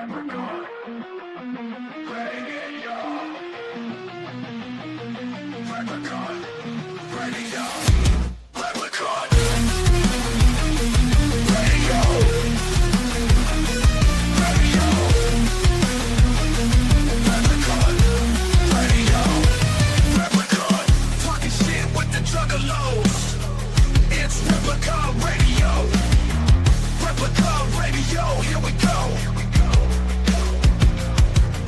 Replicon Radio. Replicon Radio. Replicon Radio. Radio. Replicon Radio. Replicon. Talking shit with the juggalos. It's Replicon Radio. Replicon Radio. Here we go.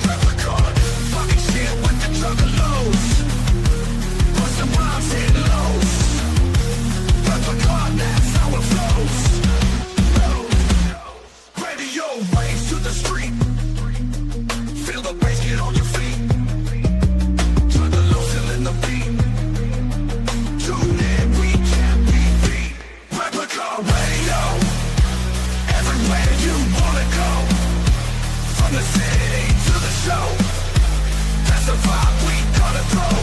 Replicon. Talking shit with the juggalos. Bustin' rhymes, hitting lows. Replicon, that's how it flows. Radio waves to the street. Feel the bass, get on your feet. Turn the low, till in the beat. Tune in, we can't be beat. Replicon Radio. Everywhere you wanna go. From the city to the show. That's the vibe we gotta throw.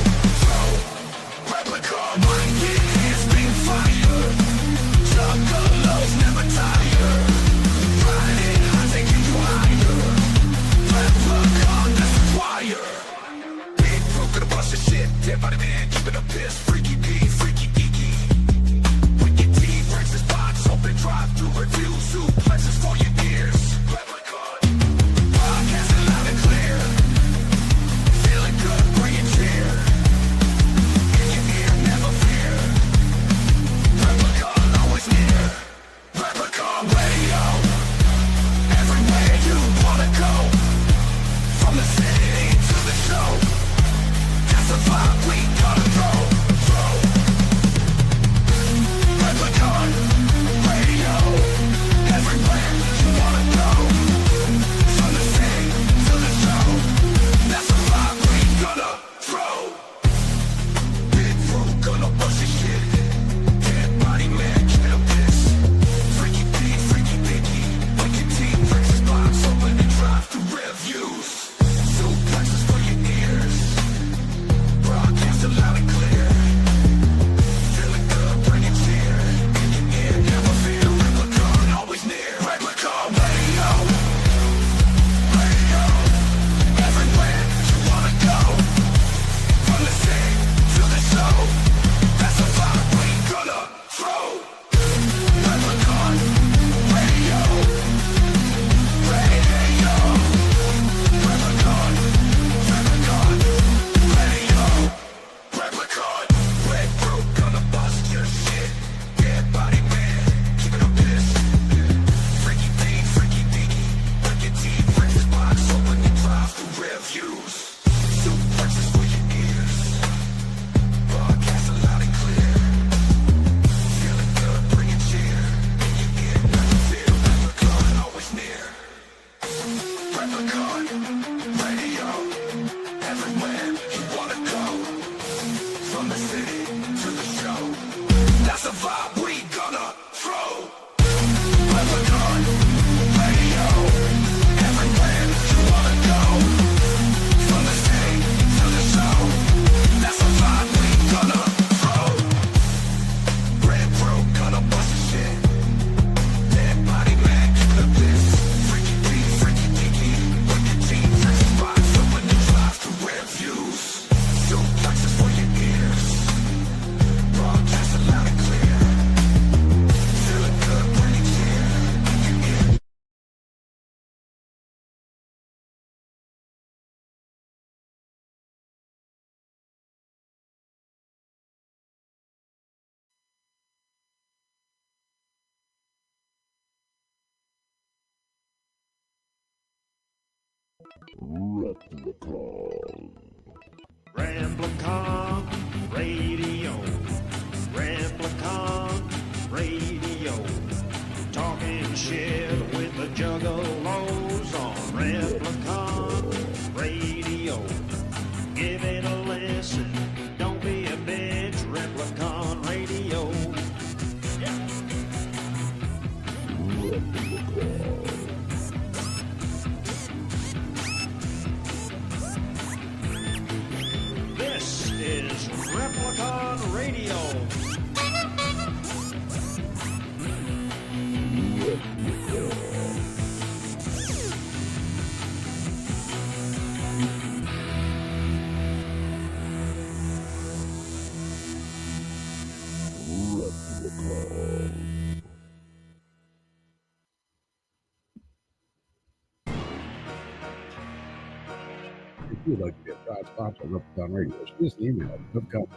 Replicon, might get hands being fire. Juggalos never tire. Riding high, taking you higher. Replicon, that's the choir. Big bro, gonna bust your shit. Dead body man, keep it a piss. Freaky P, freaky geeky. Wicked T, breaks his box. Open drive through reviews. Suplexes for your ears. Replicon, broadcasting loud and clear. Feeling good, bring your chair. In your ear, never fear. Replicon, always near. Replicon Radio. Everywhere you wanna go. From the city to the show. That's the vibe we gotta throw. Replicon Radio. Everywhere you wanna go. From the city to the show. That's the vibe we gonna throw. Big bro, gonna bust your shit. Dead body man, get a piss. Freaky P, freaky Biggie. Wicked T, breaks his box open and drive through reviews. Suplexes for your ears. Broadcasting loud and clear. Feeling good, bring it cheer. In your ear, never fear. Replicon, always near. Replicon Radio. Radio. Everywhere you wanna go. From the city to the show. That's the vibe we gonna throw. Replicon Radio. Radio. Replicon. Replicon. Radio. Replicon. Red bro, gonna bust your shit. Dead body man, keep it a piss. Freaky P, freaky Biggie. Wicked T, breaks his box open and drive through reviews. Suplexes for your ears. Broadcasting loud and clear. Feeling good, bring it cheer. In your ear, never fear. Replicon, always near. Replicon Radio. Everywhere you wanna go. From the city to the show. That's the vibe we gonna throw. Replicon Radio. Everywhere you wanna go. From the city to the show. That's the vibe we gonna throw. Red bro, gonna bust your shit. Dead body man, keep the piss. Freaky P, freaky geeky. Wicked T, breaks his box open and drive through reviews. Suplexes for your ears. Broadcasting loud and clear. Feeling good, bring it cheer. In your ear. Replicon Radio. Replicon Radio. Talking shit with the juggalos on Replicon Radio. Give it a listen. Don't be a bitch. Replicon Radio. This is Replicon Replicon. If you'd like to get proud sponsor of Replicon Radio, just email Replicon.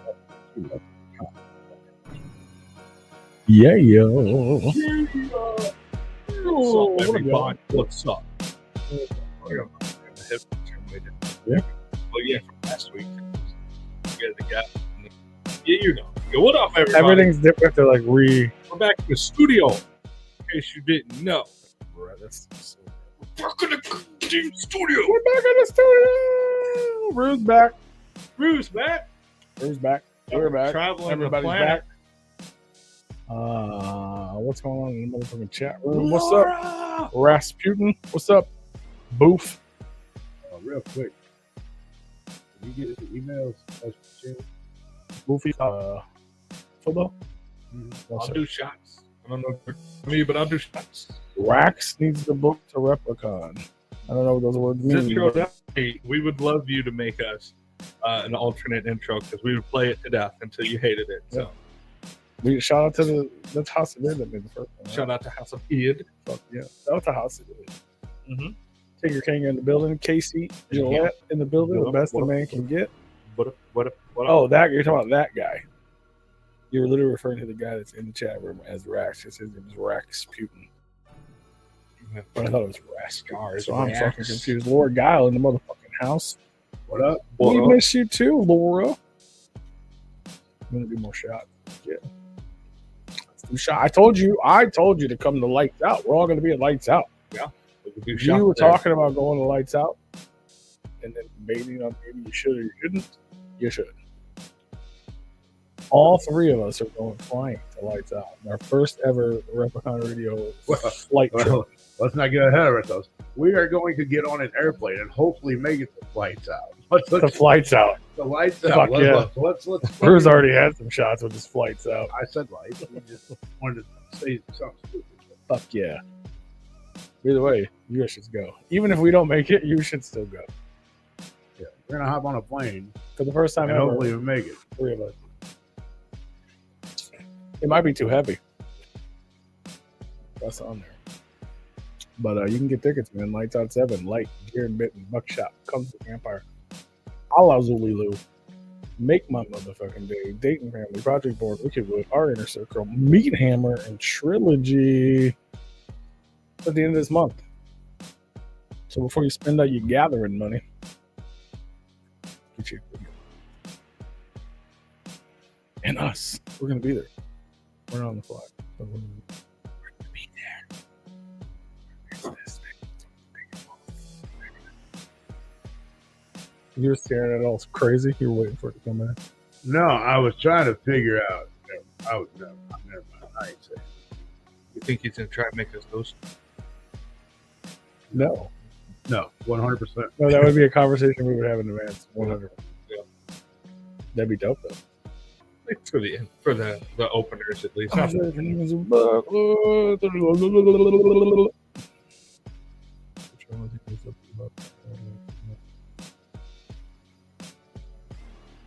Yeah, yo. What's up, everybody? What's up? Yeah. Well, yeah, from last week. Yeah, the guy. Yeah, you know. Yo, what up, everybody? Everything's different. They're like We're back in the studio. In case you didn't know. Right, that's so We're back in the goddamn studio. we're back in the studio. Rue's back. Rue's back. Rue's back. We're back. Traveling Everybody's the planet. back. What's going on in the motherfucking chat room? What's up, Rasputin? What's up, Boof? Real quick. Can you get the emails? Boofy. Football. I'll do shots. I don't know for me, but I'll do shots. Rax needs the book to Replicon. I don't know what those words mean. Just throw it out. Hey, we would love you to make us an alternate intro because we would play it to death until you hated it. So. We shout out to the House of Id that made the first one. Shout out to House of Id. Fuck yeah. Shout out to House of Id. Mm-hmm. Tigger King in the building. Casey Gillette in the building. The best a man can get. What? Oh, that you're talking about that guy. You're literally referring to the guy that's in the chat room as Rax. His name is Rasputin. But I thought it was Rascar. So I'm fucking confused. Laura Guile in the motherfucking house. What up? We miss you too, Laura. I'm gonna do more shots. Yeah. Let's do shot. I told you to come to Lights Out. We're all gonna be at Lights Out. Yeah. You were talking about going to Lights Out and then debating on maybe you should or you shouldn't. You should. All three of us are going flying to Lights Out. Our first ever Replicon Radio flight trip. Well, let's not get ahead of ourselves. We are going to get on an airplane and hopefully make it to Lights Out. The flight's out. The Lights Fuck Out. yeah. Let's Bruce already had some shots with his flights out. I said lights. We just wanted to say something stupid. Fuck yeah. Either way, you guys should go. Even if we don't make it, you should still go. Yeah. We're going to hop on a plane For the first time and ever, hopefully we make it. three of us. It might be too heavy. That's on there. But you can get tickets, man. Lights Out 7, Light, Gear and Bitten, Buckshot, Comes to Vampire, a la Zululu, Make My Motherfucking Day, Dayton Family, Project Board, Wickedwood, Our Inner Circle, Meat Hammer, and Trilogy at the end of this month. So before you spend all your gathering money, get you. And us, we're going to be there. We're not on the fly. But we're going to be there. You're staring at it all crazy. You're waiting for it to come in. No, I was trying to figure out. Never mind. I ain't saying. You think he's gonna try to make us those? No. No, 100%. No, that would be a conversation we would have in advance. 100%. Yeah. That'd be dope, though. For the openers at least.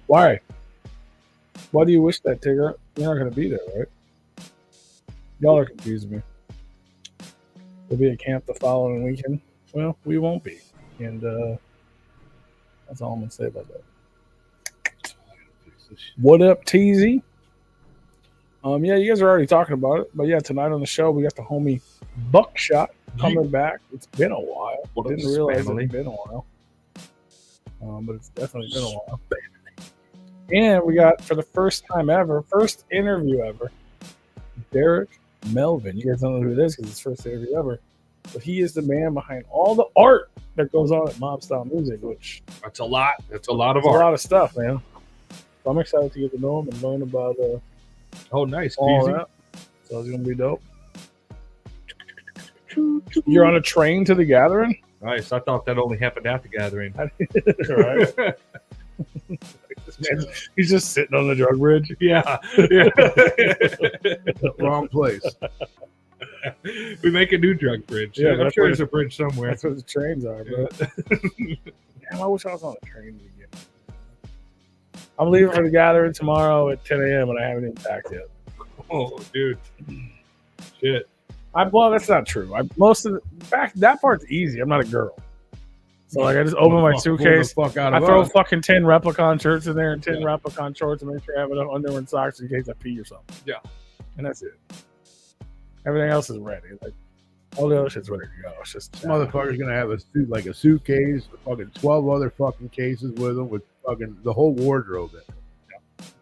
Why? Why do you wish that, Tigger? You're not going to be there, right? Y'all are confusing me. We'll be at camp the following weekend. Well, we won't be. And that's all I'm going to say about that. What up, TZ? Yeah, you guys are already talking about it. But yeah, tonight on the show, we got the homie Buckshot coming back. It's been a while. Didn't realize it's been a while. But it's definitely been a while. And we got, for the first time ever, first interview ever, Derek Melvin. You guys don't know who it is because it's first interview ever. But he is the man behind all the art that goes on at MOBSTYLE Music, which... That's a lot. That's a lot of art. art. A lot of stuff, man. So I'm excited to get to know him and learn about oh, nice. all that. So it's going to be dope. You're on a train to the gathering? Nice. I thought that only happened at the gathering. Right. He's just sitting on the drug bridge. Yeah. Wrong place. We make a new drug bridge. Yeah, I'm sure there's a bridge somewhere. That's what the trains are. But damn, I wish I was on a train again. I'm leaving for the gathering tomorrow at 10 a.m. and I haven't even packed yet. Oh, dude. Shit. Well, that's not true. Most of the fact that part's easy. I'm not a girl, so like I just open my suitcase. Fuck out I of throw us. fucking 10 Replicon shirts in there and 10 Replicon shorts and make sure I have enough underwear and socks in case I pee or something. Yeah. And that's it. Everything else is ready. Like all the other shit's ready to go. It's just This motherfucker's gonna have a suit, like a suitcase, fucking 12 other fucking cases with him, with fucking the whole wardrobe in it.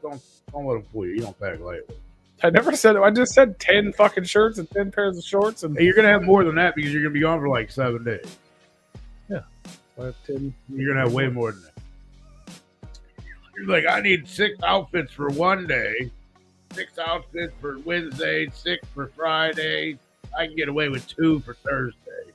Don't let him fool you. You don't pack lightly. I never said. I just said 10 fucking shirts and 10 pairs of shorts and Hey, you're gonna have more than that because you're gonna be gone for like 7 days. 10. You're gonna have way more than that. You're like, I need 6 outfits for one day, 6 outfits for Wednesday, 6 for Friday. I can get away with 2 for Thursday.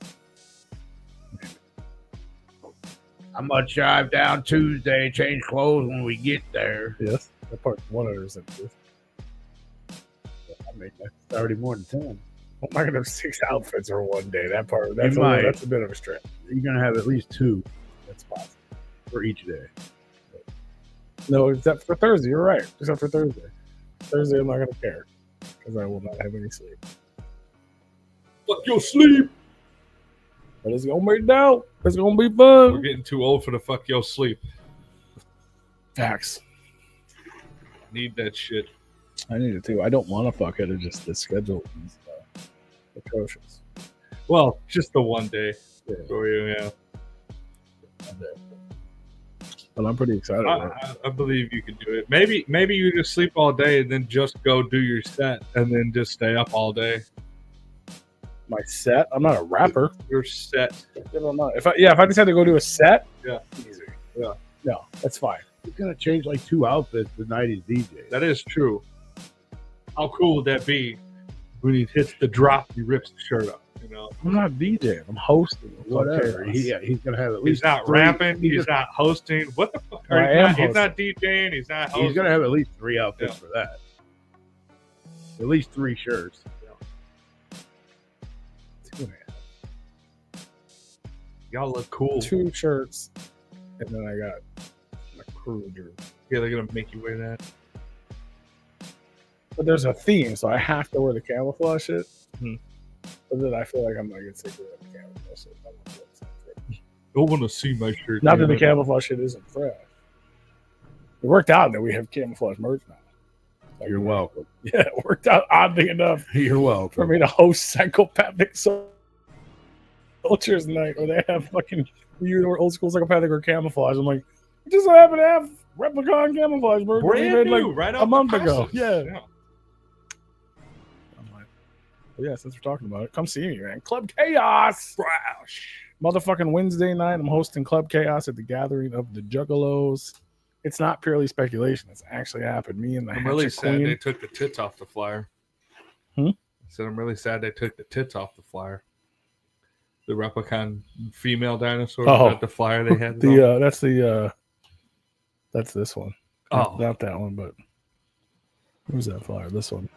I'm gonna drive down Tuesday, change clothes when we get there. Yes, that part's 100%. I mean, that's already more than 10. I'm not gonna have 6 outfits for one day. That part. You might. That's a bit of a stretch. You're gonna have at least 2 That's possible. for each day. No, except for Thursday. You're right. Except for Thursday. Thursday, I'm not gonna care because I will not have any sleep. Fuck your sleep. But it's gonna be dope. It's gonna be We're fun. getting too old for the fuck your sleep. Facts. Need that shit. I need it too. I don't want to fuck it. It's just the schedule is atrocious. Well, just the one day Yeah. for you, yeah. But I'm pretty excited. I believe you can do it. Maybe you just sleep all day and then just go do your set and then just stay up all day. My set. I'm not a rapper. Your set. Yeah, I'm not. If I just had to go do a set, Yeah. easy. Yeah. No, that's fine. He's gonna change like 2 outfits the night he's DJ. That is true. How cool would that be when he hits the drop, he rips the shirt up, you know? I'm not DJing. I'm hosting. Whatever. Chaos. He's gonna have at least He's not 3 rapping. He's, He's not hosting. What the fuck? I am He's not DJing. He's not hosting. he's gonna have at least 3 outfits for that. At least 3 shirts. 2.5. Y'all look cool. 2 shirts, and then I got my cruiser. Yeah, they're gonna make you wear that. But there's a theme, so I have to wear the camouflage shit. Hmm. But then I feel like I'm gonna get sick of the camouflage shit. I want something fresh. Don't want to see my shirt. Not that the camouflage shit isn't fresh. It worked out that we have camouflage merch now. Like, You're welcome. yeah, it worked out oddly enough You're welcome. for me to host Psychopathic Soldiers Night, where they have fucking old school psychopathic or camouflage. I'm like, it just so happen to have Replicon camouflage merch that we brand made new, like right a off month the ago. presses. Yeah. I'm like, but yeah, since we're talking about it, come see me, man. Club Chaos. Motherfucking Wednesday night, I'm hosting Club Chaos at the Gathering of the Juggalos. It's not purely speculation. It's actually happened. Me and the I'm really Hatchet sad Queen. they took the tits off the flyer. Hmm? I said I'm really sad they took the tits off the flyer. The Replicon female dinosaur. Oh. The flyer they had. That's this one. Oh. Not that one, but who's that flyer? This one.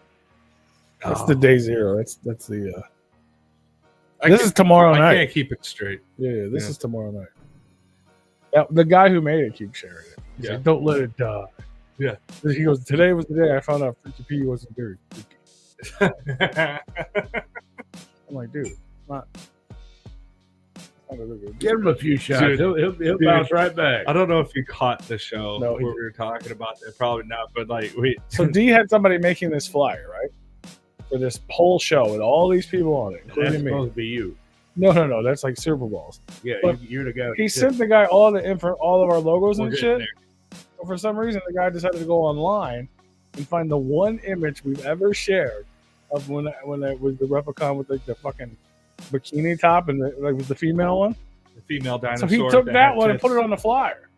That's Oh. the day 0. That's the. I This can't- is tomorrow I night. can't keep it straight. Yeah, this Yeah. is tomorrow night. Yeah, the guy who made it keeps sharing it. He's Yeah. like, don't let it die. Yeah. He goes, today was the day I found out Freaky P wasn't very freaky. I'm like, dude, not. Give him a few shots. Dude. He'll Dude. bounce right back. I don't know if you caught the show No, he where we were talking about that. Probably not, but like we. So D had somebody making this flyer, right? For this whole show with all these people on it, That's including me. supposed to be you. No, that's like Super Bowls. Yeah, But you're the guy. He sent the guy all the info, all of our logos We're and getting shit. But for some reason, the guy decided to go online and find the one image we've ever shared of when it was the Replicon with like the fucking bikini top and like with the female one. The female So dinosaur. he took that had one and tits. put it on the flyer.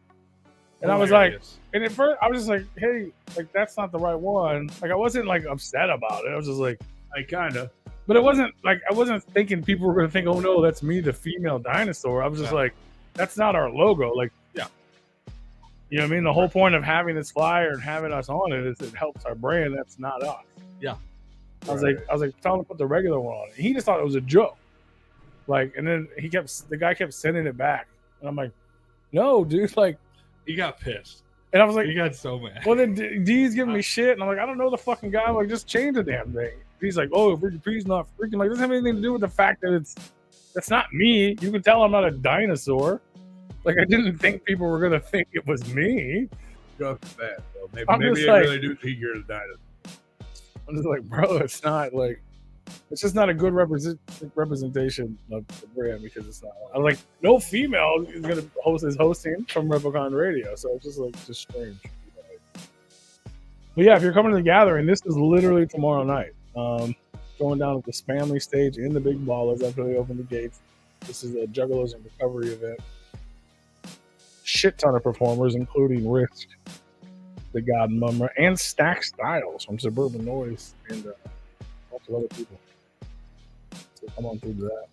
And I was like, Hilarious. and at first I was just like, hey, like that's not the right one. Like I wasn't like upset about it. I was just like, I kind of. but it wasn't like I wasn't thinking people were gonna think, oh no, that's me, the female dinosaur. I was just Yeah. like, that's not our logo. Like, Yeah. You know what I mean? The whole point of having this flyer and having us on it is it helps our brand. That's not us. Yeah. I was like, tell him to put the regular one on it. He just thought it was a joke. Like, and then the guy kept sending it back. And I'm like, no, dude, like, He got pissed. And I was like, He got so mad. well, then D's giving me shit, and I'm like, I don't know the fucking guy. I'm like, just change the damn thing. He's like, oh, Freaky P's not freaking. Like, it doesn't have anything to do with the fact that that's not me. You can tell I'm not a dinosaur. Like, I didn't think people were gonna think it was me. Go for that, though. I'm Maybe just they like- really do think you're the dinosaur. I'm just like, bro, it's not like, it's just not a good representation of the brand because it's not. I'm like, no female is gonna hosting from Replicon Radio, so it's just strange. But yeah, if you're coming to the gathering, this is literally tomorrow night. Going down at the Spamley stage in the Big Ballers after they open the gates. This is a Juggalos and Recovery event. Shit ton of performers, including Risk, the God Mummer, and Stack Styles from Suburban Noise, and lots of other people. So come on through to that.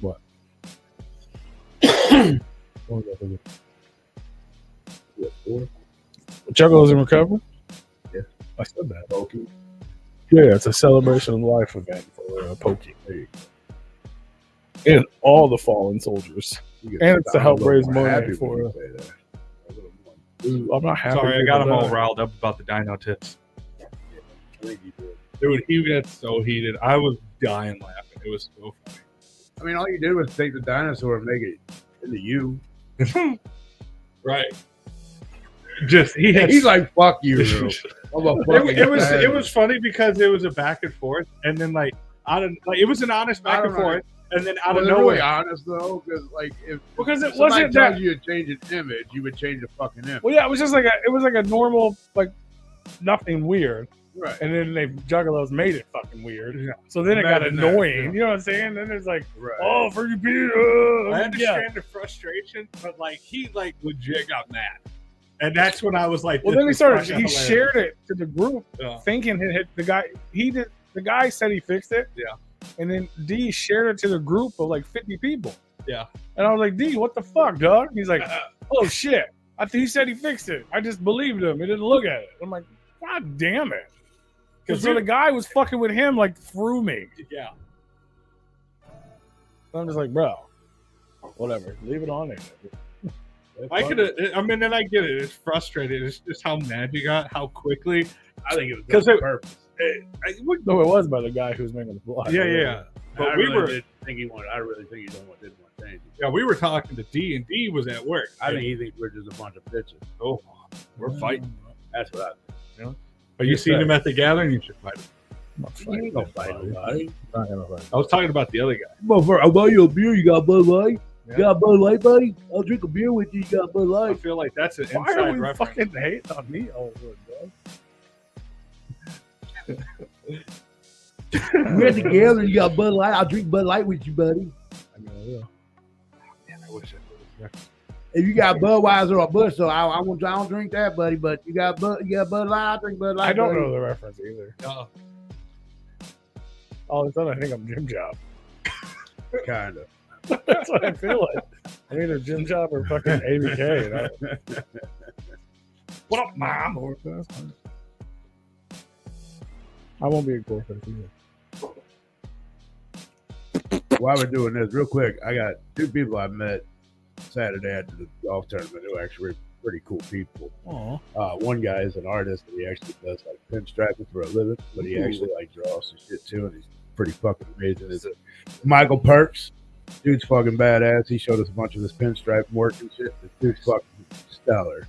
What? What was that thinking? Juggalos and Recovery? Yeah. I said that. Pokey. Yeah, it's a celebration of life event for Pokey. There you go. And all the fallen soldiers. And it's to help raise money for. I'm not happy. Sorry, I got him all that. riled up about the dino tips. Dude, he got so heated. I was dying laughing. It was so funny. I mean, all you did was take the dinosaur and make it into you. Right. Just He's like, fuck you. I'm a fucking it was dinosaur. funny because it was a back and forth, and then like it was an honest back and forth, and then out of Was it nowhere. really honest though? Because like if Because it somebody wasn't tells that. you to change an image, you would change the fucking image. Well, yeah, it was just like a normal, like, nothing weird. Right. And then Juggalos made it fucking weird. Yeah. So then it got Imagine that, annoying. yeah. You know what I'm saying? Then it's like, Right. oh, Freaky Pete. I understand the frustration, but like he like legit got mad, and that's when I was like, Well, this then he is started. fucking He hilarious. shared it to the group, Yeah. thinking it hit the guy. He did. The guy said he fixed it. Yeah. And then D shared it to the group of like 50 people. Yeah. And I was like, D, what the fuck, dog? He's like, oh shit. I think he said he fixed it. I just believed him. He didn't look at it. I'm like, God damn it. Because so the guy was fucking with him like through me. Yeah. I'm just like, bro, whatever. Leave it on there. I could have. I mean, and I get it. It's frustrating. It's just how mad you got, how quickly. I think it was 'Cause on it- purpose. No, it was by the guy who was making the vlog. Yeah, yeah. But I we really were. didn't think he wanted. I really think he didn't want to change it. Yeah, we were talking to D, and D was at work. I think he thinks we're just a bunch of bitches. Oh, we're fighting. That's what I think. Are you seeing him at the gathering? You should fight him. I'm not You fighting ain't gonna fight nobody. Not gonna fight. I was talking about the other guy. Motherfucker, I'll buy you a beer. You got Bud Light? Yeah. You got Bud Light, buddy? I'll drink a beer with you. You got Bud I Light? feel like that's an Why are inside we reference. fucking hating on me all the time, We're at the gathering. You got Bud Light. I'll drink Bud Light with you, buddy. I mean, I will. Man, I wish I was. If you got Budweiser or Busch, so I don't drink that, buddy. But you got Bud Light. I drink Bud Light. I don't buddy. know the reference either. No. All of a sudden, I think I'm Jim Job. Kind of. That's what I feel like. I'm either Jim Job or fucking ABK. You know? What up, mom? I won't be a cool face either. While we're doing this, real quick, I got two people I met Saturday after the golf tournament who actually were pretty cool people. Aw. One guy is an artist and he actually does like pinstriping for a living, but he actually like draws some shit too, and he's pretty fucking amazing. Is it Michael Perks? Dude's fucking badass. He showed us a bunch of his pinstripe work and shit. The dude's fucking stellar.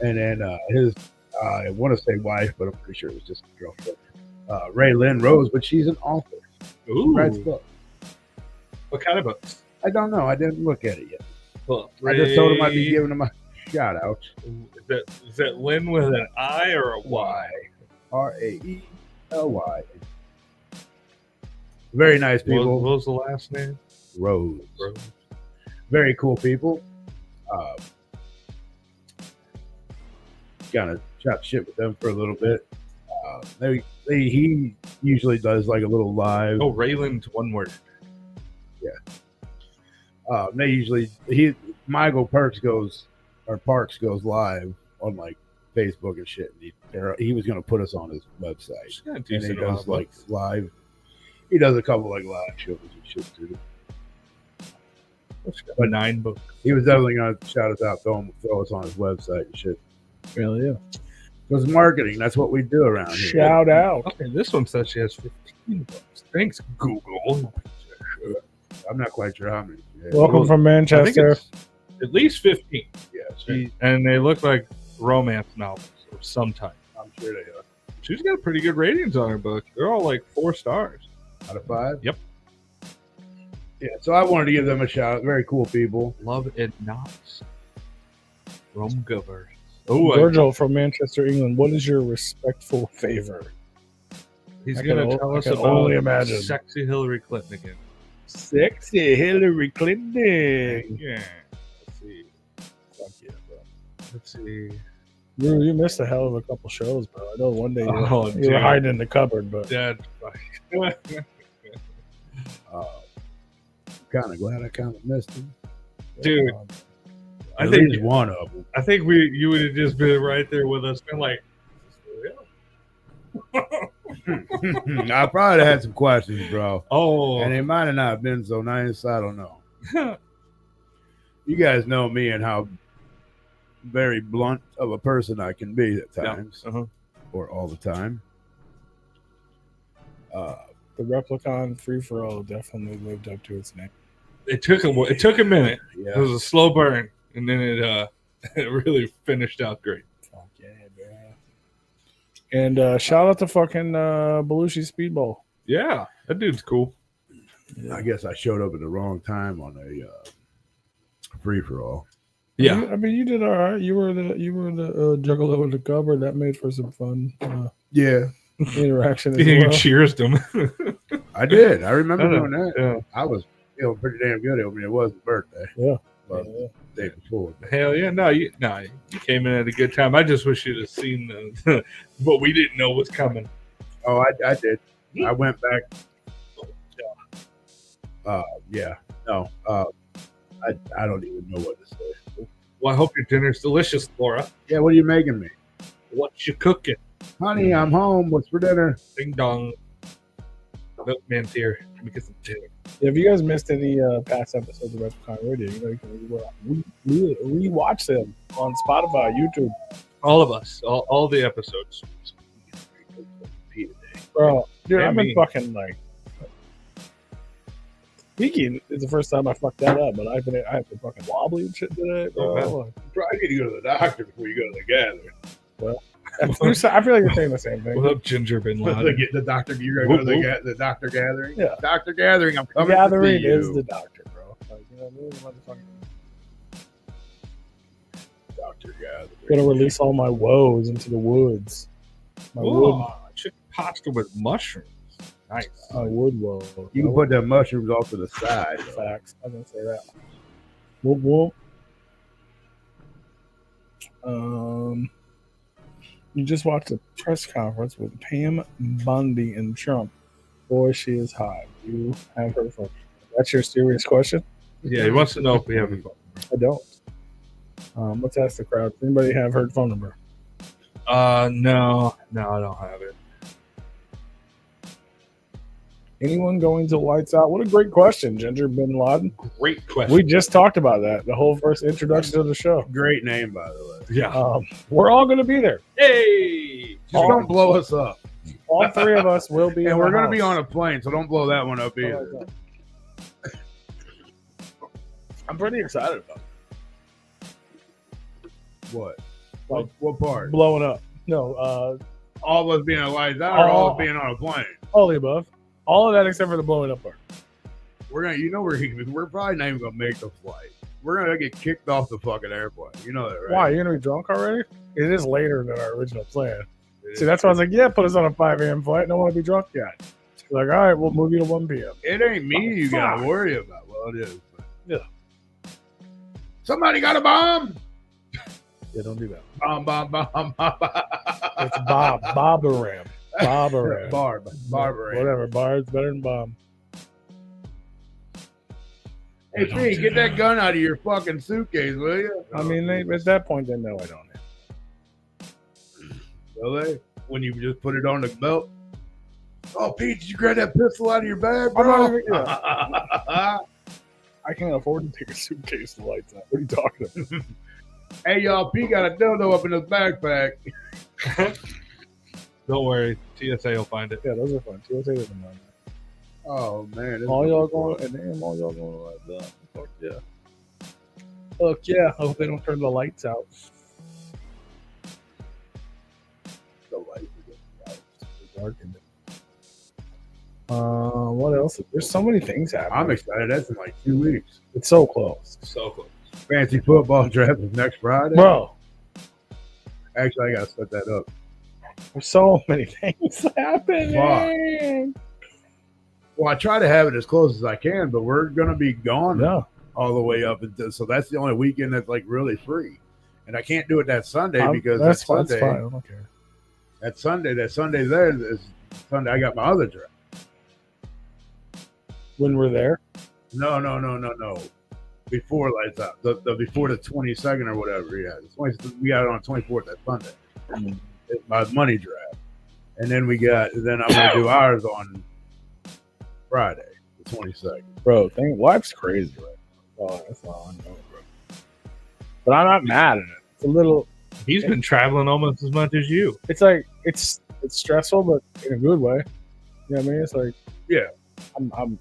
And then his I want to say wife, but I'm pretty sure it was just a girlfriend. Ray Lynn Rose, but she's an author. Ooh. Writes books. What kind of books? I don't know. I didn't look at it yet. Well, I just told him I'd be giving him a shout out. Is that Lynn with an I or a Y? Raely. Very nice What people. was the last name? Rose. Very cool people. Kind of chat shit with them for a little bit. He usually does like a little live. Oh, Raylan's one word. Michael Parks goes live on like Facebook and shit. He was gonna put us on his website, Yeah, and he decent does amount. like live. He does a couple like live shows and shit too. But 9 books. He was definitely going to shout us out, throw us on his website and shit. Hell yeah. Because marketing, that's what we do around here. Shout out. Okay, this one says she has 15 books. Thanks, Google. I'm not quite sure how many. Yeah. Welcome from I think Manchester. it's at least 15. Yeah, And they look like romance novels of some type. I'm sure they are. She's got pretty good ratings on her book. They're all like 4 stars. Out of 5? Yep. Yeah, so I wanted to give them a shout out. Very cool people. Love it not. Rome Govers. Oh, Virgil from Manchester, England. What is your respectful favor? he's I going can to tell I us can about only imagine. sexy Hillary Clinton again. Sexy Hillary Clinton. Yeah. Let's see. Fuck yeah, bro. Let's see. You missed a hell of a couple shows, bro. I know one day you were, Oh, you were dude. hiding in the cupboard, but Dad. kind of glad I kind of missed him. Dude, I At think least one of them. I think you would have just been right there with us, been like, I probably had some questions, bro. oh, And it might have not been so nice. I don't know. You guys know me and how very blunt of a person I can be at times, or all the time. The Replicon free for all definitely lived up to its name. it took a minute. It Yeah. was a slow burn, and then it it really finished out great. Fuck yeah, bro. And shout out to fucking Belushi Speedball. Yeah, that dude's cool. I guess I showed up at the wrong time on a free for all. Yeah, I mean, you did all right. You were the juggalo in the cupboard. That made for some fun Yeah, interaction as he well. cheers them. I did. I remember I know. doing that. Yeah. I was feeling pretty damn good. I mean, it was his birthday. Yeah. But Yeah. the day before. Hell yeah, no, you came in at a good time. I just wish you'd have seen the what we didn't know was coming. Oh, I did. I went back. Yeah. No. I don't even know what to say. Well, I hope your dinner's delicious, Laura. Yeah, what are you making me? What you cooking? Honey, I'm home. What's for dinner? Ding dong. Milkman's here. Let me get some dinner. If you guys missed any past episodes of Replicon Radio, you know you can rewatch them on Spotify, YouTube. All of us, all the episodes. Bro, dude, And I've been me. fucking like. Speaking is the first time I fucked that up, but I've been fucking wobbly and shit today, bro. Okay. Like, Bro, I need to go to the doctor before you go to the gathering. I feel like you're saying the same thing. What up, Ginger Bin Laden? The doctor, you're going to go to the doctor gathering? Yeah. Doctor gathering, I'm coming Gathering to see you. is the doctor, bro. Like, you know what I mean? doctor gathering. Gonna release all my woes into the woods. My wood, Oh, chicken pasta with mushrooms. Nice. my wood woe. You can put them mushrooms off to the side. though. Facts. I'm gonna say that. Whoop whoop. You just watched a press conference with Pam Bondi and Trump. Boy, she is hot. You have her phone. That's your serious question? Yeah, he wants to know if we have a phone. I don't. Let's ask the crowd. Does anybody have her phone number? No, I don't have it. Anyone going to lights out? What a great question, Ginger Bin Laden. Great question. We just talked about that. The whole first introduction to the show. Great name, by the way. Yeah. We're all going to be there. Hey. Just don't blow us up. All three of us will be. And in we're the going to be house. on a plane, so don't blow that one up either. I'm pretty excited about What? Like- What part? blowing up. No, All of us being on lights out or all of us being on a plane? all the above. All of that except for the blowing up part. We're probably not even gonna make the flight. We're gonna get kicked off the fucking airplane. You know that, right? Why? You're going to be drunk already? It is later than our original plan. See, that's why I was like, yeah, put us on a 5 a.m. flight. Don't want to be drunk yet. Like, all right, we'll move you to 1 p.m. It ain't me you gotta Fuck. worry about. Well, it is. But. Yeah. Somebody got a bomb. Yeah, don't do that. Bomb. It's Bob. Bob-a-ram. Bob-a-ram. Barb. Whatever. Barb's better than Bob. Hey, P, get that gun out of your fucking suitcase, will you? I mean, at that point, they know I don't have. Will they? When you just put it on the belt. Oh, Pete, did you grab that pistol out of your bag, I'm bro? not even- I can't afford to take a suitcase to lights out. What are you talking about? Hey, y'all, P got a dildo up in his backpack. Don't worry, TSA will find it. Yeah, those are fun. TSA doesn't mind that. Oh, man. this All is y'all cool. going, and damn, all y'all going like that. Fuck yeah. Fuck yeah. I hope they don't turn the lights out. The lights are getting Darkened. What else? There's so many things happening. I'm excited. That's in like 2 weeks. It's so close. So close. Fancy football draft is next Friday. Bro, Actually, I got to set that up. there's so many things happening. Well, I try to have it as close as I can, but we're going to be gone Yeah. all the way up until, so that's the only weekend that's like really free. And I can't do it that Sunday because that's that fine. Sunday, That's fine. I don't care. that Sunday there is Sunday. I got my other draft. When we're there, No. Before lights out, the before the 22nd or whatever. Yeah, we got it on 24th that Sunday. Mm. It's my money draft, and then then I'm gonna do ours on Friday, the 22nd. bro, life's crazy right now. Oh, that's all I know, bro. But I'm not mad at it. It's a little. He's been traveling almost as much as you. It's like it's stressful, but in a good way. You know what I mean? It's like, Yeah. I'm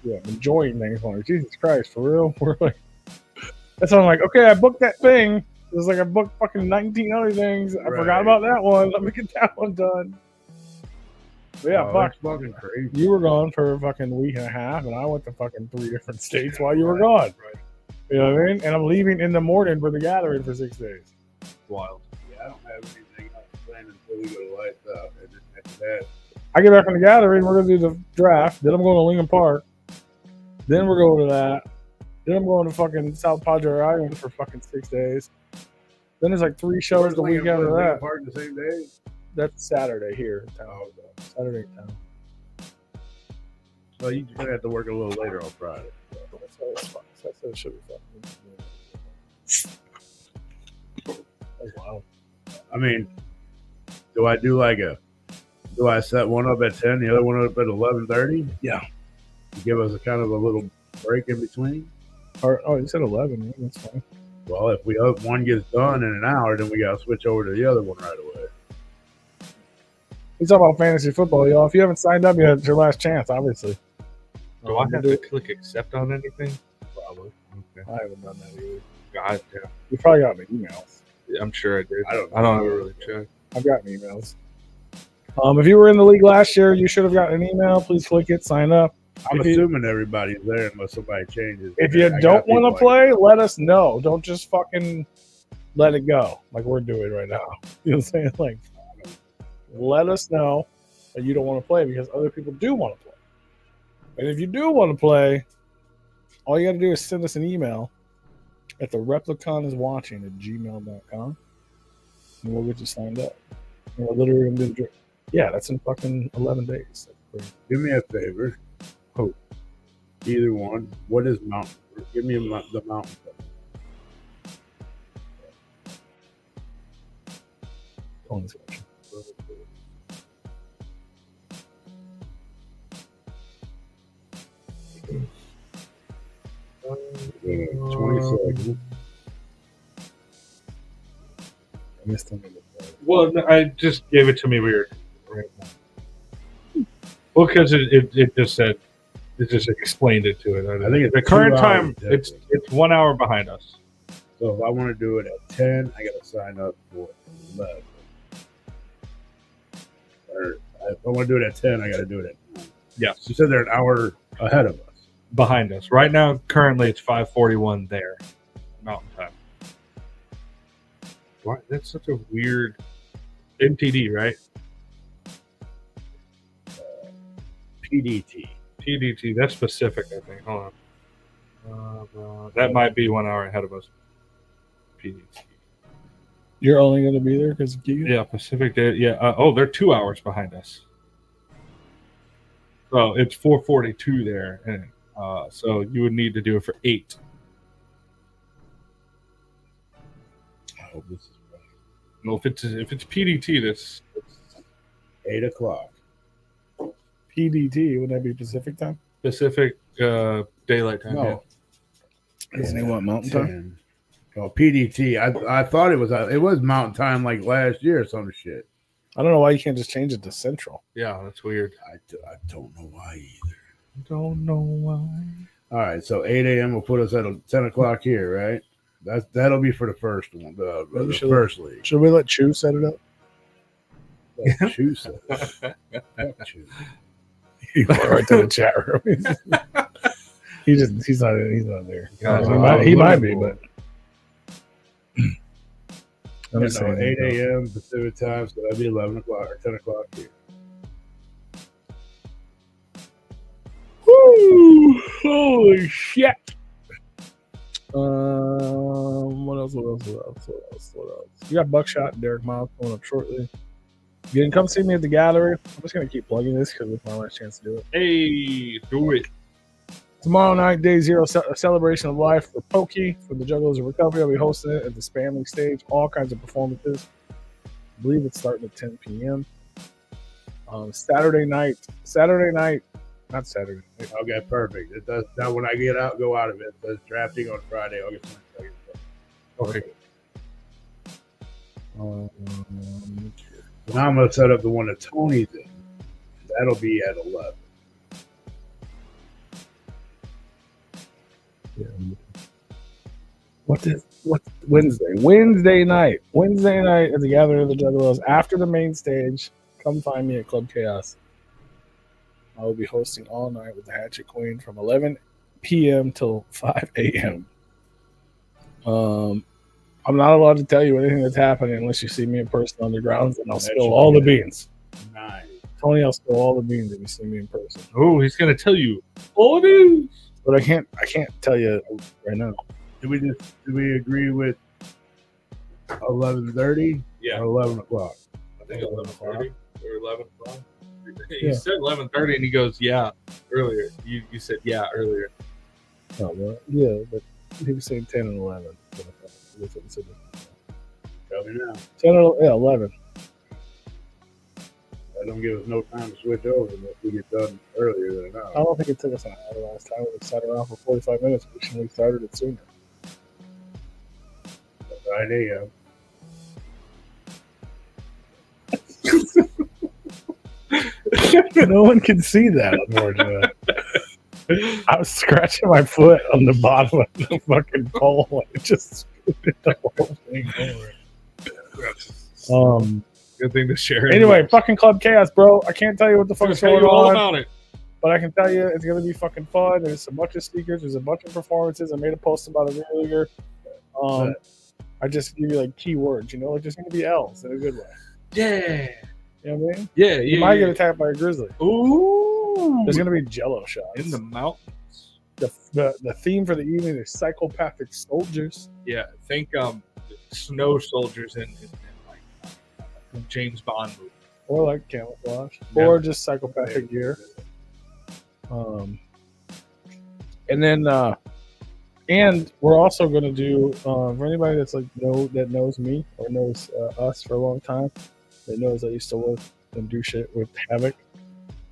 enjoying things. I'm like, Jesus Christ, for real? We're like, that's why I'm like, okay, I booked that thing. It was like I booked fucking 19 other things. I Right. forgot about that one. Let me get that one done. But yeah, Oh, fuck. that's fucking crazy. You were gone for a fucking week and a half, and I went to fucking 3 different states while you were gone. Right. You know what I mean? And I'm leaving in the morning for the gathering for 6 days. Wild. Yeah, I don't have anything else planned until we go to lights out, and then after that, I get back from the gathering, we're gonna do the draft. Then I'm going to Lincoln Park. Then we're going to that. Then I'm going to fucking South Padre Island for fucking 6 days. Then there's like 3 shows the week after that. Park the same day. That's Saturday here in town. Oh, Saturday in town. well, you're gonna have to work a little later on Friday. That's fine. That should be fun. That's wild. I mean, do I set one up at 10, the other one up at 11:30? Yeah. Give us a kind of a little break in between. Oh, you said 11. Yeah, that's fine. Well, if one gets done in an hour, then we got to switch over to the other one right away. We talk about fantasy football, y'all. If you haven't signed up yet, it's your last chance, obviously. Do I have to click accept on anything? Probably. Okay. I haven't done that either. God, yeah. You probably got my emails. I'm sure I did. I don't ever really check. I've gotten emails. If you were in the league last year, you should have gotten an email. Please click it, sign up. I'm If you- assuming everybody's there unless somebody changes. If you I got don't want people to like- play, let us know. Don't just fucking let it go like we're doing right now. You know what I'm saying? Like, let us know that you don't want to play because other people do want to play. And if you do want to play, all you got to do is send us an email at Replicon at gmail.com and we'll get you signed up. And we're literally going to do the draft. Yeah, that's in fucking 11 days. That's crazy. Do me a favor. Who? Either one. What is mountain? Give me the mountain. Tony's watching. Uh, 20 seconds. I missed him. Well, I just gave it to me weird. Right now. Well, because it just said, it just explained it to it. I think it's the current 2 time. hours, It's 1 hour behind us. So if I want to do it at 10, I got to sign up for 11. Or if I want to do it at 10, I got to do it at 9. Yes, You said they're an hour ahead of us. behind us. Right now, currently, it's 5:41 there, Mountain Time. What? That's such a weird MTD, right? PDT. PDT. That's Pacific, I think. Hold on. That might be 1 hour ahead of us. PDT. You're only going to be there because Yeah, Pacific Day. Yeah. They're 2 hours behind us. So it's 4:42 there, and so you would need to do it for 8. I hope this is right. Well, if it's PDT, that's 8 o'clock. PDT, would that be Pacific time? Pacific Daylight Time. No. Isn't he what, Mountain Time? 10. Oh, PDT. I thought it was Mountain Time like last year or some shit. I don't know why you can't just change it to Central. Yeah, that's weird. I don't know why either. Don't know why. All right, so 8 a.m. will put us at 10 o'clock here, right? That'll be for the first one, the first league. Should we let Chew set it up? Chew says. Fuck Chew. He went right to the chat room. he's not there. He might be, but I'm just saying 8 a.m. Pacific time, so that'd be 11 o'clock or 10 o'clock here. Woo! Holy shit! What else? You got Buckshot and Derek Miles coming up shortly. You can come see me at the gallery. I'm just gonna keep plugging this because it's my last chance to do it. Hey, do it. Tomorrow night, day 0, a celebration of life for Pokey for the Juggalos of Recovery. I'll be hosting it at the Spanley stage. All kinds of performances. I believe it's starting at 10 p.m. Saturday night. Not Saturday night. Okay, perfect. It does. Now, when I go out of it, it says drafting on Friday, August 22nd. Okay. Now I'm gonna set up the one that Tony's in. That'll be at 11. Yeah. What Wednesday? Wednesday night at the Gathering of the Juggalos after the main stage. Come find me at Club Chaos. I will be hosting all night with the Hatchet Queen from 11 p.m. till 5 a.m. I'm not allowed to tell you anything that's happening unless you see me in person on the grounds, and I'll spill all the beans. Nice. Tony, I'll spill all the beans if you see me in person. Oh, he's gonna tell you all it is. But I can't tell you right now. Did we agree with 11:30? Yeah. Or 11 o'clock? I think 11:30 or 11 o'clock. He Yeah. said 11:30, and he goes, "Yeah." Earlier, you said yeah earlier. Oh, well, yeah, but he was saying 10 and 11. Tell me now. 10 and 11. That don't give us no time to switch over unless we get done earlier than an I hour. don't think it took us an hour last time. We sat around for 45 minutes. We should have started it sooner. 9 a.m. No one can see that, unfortunately. I was scratching my foot on the bottom of the fucking pole and it just scooted the whole thing over. Good thing to share. Anyway, fucking Club Chaos, bro. I can't tell you what the fuck's tell going you all on, about it. but I can tell you it's gonna be fucking fun. There's a bunch of speakers. There's a bunch of performances. I made a post about it earlier. I just give you like keywords, you know, like there's gonna be L's in a good way. Yeah. You know what I mean? Yeah. You might get attacked by a grizzly. Ooh. There's gonna be Jello shots in the mountains. The theme for the evening is psychopathic soldiers. Yeah. Think snow soldiers in like James Bond movie. Or like camouflage. Yeah. Or just psychopathic gear. And then and we're also gonna do for anybody that's like that knows me or knows us for a long time, that knows I used to work and do shit with Havoc.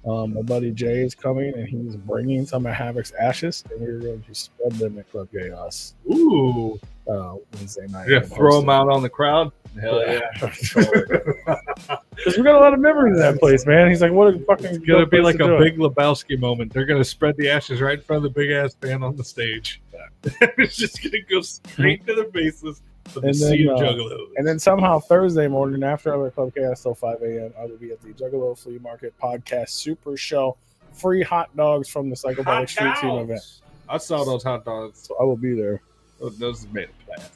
My buddy Jay is coming and he's bringing some of Havoc's ashes and we're going to spread them at Club Chaos. Ooh. Wednesday night. You're gonna throw them out on the crowd? Hell yeah. Because we got a lot of memories of that place, man. He's like, what a fucking. It's gonna be like a Big Lebowski moment. They're gonna spread the ashes right in front of the big ass band on the stage. It's just gonna go straight to their faces of the sea of Juggalos. And then somehow Thursday morning after I'm at Club Chaos till 5 a.m., I will be at the Juggalo Flea Market Podcast Super Show. Free hot dogs from the Psychopathic Street Team event. I saw those hot dogs. So I will be there. Those are made of plastic.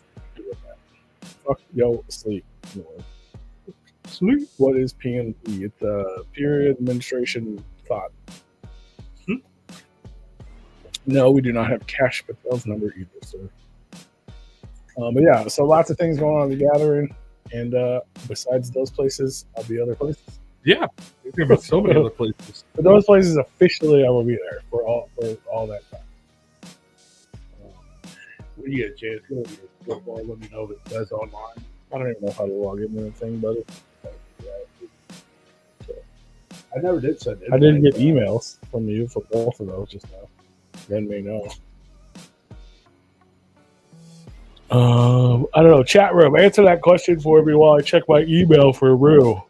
Fuck yo, sleep. Sleep. What is PNP? It's a period administration thought. No, we do not have Cash Patel's number either, sir. But yeah, so lots of things going on at the gathering, and besides those places, I'll be other places. Yeah, we're thinking about so many other places. But those places officially, I will be there for all that time. When you get a chance, go to your football. Let me know if that's online. I don't even know how to log into the thing, but I never did send it. I did get emails from you for both of those just now. Then may know. I don't know. Chat room, answer that question for me while I check my email for Rue.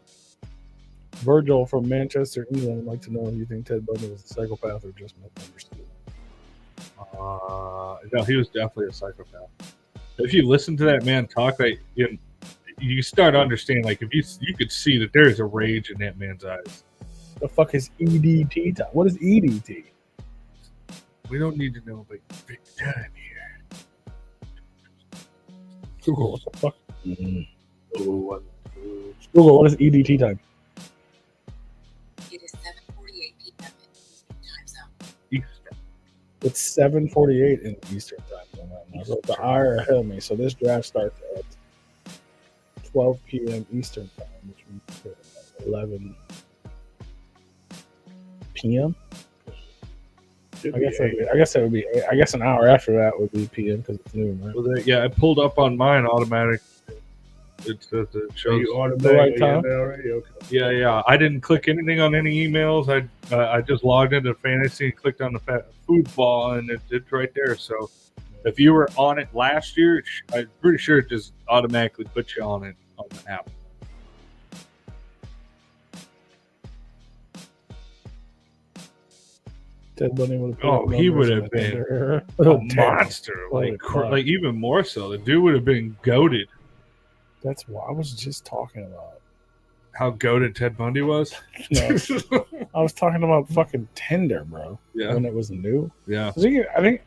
Virgil from Manchester, England would like to know if you think Ted Bundy was a psychopath or just misunderstood. No, he was definitely a psychopath. If you listen to that man talk, like you start understanding. Like if you could see that there is a rage in that man's eyes. The fuck is EDT time? What is EDT? We don't need to know about big time here. Google, what the fuck? Oh, Google, what is EDT time? It is 7:48 p.m. in Eastern Time Zone. Eastern. It's 7:48 in Eastern time zone right now. So it's an hour ahead of me. So this draft starts at 12 p.m. Eastern time, which means 11 p.m. I guess that would be. I guess an hour after that would be p.m. because it's noon, right? Well, yeah, I pulled up on mine automatic. It says it shows You The right automatically time? in there already? Okay. Yeah. I didn't click anything on any emails. I just logged into Fantasy and clicked on the food ball, and it's right there. So if you were on it last year, I'm pretty sure it just automatically puts you on it on the app. Ted Bundy would have. Oh, he would have been a monster, Holy crap. like even more so. The dude would have been goated. That's what I was just talking about. How goated Ted Bundy was. No, I was talking about fucking Tinder, bro. Yeah, When it was new. yeah. I think.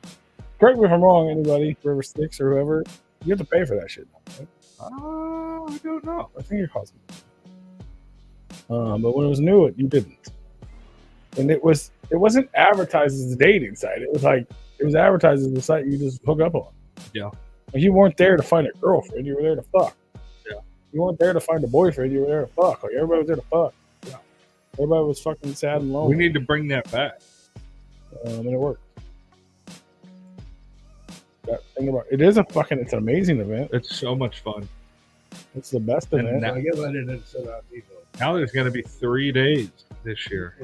Correct me if I'm wrong. Anybody, River Sticks or whoever, you have to pay for that shit. Right? I don't know. I think it cost me. But when it was new, you didn't. And it wasn't advertised as a dating site. It was advertised as a site you just hook up on. Yeah. Like you weren't there to find a girlfriend. You were there to fuck. Yeah. You weren't there to find a boyfriend. You were there to fuck. Like everybody was there to fuck. Yeah. Everybody was fucking sad and lonely. We need to bring that back. And it worked. That thing about it's an amazing event. It's so much fun. It's the best And event. now- I guess I didn't send out email. Now there's going to be 3 days this year.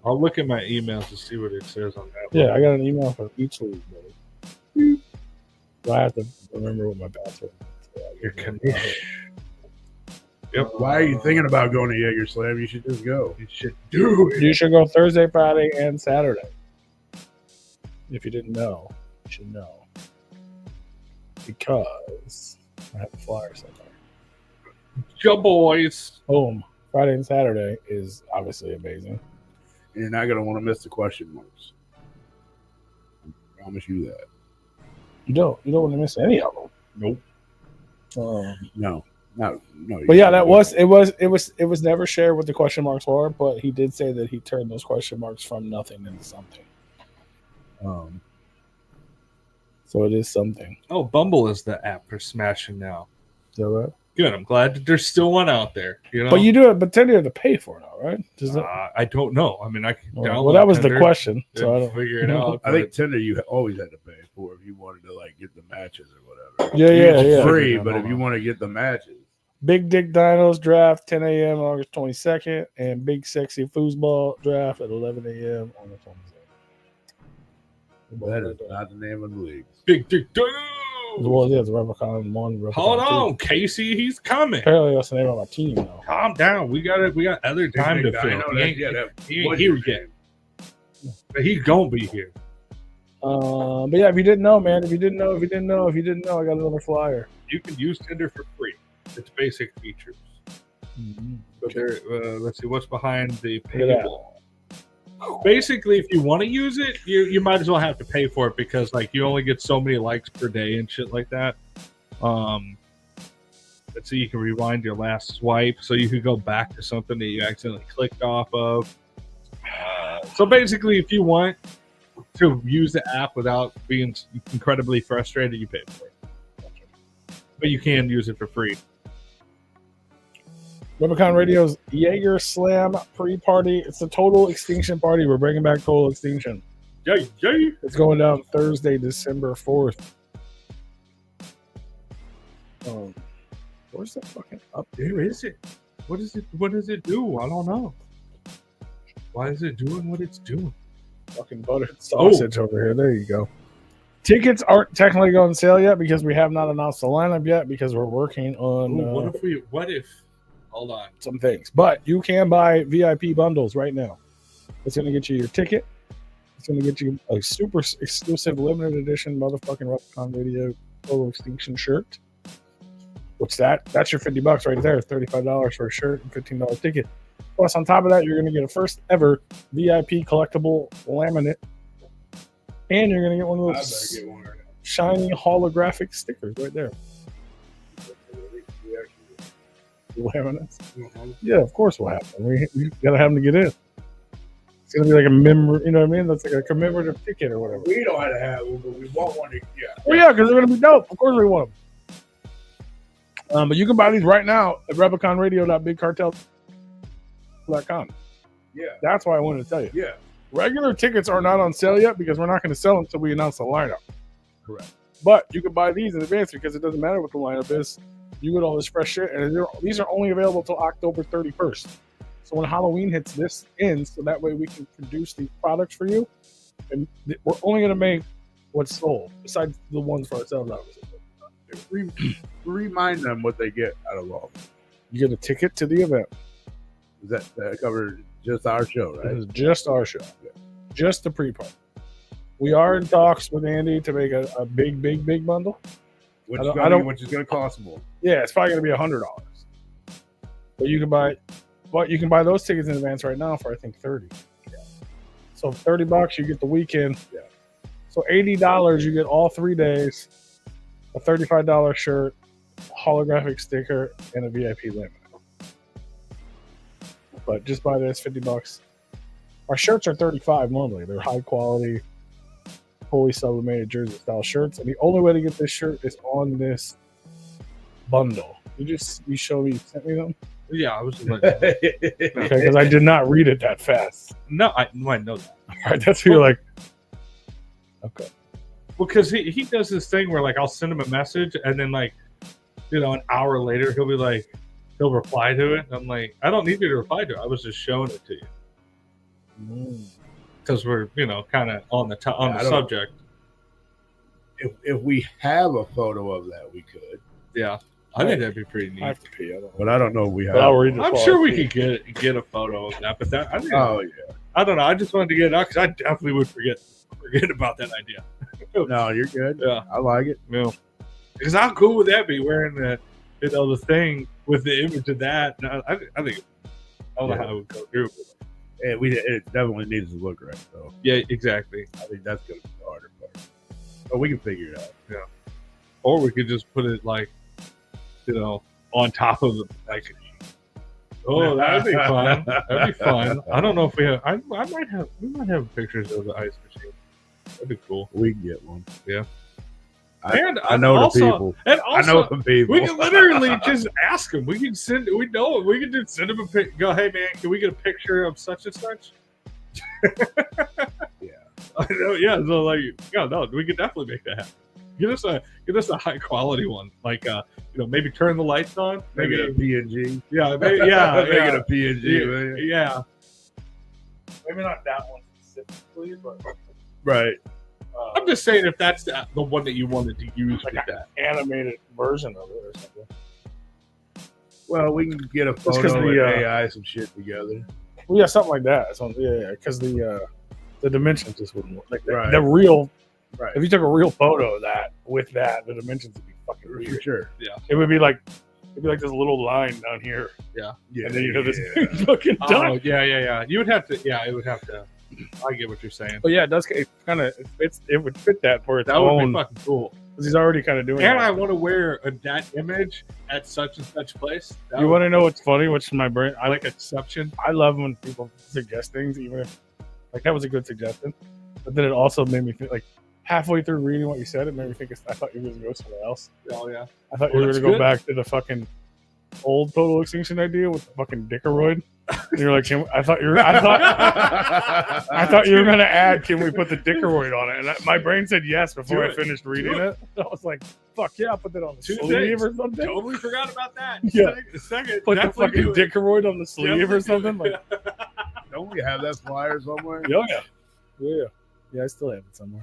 I'll look at my emails to see what it says on that. Yeah, I got an email from each league, buddy. So I have to remember what my password is. Your commission. Yep. Why are you thinking about going to Jaeger Slam? You should just go. You should do it. You should go Thursday, Friday, and Saturday. If you didn't know, you should know. Because I have a flyer somewhere. Your boys. Boom. Friday and Saturday is obviously amazing. You're not going to want to miss the question marks. I promise you that. You don't want to miss any of them. Nope. No. But yeah, it was never shared what the question marks were, but he did say that he turned those question marks from nothing into something. So it is something. Oh, Bumble is the app for smashing now. Is that right? Good. I'm glad that there's still one out there. You know, But you do it, but then you have to pay for it now, right? Does it, I don't know. I mean, I can download. well, that was the Tinder question. So I and don't figure it out. I think Tinder you always had to pay for if you wanted to like get the matches or whatever. Yeah, It's yeah. free, but if you want to get the matches, Big Dick Dinos draft 10 a.m. August 22nd, and Big Sexy Foosball draft at 11 a.m. on the 22nd. that is not the name of the league. Big Dick Dino. Well, yeah, it's Replicon 1. Replicon Hold 2. on, Casey. He's coming. Apparently, that's the name of my team now. Calm down. We got other time to fill. He ain't here yet. But he's gonna be here. But yeah, if you didn't know, man, if you didn't know, I got another flyer. You can use Tinder for free. It's basic features. But there, let's see what's behind the Look at that. paywall. Basically, if you want to use it, you might as well have to pay for it because like you only get so many likes per day and shit like that. Let's see, you can rewind your last swipe, so you could go back to something that you accidentally clicked off of. So basically, if you want to use the app without being incredibly frustrated, you pay for it. But you can use it for free. Replicon Radio's Jaeger Slam pre-party. It's a total extinction party. We're bringing back total extinction. Yay, yay. It's going down Thursday, December 4th. Where's the fucking update? Where is it? What is it? What does it do? I don't know. Why is it doing what it's doing? Fucking buttered sausage over here. There you go. Tickets aren't technically going on sale yet because we have not announced the lineup yet because we're working on What if? Hold on. some things. But you can buy VIP bundles right now. It's going to get you your ticket. It's going to get you a super exclusive limited edition motherfucking Replicon Radio Total Extinction shirt. Which that's your $50 right there. $35 for a shirt and $15 ticket. Plus, on top of that, you're going to get a first ever VIP collectible laminate. And you're going to get one of those shiny holographic stickers right there. Laminates. Yeah, of course we'll have them. We got to have them to get in. It's going to be like a memory, you know what I mean? That's like a commemorative ticket or whatever. We don't have to have one, but we want one. Well, yeah, because they're going to be dope. Of course we want them. But you can buy these right now at repliconradio.bigcartel.com. Yeah. That's why I wanted to tell you. Yeah. Regular tickets are not on sale yet because we're not going to sell them until we announce the lineup. Correct. But you can buy these in advance because it doesn't matter what the lineup is. You get all this fresh shit, and these are only available till October 31st. So when Halloween hits, this ends, so that way we can produce these products for you. And we're only going to make what's sold, besides the ones for ourselves, obviously. Remind them what they get out of all. You get a ticket to the event. Is that covered just our show, right? This is just our show. Just the pre-party. We are in talks with Andy to make a big bundle. Which is going to cost more. Yeah, it's probably going to be $100. But you can buy those tickets in advance right now for I think $30. Yeah. So $30 you get the weekend. Yeah. So $80 you get all 3 days, a $35 shirt, holographic sticker, and a VIP limit. But just buy this $50. Our shirts are $35 normally. They're high quality, fully sublimated jersey style shirts, and the only way to get this shirt is on this bundle. You sent me them. Yeah, I was like, Okay, because I did not read it that fast. no, I know that. All right, that's what you're like. Okay. Well, because he does this thing where like I'll send him a message and then like, you know, an hour later he'll be like, he'll reply to it. And I'm like, I don't need you to reply to it. I was just showing it to you. Because we're, you know, kind of on the subject. If we have a photo of that, we could. Yeah, I think that'd be pretty neat. I have to pee. But I don't know if we have. I'm sure we could get a photo of that, but that I don't know. I just wanted to get it out because I definitely would forget about that idea. No, you're good. Yeah, I like it. Yeah, because how cool would that be wearing the the thing with the image of that? No, I think I don't know how it would go through. It definitely needs to look right, though. Yeah, exactly. I think that's going to be the harder part. But we can figure it out. Yeah. Or we could just put it like, you know, on top of it. Like, oh, that'd be fun. That'd be fun. I don't know if we have. We might have pictures of the ice machine. That'd be cool. We can get one. Yeah. I know the people. And also, I know the people. We can literally just ask them. We can send. We know. We can just send them a pic. Go, hey man, can we get a picture of such and such? Yeah. I know. Yeah. So like, yeah, no, we could definitely make that happen. Get us a high quality one. Like, you know, maybe turn the lights on. Make it a PNG. Yeah. Maybe, yeah. Make it a PNG. Yeah. Maybe not that one specifically, but Right. I'm just saying if that's the one that you wanted to use like with an that. animated version of it or something. Well, we can get a photo and AI some shit together. Well, yeah, something like that. So, yeah, because the dimensions just wouldn't work. Like Right. the real, Right. if you took a real photo of that with that, the dimensions would be fucking For weird. sure. It would be like this little line down here, Yeah. and then you have this big fucking dot. Oh, yeah. You would have to. Yeah, it would have to. I get what you're saying. But yeah, it does. It kind of it would fit that for its That would own. be fucking cool. Because he's already kind of doing. And that. I want to wear that image at such and such place. You want to know what's funny? Which is my brain. I like exception. I love when people suggest things, even if like that was a good suggestion. But then it also made me think like halfway through reading what you said, it made me think I thought you were going to go somewhere else. Oh yeah. I thought you were going to go back to the fucking old total extinction idea with the fucking Dickeroid. And you're like, I thought you were going to add, can we put the Dickeroid on it? And my brain said yes before I finished reading it. I was like, fuck yeah, I'll put that on the sleeve or something. Totally forgot about that. Yeah. Second, Put the fucking Dickeroid on the sleeve or something. Like, Don't we have that flyer somewhere? yeah. I still have it somewhere.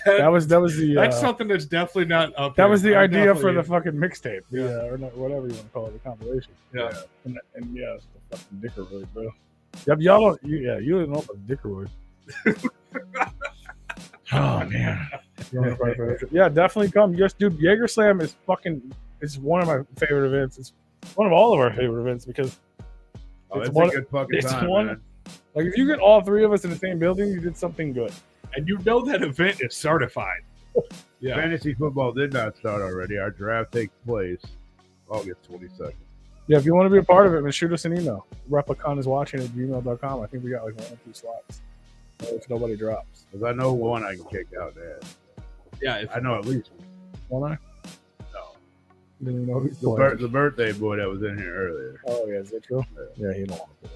That was the That's something that's definitely not up. that here. was the I'm idea for definitely- the fucking mixtape, Yeah. or not, whatever you want to call it, the compilation. Yeah. And yeah, it's the fucking Dickeroid, bro. Yep, y'all don't. You don't know about Dickeroid. Oh man. Yeah, definitely come. Yes, dude. Jaeger Slam is one of my favorite events. It's one of all of our favorite events because Oh, it's it's one- a good fucking it's time, one- man. like if you get all three of us in the same building, you did something good. And you know that event is certified. Yeah. Fantasy football did not start already. Our draft takes place August 22nd. Yeah, if you want to be a part of it, then shoot us an email. Replicon@gmail.com. I think we got like 1 or 2 slots. If nobody drops. Because I know one I can kick out there. Yeah. If, I know at least one. Won't I? No. Didn't even know who's The, playing. the birthday boy that was in here earlier. Oh yeah, is that true? Yeah, he don't want to.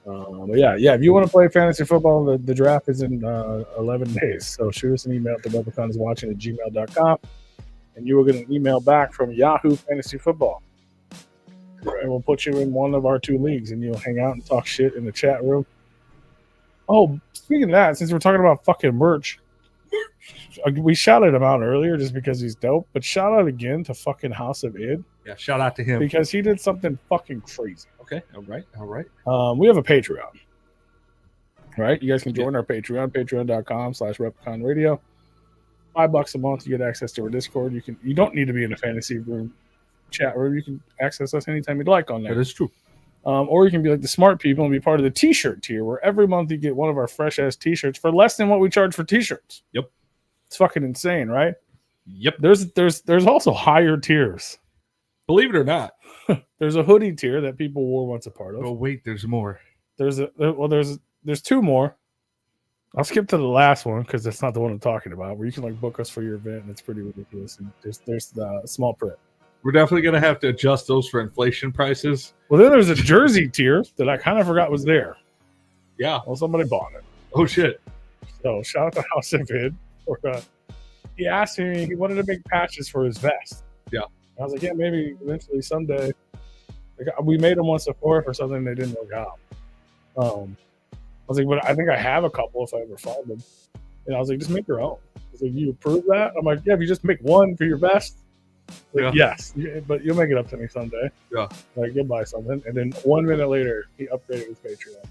But yeah. If you want to play fantasy football, the draft is in 11 days. So shoot us an email at therepliconiswatching@gmail.com, and you will get an email back from Yahoo Fantasy Football. And we'll put you in one of our 2 leagues, and you'll hang out and talk shit in the chat room. Oh, speaking of that, since we're talking about fucking merch, we shouted him out earlier just because he's dope, but shout out again to fucking House of Id yeah. Shout out to him. because he did something fucking crazy. Okay. All right. We have a Patreon, right? You guys can join our Patreon, patreon.com/Replicon Radio. $5 a month, you get access to our Discord. You don't need to be in a fantasy room chat room. You can access us anytime you'd like on there. That is true. Or you can be like the smart people and be part of the T-shirt tier, where every month you get one of our fresh ass T-shirts for less than what we charge for T-shirts. Yep. It's fucking insane, right? Yep. There's also higher tiers. Believe it or not. There's a hoodie tier that people wore once a part of. Oh wait, there's more. There's 2 more. I'll skip to the last one because that's not the one I'm talking about. Where you can like book us for your event, and it's pretty ridiculous. And there's the small print. We're definitely gonna have to adjust those for inflation prices. Well, then there's a jersey tier that I kind of forgot was there. Yeah. Well, somebody bought it. Oh shit. So shout out to House of Vid. He asked me, he wanted to make patches for his vest. Yeah. I was like, yeah, maybe eventually someday. Like, we made them once before for something they didn't work out. I was like, but I think I have a couple if I ever find them. And I was like, just make your own. I was like, you approve that? I'm like, yeah, if you just make one for your vest. Like, yes, but you'll make it up to me someday. Yeah. Like, you'll buy something. And then 1 minute later, he upgraded his Patreon.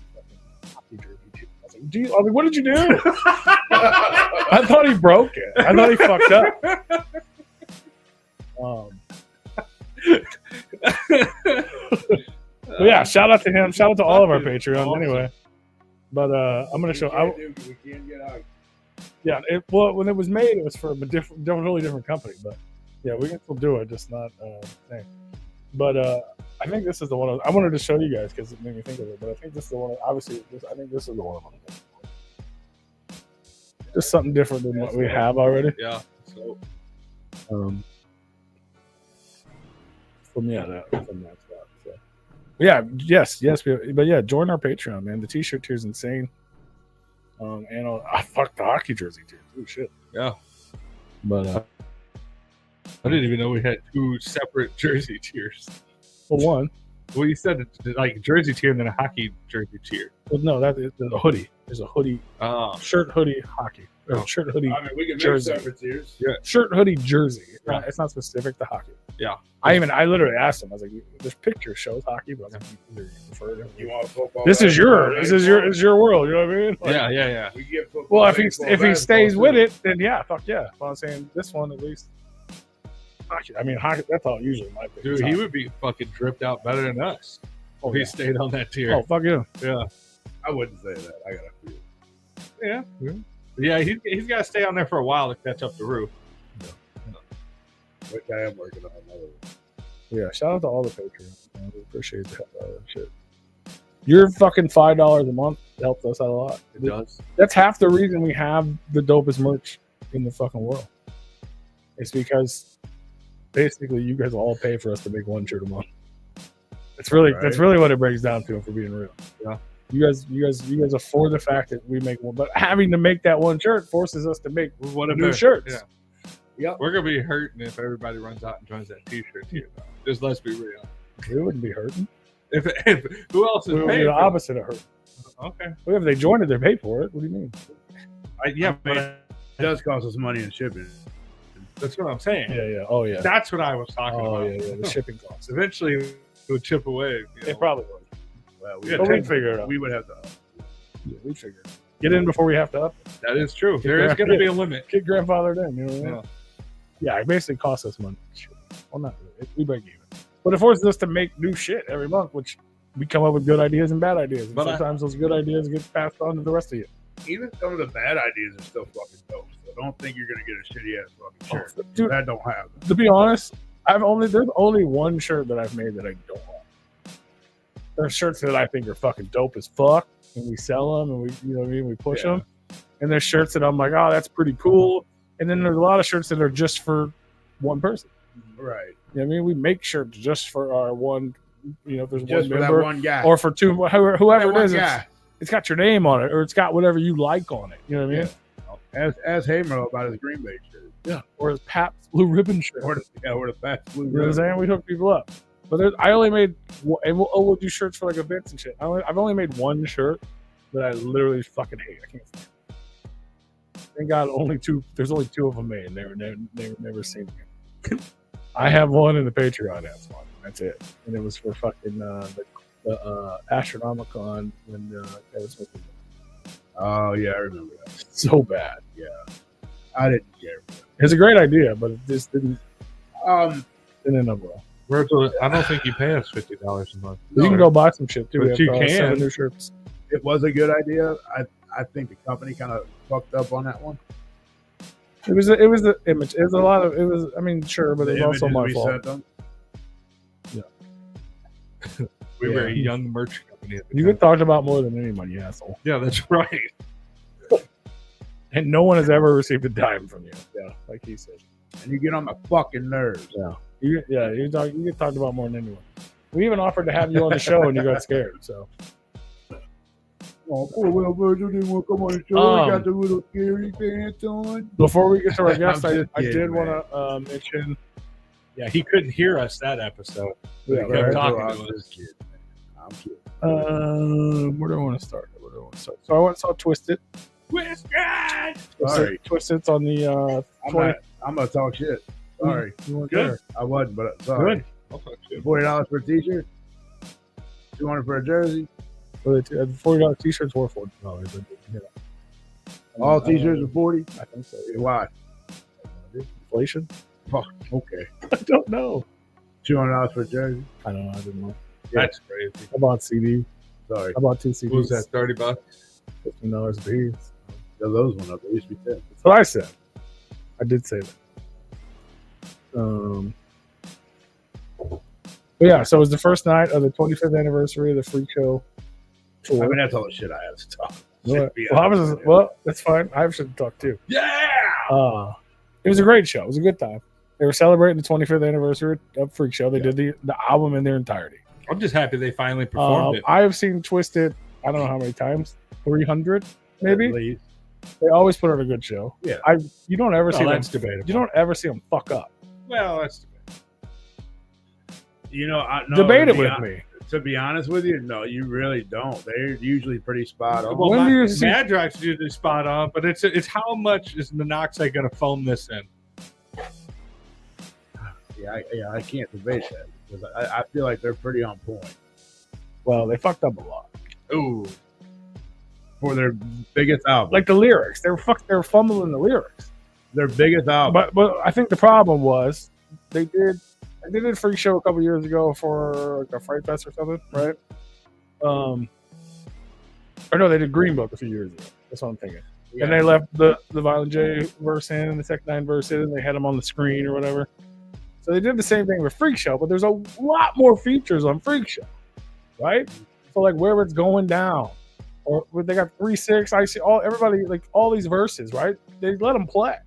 Hockey jersey too. I was like, what did you do? I thought he broke it. I thought he fucked up. But yeah, shout out to him. Shout out to all of our Patreons Awesome. anyway. But I'm gonna show. We can't get out. Yeah, when it was made, it was for a really different company. But yeah, we can still do it, just not thing. But I think this is the one I wanted to show you guys because it made me think of it. But I think this is the one. Obviously, I think this is the one I'm looking for. Just something different than what we have already. Yeah. So From that spot. So. Yeah, yes, but yeah, join our Patreon, man. The T-shirt tier is insane. And fuck the hockey jersey tier. Oh shit. yeah. But I didn't even know we had 2 separate jersey tiers. well, one. Well, you said like jersey tier and then a hockey jersey tier. Well, no, that is a hoodie. There's a hoodie, Oh. shirt, hoodie, hockey, or Oh. shirt, hoodie, I mean, we can make Jersey. separate tiers. shirt, hoodie, jersey. Yeah. It's not specific to hockey. Yeah. I literally asked him. I was like, "This picture shows hockey, but I was like, either you prefer it. You want football? This is your world. You know what I mean? Like, Yeah. We get football. Well, if baseball, he stays basketball, with too. it, then yeah, fuck yeah. But I'm saying this one at least. Hockey. I mean, hockey. That's all usually my pick. Dude, he would be fucking dripped out better than us Oh, if he yeah. stayed on that tier. Oh, fuck yeah. Yeah. I wouldn't say that. I gotta feel. Yeah, he's got to stay on there for a while to catch up the roof. Which I am working on. Yeah, shout out to all the Patreons. Man. We appreciate the hell out of that shit. Your fucking $5 a month helps us out a lot. It does. That's half the reason we have the dopest merch in the fucking world. It's because basically you guys all pay for us to make one shirt a month. That's really what it breaks down to, if we're being real. Yeah. You guys afford the fact that we make one, but having to make that one shirt forces us to make What new shirts. Yeah. Yep. We're gonna be hurting if everybody runs out and joins that T-shirt tier. Though. Just let's be real. We wouldn't be hurting. If who else is We would be paying? the For opposite of hurting. Okay. Well, if they join it, they pay for it. What do you mean? Yeah, but It does cost us money in shipping. that's what I'm saying. Yeah. Oh, yeah. That's what I was talking Oh, about. yeah. The shipping costs. Eventually, it would chip away. You know? It probably would. Well, Yeah, But we'd figure it out. we would have to. Yeah, we'd figure it out. Get in before we have to up. That is true. There is going to be a limit. Get grandfathered in. You know what I mean? Yeah. Yeah, it basically costs us money. Well, not really. We break even. But it forces us to make new shit every month, which we come up with good ideas and bad ideas. And But sometimes those good ideas get passed on to the rest of you. Even some of the bad ideas are still fucking dope. So don't think you're gonna get a shitty ass fucking shirt. Dude, That don't happen. to be honest, there's only one shirt that I've made that I don't like. There's shirts that I think are fucking dope as fuck, and we sell them, and we, you know what I mean, we push them. And there's shirts that I'm like, oh, that's pretty cool. And then there's a lot of shirts that are just for one person. Right. You know what I mean? We make shirts just for our one, you know, if there's Just one for that member, one guy. or for two, whoever That it one is, guy. it's got your name on it, or it's got whatever you like on it. You know what I mean? Ask Hamer about his Green Bay shirt. Yeah. Or his Pabst Blue Ribbon shirt. Or the fast blue. You know what I'm saying? We hook people up. But I only made, and we'll do shirts for like events and shit. I've only made one shirt that I literally fucking hate. I can't stand it. Thank God, there's only two of them made, and they were never seen again. I have one, and the Patreon has one. That's it. And it was for fucking the Astronomicon when Kevin Smith was there. Oh yeah, I remember that. So bad. Yeah, I didn't care. It's a great idea, but it just didn't Um, end up well. Virtual, I don't think you pay us $50 a month. You can go buy some shit too. But We have you can. 7 new shirts. it was a good idea. I think the company kind of fucked up on that one. It was the image. It was a lot of it was. I mean, sure, but The it was also images my we fault. sent them. We were a Yeah. young merch company at the You time. get talked about more than anyone, you asshole. Yeah, that's right. And no one has ever received a dime from you. Yeah, like he said. And you get on my fucking nerves. You get talked about more than anyone. We even offered to have you on the show, and you got scared. So Oh, poor little Virgil didn't want to come on the show. He got the little scary pants on. before we get to our guest, I'm I just kidding, did man. want to mention. Yeah, he couldn't hear us that episode. Yeah, kept right. talking I'm to us. just kidding, man. I'm kidding. Where do I want to start? So I went and saw Twisted. Sorry. Twisted's on the 20. I'm gonna talk shit. Sorry. You weren't Good. there. I wasn't, but sorry. Good. I'll talk to you. $40 for a t-shirt. $200 for a jersey. Well, the $40 t-shirts were $40. Yeah. All t-shirts are 40. I think so. Why? Inflation? Fuck. Okay. I don't know. $200 for a jersey. I don't know. I didn't know. That's crazy. I bought CD. Sorry. I bought 2 CDs. What was that, $30? $15 a piece. Those went up. They used to be 10. That's what I said. I did say that. But yeah, so it was the first night of the 25th anniversary of the Freak Show tour. I mean, that's all the shit I have to talk. Well, that's fine. I should talk too. Yeah. It was a great show. It was a good time. They were celebrating the 25th anniversary of Freak Show. They did the album in their entirety. I'm just happy they finally performed it. I have seen Twisted, I don't know how many times, 300 maybe. At least. They always put on a good show. Yeah. You don't ever see them. That's debatable. You don't ever see them fuck up. Well, that's debatable. You know, Debate it with me. To be honest with you, no, you really don't. They're usually pretty spot on. Well, When do you see- Mad Drive's usually spot on, but it's how much is Monoxide going to foam this in? I can't debate that because I feel like they're pretty on point Well, they fucked up a lot. Ooh. for their biggest album. Like the lyrics, they were fumbling the lyrics. Their biggest album. But I think the problem was they did a Freak Show a couple years ago for like a Fright Fest or something, right? Or no, they did Green Book a few years ago. That's what I'm thinking. Yeah. And they left the Violent J verse in and the Tech 9 verse in, and they had them on the screen or whatever. So they did the same thing with Freak Show, but there's a lot more features on Freak Show, right? So like where it's going down, or they got 3-6, I see everybody like all these verses, right? They let them play,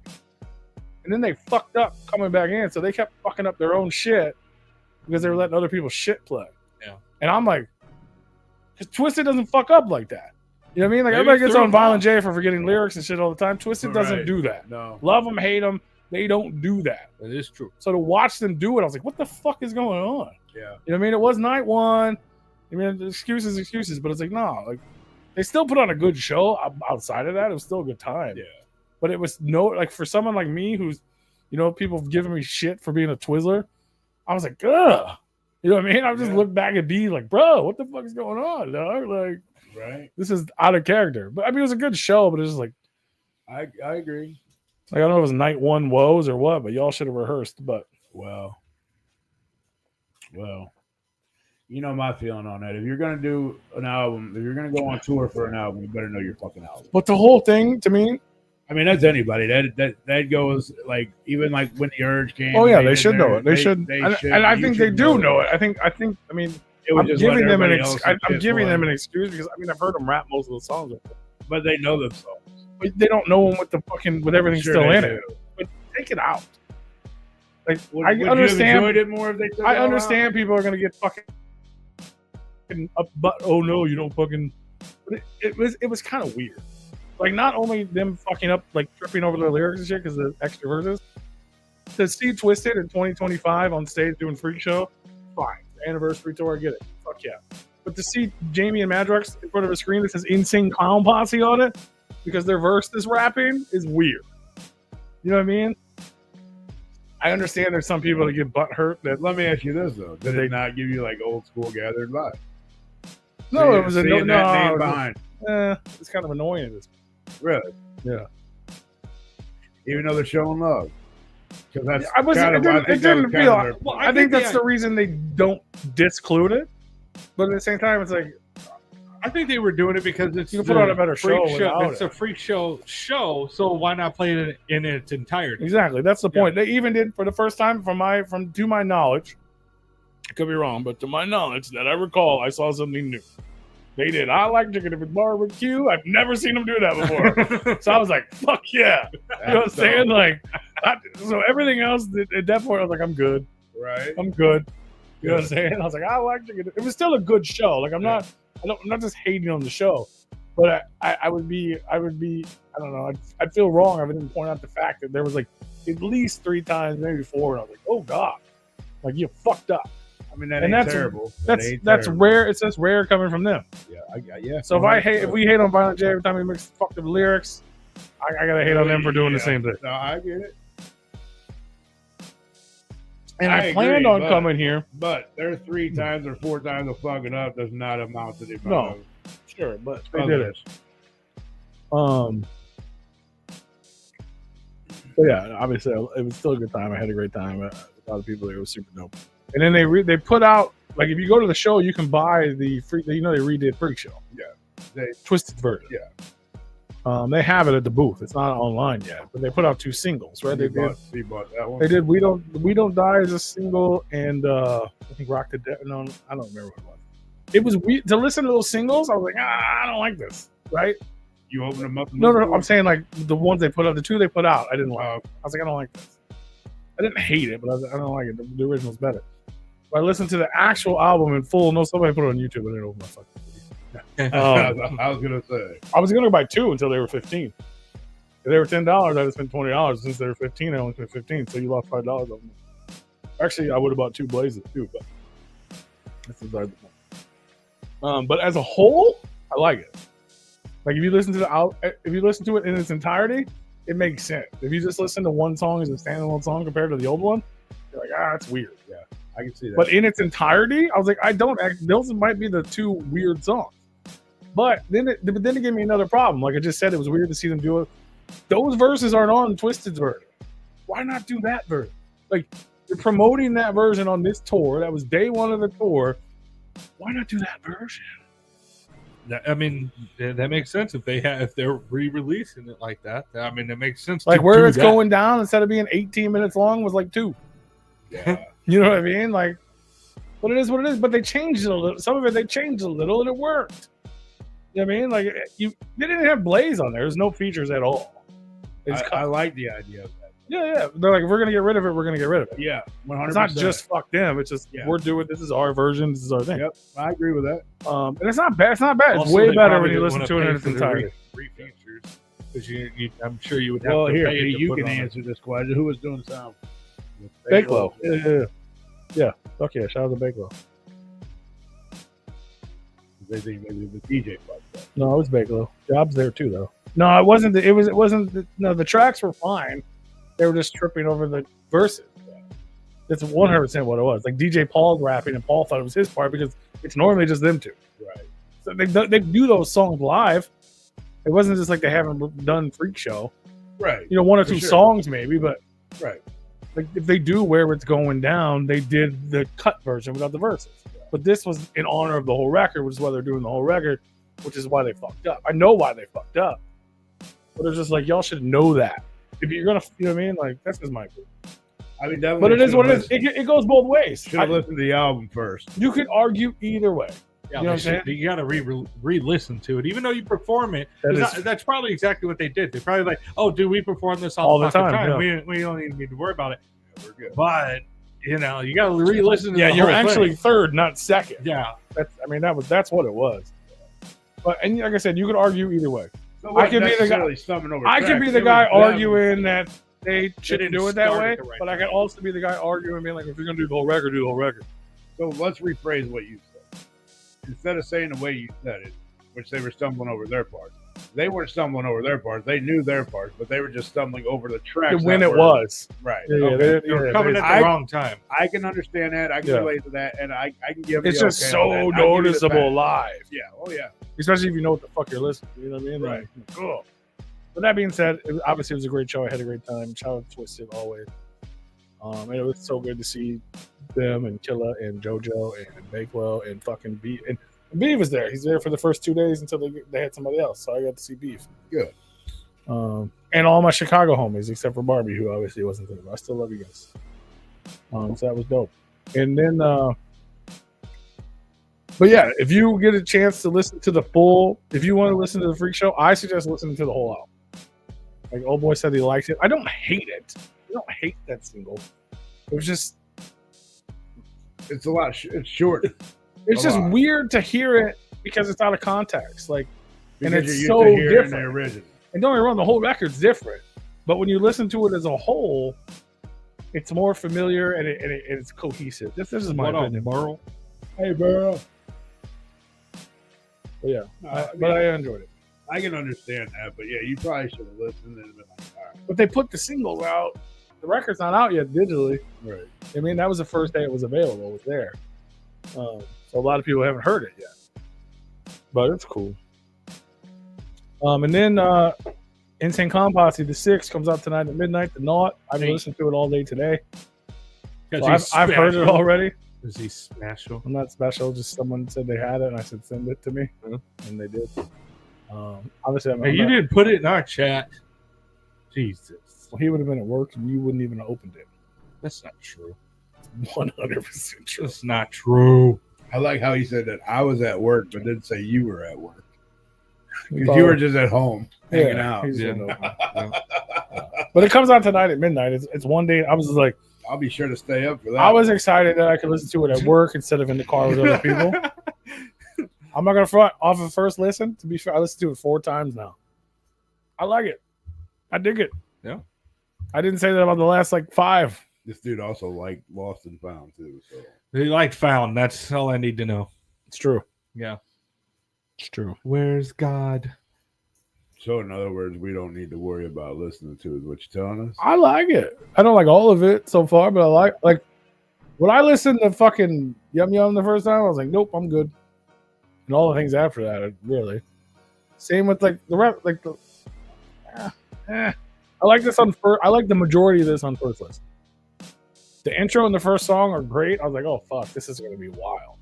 and then they fucked up coming back in, so they kept fucking up their own shit because they were letting other people's shit play. Yeah. And I'm like, because Twisted doesn't fuck up like that. You know what I mean? Like Maybe everybody gets throw on them Violent J for forgetting lyrics and shit all the time. Twisted doesn't Right. do that. No. Love them, hate them, they don't do that. That is true. So to watch them do it, I was like, what the fuck is going on? Yeah. You know what I mean? It was night one. I mean, excuses, but it's like, no, like They still put on a good show. Outside of that, it was still a good time. Yeah. But it was like for someone like me who's, people have given me shit for being a Twizzler. I was like, ugh. You know what I mean? I just look back and be like, bro, what the fuck is going on, dog? Like, Right. this is out of character. But I mean, it was a good show, but it was just like, I agree. like, I don't know if it was night one woes or what, but y'all should have rehearsed. But Well, you know my feeling on that. If you're gonna do an album, if you're gonna go on tour for an album, you better know your fucking album. the whole thing to me, I mean, that's anybody. That goes like even like when the Urge came. oh yeah, and they should there, know it. They should, and I think they do know it. I think. I mean, It was I'm just giving them an excuse. I'm giving them an excuse because I mean I've heard them rap most of the songs, But they know them songs. but they don't know them with everything Sure still they in do. it. But take it out. Like Would I you have understand. enjoyed it more if they took I it all understand people are gonna get fucking up, but oh no, you don't fucking. But it was kind of weird. Like not only them fucking up, like tripping over their lyrics and shit because of the extra verses. To see Twisted in 2025 on stage doing Freak Show, fine. Anniversary tour, I get it. Fuck yeah. But to see Jamie and Madrox in front of a screen that says Insane Clown Posse on it because their verse is rapping is weird. You know what I mean? I understand there's some people that get butt hurt. That Let me ask you this though: did they not give you like old school gathered vibe? no, it was a Seeing no. that name No, behind. it's kind of annoying at this point. Really? Yeah. Even though they're showing love, because that's I was. kind It of, didn't, it didn't feel. Well, I think that's the reason they don't disclude it. But at the same time, it's like I think they were doing it because it's you can put on a better show freak without It's it. a freak show, so why not play it in its entirety? Exactly. That's the point. They even did for the first time, to my knowledge. I could be wrong, but to my knowledge, that I recall, I saw something new. They did. I like chicken if it's barbecue. I've never seen them do that before. So I was like, "Fuck yeah!" You know what I'm saying? Like, so everything else at that point, I was like, "I'm good. right. I'm good." You know what I'm saying? I was like, "I like chicken." It was still a good show. Like, I'm not just hating on the show, but I would be. I don't know. I'd feel wrong if I didn't point out the fact that there was like at least 3 times, maybe 4, and I was like, "Oh God, like you fucked up." I mean, that And ain't that's- terrible. That's terrible. rare. It's just rare coming from them. Yeah. So if we hate on Violent J every time we mix fucked up lyrics, I gotta hate on them for doing the same thing. No, I get it. And I I planned agree, on but- coming here. But their 3 times or 4 times of fucking up does not amount to the amount No. of Sure, but they did it. others. But yeah, obviously it was still a good time. I had a great time. A lot of people there. It was super dope. And then they put out, like, if you go to the show, you can buy the free. They redid Freak Show. They- Twisted version. Yeah. They have it at the booth. It's not online yet, but they put out 2 singles, right? He bought that one. They did We Don't Die as a single, and I think Rock the Dead. No, I don't remember what it was. It was weird to listen to those singles. I was like, I don't like this, right? You open them up. And No, look for I'm it? saying like the ones they put out, the 2 they put out, I didn't like. I was like, I don't like this. I didn't hate it, but I don't like it. The original's better. But I listened to the actual album in full. No, somebody put it on YouTube. I didn't open my fucking video. I was gonna say. I was going to buy 2 until they were 15. If they were $10, I'd have spent $20. Since they were 15, I only spent 15. So you lost $5 on them. Actually, I would have bought 2 Blazes too, but that's beside the point. But as a whole, I like it. Like if you listen to it in its entirety, it makes sense. If you just listen to one song as a standalone song compared to the old one, you're like, it's weird. Yeah, I can see that. But in its entirety, I was like, those might be the 2 weird songs. But then it gave me another problem. Like I just said, it was weird to see them do it. Those verses aren't on Twisted's version. Why not do that version? Like you're promoting that version on this tour. That was day 1 of the tour. Why not do that version? I mean, that makes sense if they're re-releasing it like that. I mean, it makes sense. Like to where do it's that. going down instead of being 18 minutes long was like 2. yeah. You know what I mean? Like, but it is what it is. But they changed it a little. Some of it they changed a little, and it worked. You know what I mean? Like they didn't have Blaze on there. There's no features at all. I like the idea of that. Yeah. They're like, if we're gonna get rid of it, we're gonna get rid of it. Yeah, 100%. It's not just fuck them. It's just we're doing. This is our version. This is our thing. Yep, I agree with that. And it's not bad. It's not bad. It's Also, way they better probably when you didn't listen wanna to it in pay its for the entirety. re-features, because I'm sure you would have Well, to here, pay to you put can on it. answer this question. Who was doing the sound? Bakelo. Yeah. Fuck yeah. Shout out to Bakelo. They think maybe the DJ fucked up. No, it was Bigelow. Jobs there too, though. No, it wasn't. It wasn't. No, the tracks were fine. They were just tripping over the verses. That's 100% what it was. Like DJ Paul's rapping, and Paul thought it was his part because it's normally just them two. Right. So they do those songs live. It wasn't just like they haven't done Freak Show. Right. You know, one or For two sure. songs maybe, but Right. like if they do Where It's Going Down, they did the cut version without the verses. But this was in honor of the whole record, which is why they're doing the whole record, which is why they fucked up. I know why they fucked up. But it's just like, y'all should know that. If you're going to, you know what I mean? Like, that's just my opinion. I mean, definitely. But it is what it is. It goes both ways. Should have listened to the album first. You could argue either way. Yeah, You know what I'm saying? You got to re-listen to it, even though you perform it. That 'Cause is- that's probably exactly what they did. They probably like, oh, dude, we perform this All all the the fucking time, time. We don't even need to worry about it. Yeah, we're good. But you know, you got to re-listen to Yeah, the you're whole actually thing. third, not second. Yeah. That's what it was. But and like I said, you could argue either way. So I could be the guy- I could be the guy arguing that they shouldn't didn't do it that start way, at the right but I time. could also be the guy arguing, being like, if you're gonna do the whole record, do the whole record. So let's rephrase what you said. Instead of saying the way you said it, which they were stumbling over their parts, they weren't stumbling over their parts. They knew their parts, but they were just stumbling over the tracks. When that it were- was, right. yeah, Okay. They were coming at the I- wrong time. I can understand that. I can Yeah. relate to that, and I can give. it's you just okay so on that. I'll give you the noticeable fact. live, Yeah. Oh yeah. especially if you know what the fuck you're listening to. You know what I mean? Right. Like, cool. But that being said, obviously it was a great show. I had a great time. Shout out to Twisted always. And it was so good to see them and Killa and JoJo and Bakewell and fucking Beef. And Beef was there. He's there for the first 2 days until they had somebody else. So I got to see Beef. Good. And all my Chicago homies, except for Barbie, who obviously wasn't there. But I still love you guys. So that was dope. And then, but yeah, if you get a chance to listen to the full, if you want to listen to the Freak Show, I suggest listening to the whole album. Like Old Boy said, he likes it. I don't hate it. I don't hate that single. It was just, It's a lot. It's short. it's A just lot. weird to hear it because it's out of context. Like, and Because it's you're so used to hearing different. the original. And don't get me wrong, the whole record's different. But when you listen to it as a whole, it's more familiar and it's cohesive. This is my What up, opinion. Merle? Hey, bro. But yeah, but I enjoyed it. I can understand that, but yeah, you probably should have listened and been like, all But they put the singles out. The record's not out yet digitally. right, right. I mean, that was the first day it was available. It was there. So a lot of people haven't heard it yet. But it's cool. And then Insane Clown Posse, the 6 comes out tonight at midnight. The Naught. I've been listening to it all day today. So I've heard it already. Is he special? I'm not special. Just someone said they had it, and I said send it to me, and they did. Obviously, Hey, you didn't put it in our chat. Jesus. Well, he would have been at work, and you wouldn't even have opened it. That's not true. 100% true. That's not true. I like how he said that I was at work, but didn't say you were at work. Because you were just at home hanging out. he's Yeah. in the- But it comes out tonight at midnight. It's one day. I was just like, I'll be sure to stay up for that. I was excited that I could listen to it at work instead of in the car with other people. I'm not gonna front off of first listen. To be fair, I listened to it 4 times now. I like it. I dig it. Yeah. I didn't say that about the last 5. This dude also liked Lost and Found too. So He liked Found. That's all I need to know. It's true. Yeah. It's true. Where's God? So in other words, we don't need to worry about listening to it. What you telling us? I like it. I don't like all of it so far, but I like when I listened to fucking Yum Yum the first time, I was like, nope, I'm good. And all the things after that, really. Same with the rap, I like this on first. I like the majority of this on first listen. The intro and the first song are great. I was like, oh fuck, this is gonna be wild.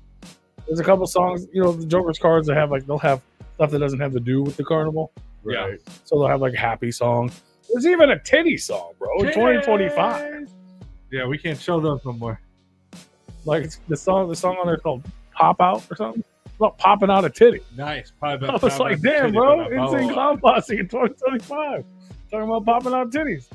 There's a couple songs, the Joker's cards that have they'll have stuff that doesn't have to do with the carnival. Right. So they'll have happy songs. There's even a titty song, bro. In 2025. Yeah, we can't show those no more. Like the song on there is called "Pop Out" or something. It's about popping out a titty. Nice. I was like, damn, bro, Insane Clown Posse in 2025 talking about popping out titties.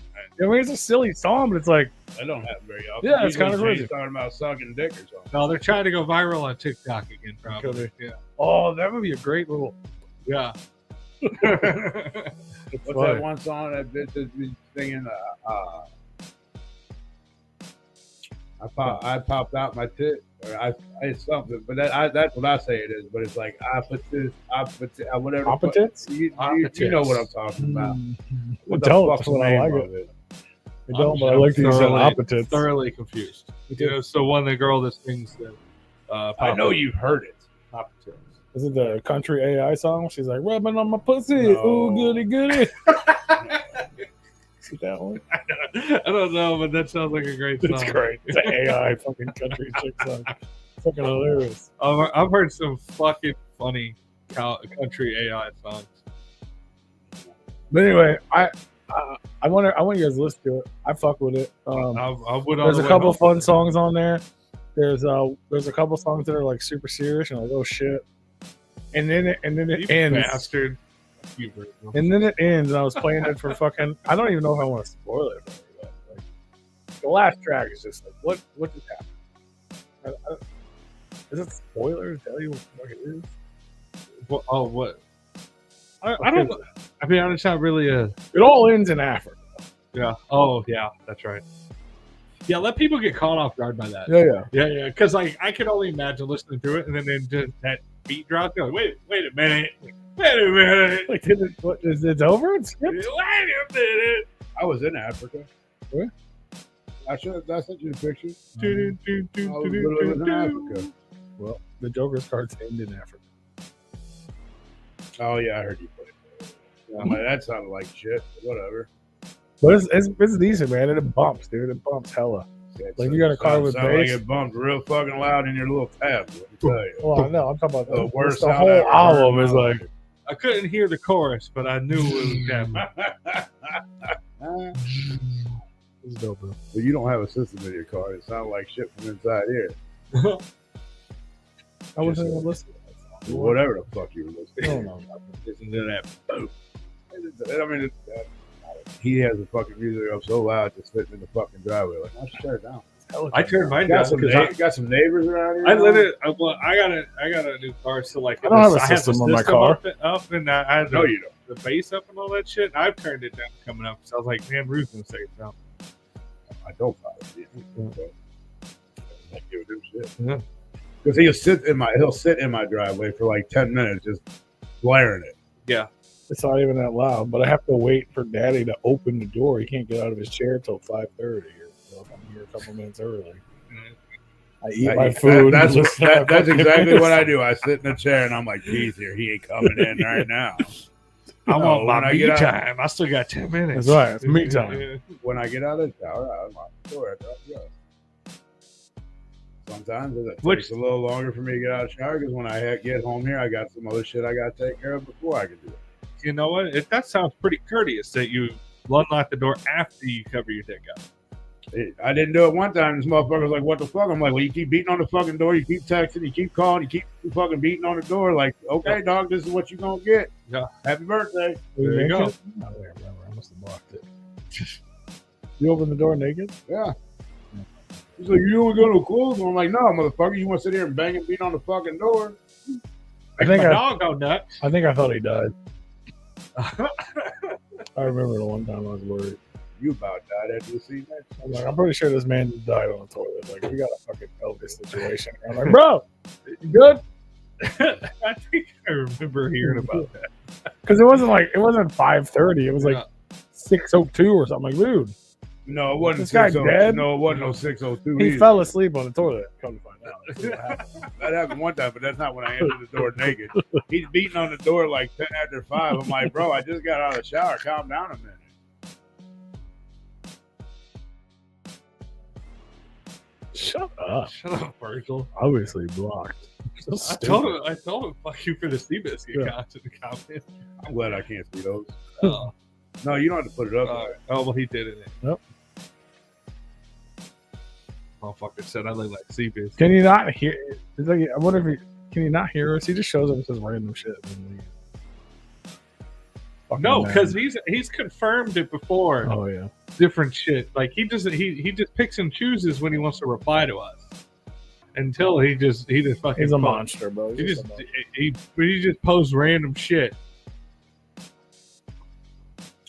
I mean, it's a silly song, but it's like, That don't happen very often. Yeah, it's Usually kinda crazy. Jay's talking about sucking dick or something. No, they're trying to go viral on TikTok again, probably. Yeah. oh, that would be a great little. Yeah. It's What's funny. that one song that bitch has been singing? I I popped out my tit. Or it's something, but that's what I say it is. But it's like opposites, whatever. Opposites? You know what I'm talking about. I don't. That's what I like it. I don't, but I like to use opposites. Thoroughly confused. You know, so one of the girl that sings that. I know you've heard it. Opposites. Is it the country AI song? She's like rubbing on my pussy. No. Ooh, goody goody. See that one? I don't know, but that sounds like a great song. It's great. It's an AI fucking country chick song. Fucking hilarious. I've heard some fucking funny country AI songs. But anyway, I want you guys to listen to it. I fuck with it. I would. There's a couple fun songs on there. There's a couple songs that are like super serious and like oh shit, and then it ends. Bastard. And then it ends, and I was playing it for fucking. I don't even know if I want to spoil it. For like, the last track is just like, what just happened? Is it spoiler to tell you what it is? What? I don't know. I mean, it's not really a. It all ends in Africa. Yeah. Oh, yeah. That's right. Yeah, let people get caught off guard by that. Yeah. Because like I could only imagine listening to it, and then just that beat drop. Going, wait a minute. Like, it's over? It's skipped? Wait a minute. I was in Africa. Where? I sent you the picture. I was literally in Africa. Well, the Joker's cards end in Africa. Oh yeah, I heard you play it. I'm like, that sounded like shit. Whatever. But it's decent, man. It bumps, dude. It bumps hella. Like you got a car with bass. Like it bumped real fucking loud in your little tab. Let me tell you. Well, I know. I'm talking about The worst the sound whole I ever album heard. is like. I couldn't hear the chorus, but I knew it was happening. It's dope, bro. Well, you don't have a system in your car. It sounds like shit from inside here. I wasn't even listening to that song. Whatever the fuck you were listening. No. Listen to that. Boom. I mean, he has the fucking music up so loud, just sitting in the fucking driveway. Like, I should shut it down. I turned mine Got down some, because got some neighbors around here. I let it. I got a new car, so like I don't have a the system on my car. up and I had No, you don't. the bass up and all that shit. And I've turned it down coming up, so I was like, man, Ruth's gonna say it down. I don't follow you. I give him shit. Yeah. Because he'll sit in my driveway for like 10 minutes just blaring it. Yeah. It's not even that loud, but I have to wait for Daddy to open the door. He can't get out of his chair till 5:30. So if I'm here a couple minutes early, I eat my food. That's exactly what I do. I sit in the chair and I'm like, geez, here he ain't coming in right now. I want when my I me get out- time. I still got 10 minutes. That's right. It's me time. When I get out of the shower, I unlock the door after I go. Sometimes it takes a little longer for me to get out of the shower because when I get home here, I got some other shit I got to take care of before I can do it. You know what? That sounds pretty courteous that you unlock the door after you cover your dick up. I didn't do it one time. This motherfucker was like, what the fuck? I'm like, well, you keep beating on the fucking door. You keep texting. You keep calling. You keep fucking beating on the door. Like, okay, dog, this is what you going to get. Yeah. Happy birthday. There you go. I don't remember. I must have blocked it. You open the door naked? Yeah. He's like, you don't go to clothes. I'm like, no, motherfucker. You want to sit here and bang and beat on the fucking door? I think My dog go nuts. I think I thought he died. I remember the one time I was worried. You about died after you seen that. I'm like, I'm pretty sure this man just died on the toilet. Like, we got a fucking Elvis situation. I'm like, bro, you good? I think I remember hearing about that. Because it wasn't 5:30. It was like 6:02 or something. Like, dude, No, it wasn't This guy 602. dead? No, it wasn't no 602. he either. fell asleep on the toilet. Come to find out. That's what happened. That happened one time, but that's not when I entered the door naked. He's beating on the door like 10 after 5. I'm like, bro, I just got out of the shower. Calm down a minute. Shut up. Shut up, Virgil. Obviously blocked. So I stupid. told him, fuck you for the Seabiscuit account in the comments. I'm glad I can't see those. Oh, No, you don't have to put it up. well, he did it. Yep. Motherfucker said I look like Seabiscuit. Can you not hear? It's like, I wonder if can you not hear us? He just shows up and says random shit. And leaves. Fucking No, man. because he's confirmed it before. Oh yeah. Different shit. Like he just picks and chooses when he wants to reply to us. Until he just fucking He's a posts. monster, bro. He He's just a monster. he just posts random shit.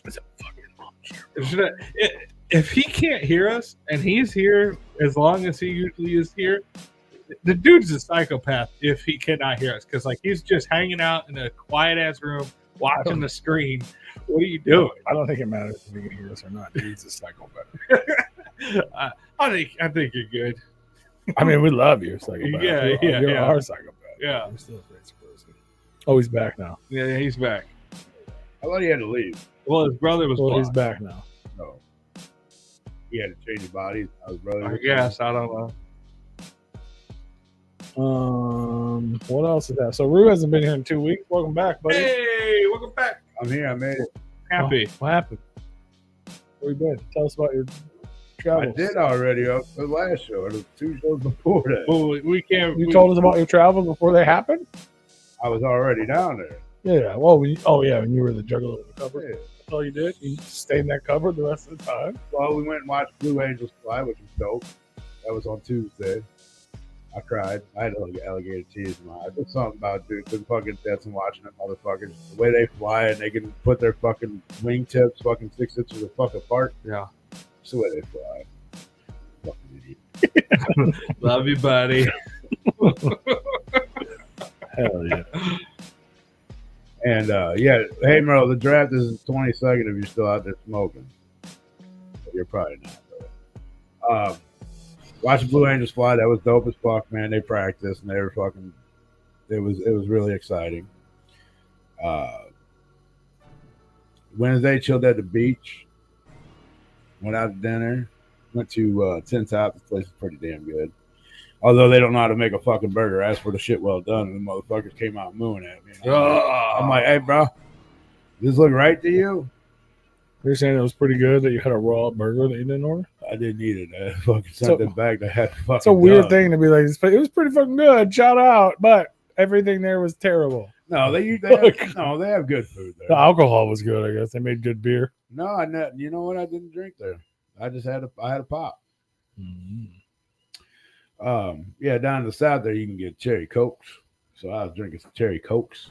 He's a fucking monster. if he can't hear us and he's here as long as he usually is here, the dude's a psychopath if he cannot hear us. Because like he's just hanging out in a quiet ass room watching the screen. What are you doing? I don't think it matters if he can hear us or not. He's a psychopath. I think you're good. I mean, we love you, psychopath. You're our psychopath. Yeah. You're still a great person. Oh, he's back now. Yeah, he's back. I thought he had to leave. Well, his brother was. Well, he's back now. No. He had to change his body. His brother. I guess I don't know. What else is that? So Rue hasn't been here in 2 weeks. Welcome back, buddy. Hey, welcome back. I'm here. I made it. Happy. Oh, what happened? Where you been? Tell us about your I travels. did already up the last show, or the 2 shows before that. Well, we can't. You told us about your travels before they happened? I was already down there. Yeah. Well, when you were the juggler in the cupboard. Yeah. That's all you did? You stayed in that cupboard the rest of the time? Well, we went and watched Blue Angels Fly, which was dope. That was on Tuesday. I cried. I had alligator tears in my eyes. There's something about dude, the fucking deaths and watching them motherfuckers. The way they fly and they can put their fucking wingtips fucking 6 inches of fuck apart. Yeah. That's the way they fly. Fucking idiot. Love you, buddy. Hell yeah. And hey Merle, the draft is the 22nd if you're still out there smoking. But you're probably not. Watching Blue Angels Fly, that was dope as fuck, man. They practiced and they were fucking. It was really exciting. Wednesday, chilled at the beach. Went out to dinner. Went to Tin Top. This place is pretty damn good. Although they don't know how to make a fucking burger. Asked for the shit well done, and the motherfuckers came out mooing at me. I'm like, hey, bro, this look right to you? You're saying it was pretty good that you had a raw burger that you didn't order? I didn't eat it. I fucking sent it back. They had fucking. It's a weird done. thing to be like, it was pretty fucking good. Shout out. But everything there was terrible. No, they have good food there. The alcohol was good, I guess. They made good beer. No, you know what? I didn't drink there. I just had a pop. Mm-hmm. Down in the south there you can get cherry cokes. So I was drinking some cherry cokes.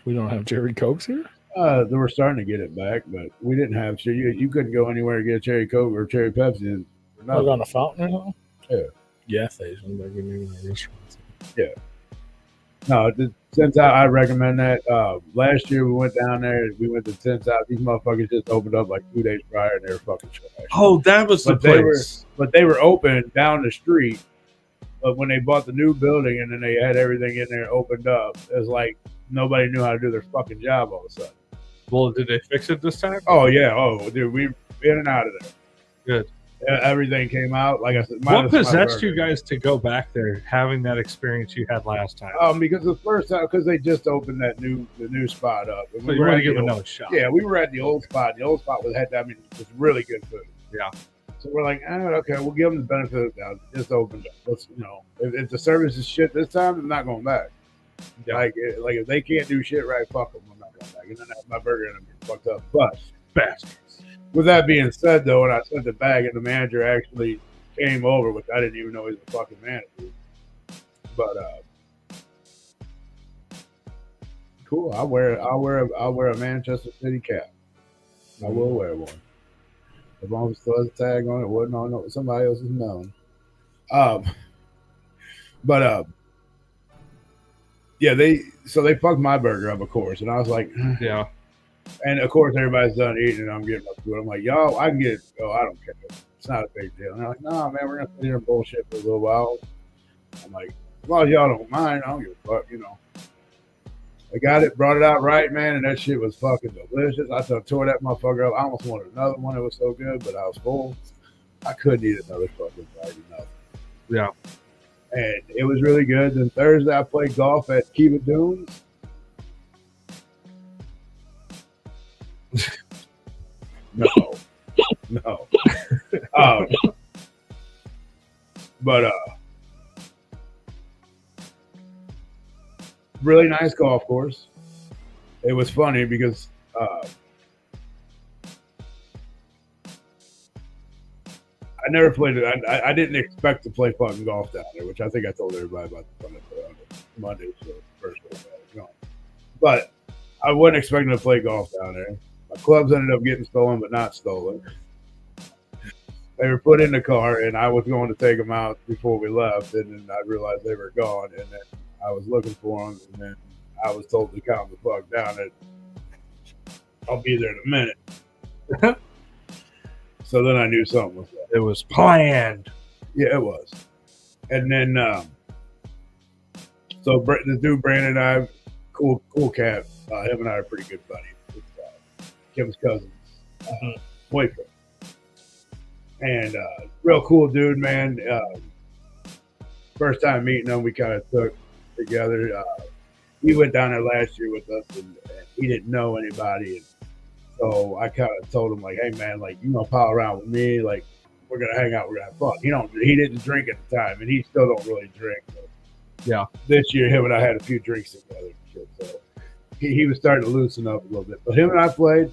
We don't have cherry cokes here? They were starting to get it back, but we didn't have you couldn't go anywhere to get a cherry coke or cherry Pepsi. Like on a fountain or something? Yeah. Gas station, like in the restaurants. Yeah. No, since I recommend that. Last year we went down there. We went to Tin Top. These motherfuckers just opened up like 2 days prior, and they were fucking trash. Oh, that was the place. They were open down the street. But when they bought the new building and then they had everything in there opened up, it was like nobody knew how to do their fucking job all of a sudden. Well, did they fix it this time? Oh yeah. Oh, dude, we in and out of there. Good. Everything came out. Like I said, what possessed you guys to go back there, having that experience you had last time? Because the first time, because they just opened the new spot up. And So you want to give it another shot? Yeah, we were at the old spot. The old spot was really good food. Yeah. So we're like, okay, we'll give them the benefit of the doubt. Just opened up. Let's, if the service is shit this time, I'm not going back. Yeah. Like if they can't do shit right, fuck them. I'm not going back. And then I have my burger and I'm getting fucked up. But Bastards. with that being said, though, when I sent it back and the manager actually came over, which I didn't even know he was a fucking manager. But cool. I'll wear a Manchester City cap. I will wear one. As long as it still has a tag on it, wasn't on somebody else's melon. They fucked my burger up, of course, and I was like, yeah. And of course, everybody's done eating, and I'm getting up to it. I'm like, y'all, I can get it. Oh, I don't care. It's not a big deal. And they're like, nah, man, we're gonna sit here and bullshit for a little while. I'm like, as long as y'all don't mind, I don't give a fuck, I got it, brought it out right, man, and that shit was fucking delicious. I tore that motherfucker up. I almost wanted another one. It was so good, but I was full. I couldn't eat another fucking bite, nothing. Yeah. And it was really good. Then Thursday, I played golf at Kiva Dunes. No. Really nice golf course. It was funny because I never played it. I didn't expect to play fucking golf down there, which I think I told everybody about Monday, so first day I was gone. But I wasn't expecting to play golf down there. My clubs ended up getting stolen, but not stolen. They were put in the car, and I was going to take them out before we left, and then I realized they were gone, and then I was looking for them, and then I was told to calm the fuck down, and I'll be there in a minute. So then I knew something was up. It was planned. Yeah, it was. And then, so this dude Brandon and I, cool cat. Him and I are pretty good buddies. It's Kim's cousin's boyfriend, and real cool dude, man. First time meeting him, we kind of took together. He went down there last year with us, and he didn't know anybody, and so I kind of told him like, "Hey, man, like you know, pal around with me, like." We're gonna hang out. We're gonna have fun. He didn't drink at the time, and he still don't really drink. But Yeah. this year, him and I had a few drinks together. And shit, so he was starting to loosen up a little bit. But him and I played